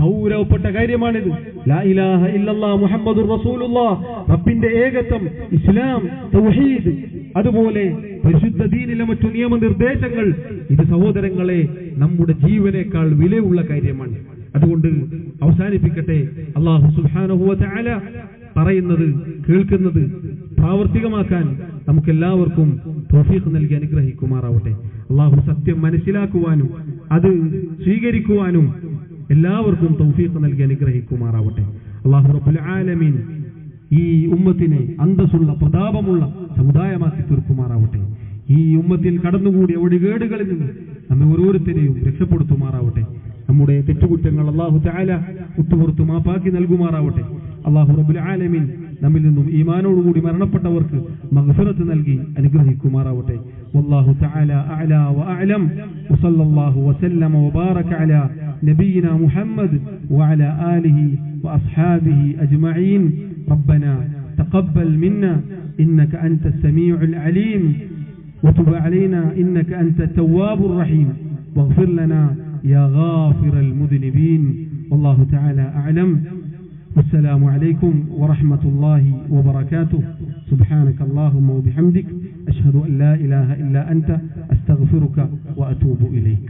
ഗൗരവപ്പെട്ട കാര്യമാണിത്. ലാ ഇലാഹ ഇല്ലല്ലാഹ് മുഹമ്മദുർ റസൂലുള്ളാഹ്, റബ്ബിന്റെ ഏകത്വം, ഇസ്ലാം, തൗഹീദ്, അതുപോലെ പരിശുദ്ധ ദീനിലെ മറ്റു നിയമനിർദ്ദേശങ്ങൾ, ഇത് സഹോദരങ്ങളെ നമ്മുടെ ജീവനേക്കാൾ വിലയുള്ള കാര്യമാണ്. അതുകൊണ്ട് അവസാനിപ്പിക്കട്ടെ. അല്ലാഹു സുബ്ഹാനഹു വ തആല പറയുന്നത് കേൾക്കുന്നത് പ്രാവർത്തികമാക്കാൻ നമുക്കെല്ലാവർക്കും തൗഫീഖ് നൽകി അനുഗ്രഹിക്കുമാറാവട്ടെ. അല്ലാഹു സത്യം മനസ്സിലാക്കുവാനും അത് സ്വീകരിക്കുവാനും എല്ലാവർക്കും തൗഫീഖ് നൽകി അനുഗ്രഹിക്കുമാറാവട്ടെ. അല്ലാഹു റബ്ബുൽ ആലമീൻ ഈ ഉമ്മത്തിനെ അന്തസ്സുള്ള പ്രതാപമുള്ള സമുദായമാക്കി തീർക്കുമാറാവട്ടെ. ഈ ഉമ്മത്തിൽ കടന്നുകൂടിയ ഒഴികേടുകളിൽ നിന്ന് നമ്മെ ഓരോരുത്തരെയും രക്ഷപ്പെടുത്തുമാറാവട്ടെ. നമ്മുടെ തെറ്റുകുറ്റങ്ങൾ അല്ലാഹു തആല ഉത്തുപുറത്തു മാപ്പാക്കി നൽകുമാറാവട്ടെ. അല്ലാഹു റബ്ബുൽ ആലമീൻ നമ്മിൽ നിന്നും ഈമാനോടുകൂടി മരണപ്പെട്ടവർക്ക് മഗ്ഫിറത്ത് നൽകി അനുഗ്രഹിക്കുമാറാവട്ടെ. വല്ലാഹു തആല അഅലാ വഅഅലം. വസല്ലല്ലാഹു വസല്ലമ വബാറക അലാ നബിയിനാ മുഹമ്മദ് വഅലാ ആലിഹി വഅസ്ഹാബിഹി അജ്മഈൻ. റബ്ബനാ തഖബ്ബൽ മിന്നാ ഇന്നക അൻതസ് സമീഉൽ അലീം വതുബ് അലൈനാ ഇന്നക അൻതത് തവ്വാബുർ റഹീം വഗ്ഫിർ ലനാ يا غافر المذنبين. والله تعالى أعلم. والسلام عليكم ورحمة الله وبركاته. سبحانك اللهم وبحمدك أشهد أن لا إله إلا أنت أستغفرك وأتوب إليك.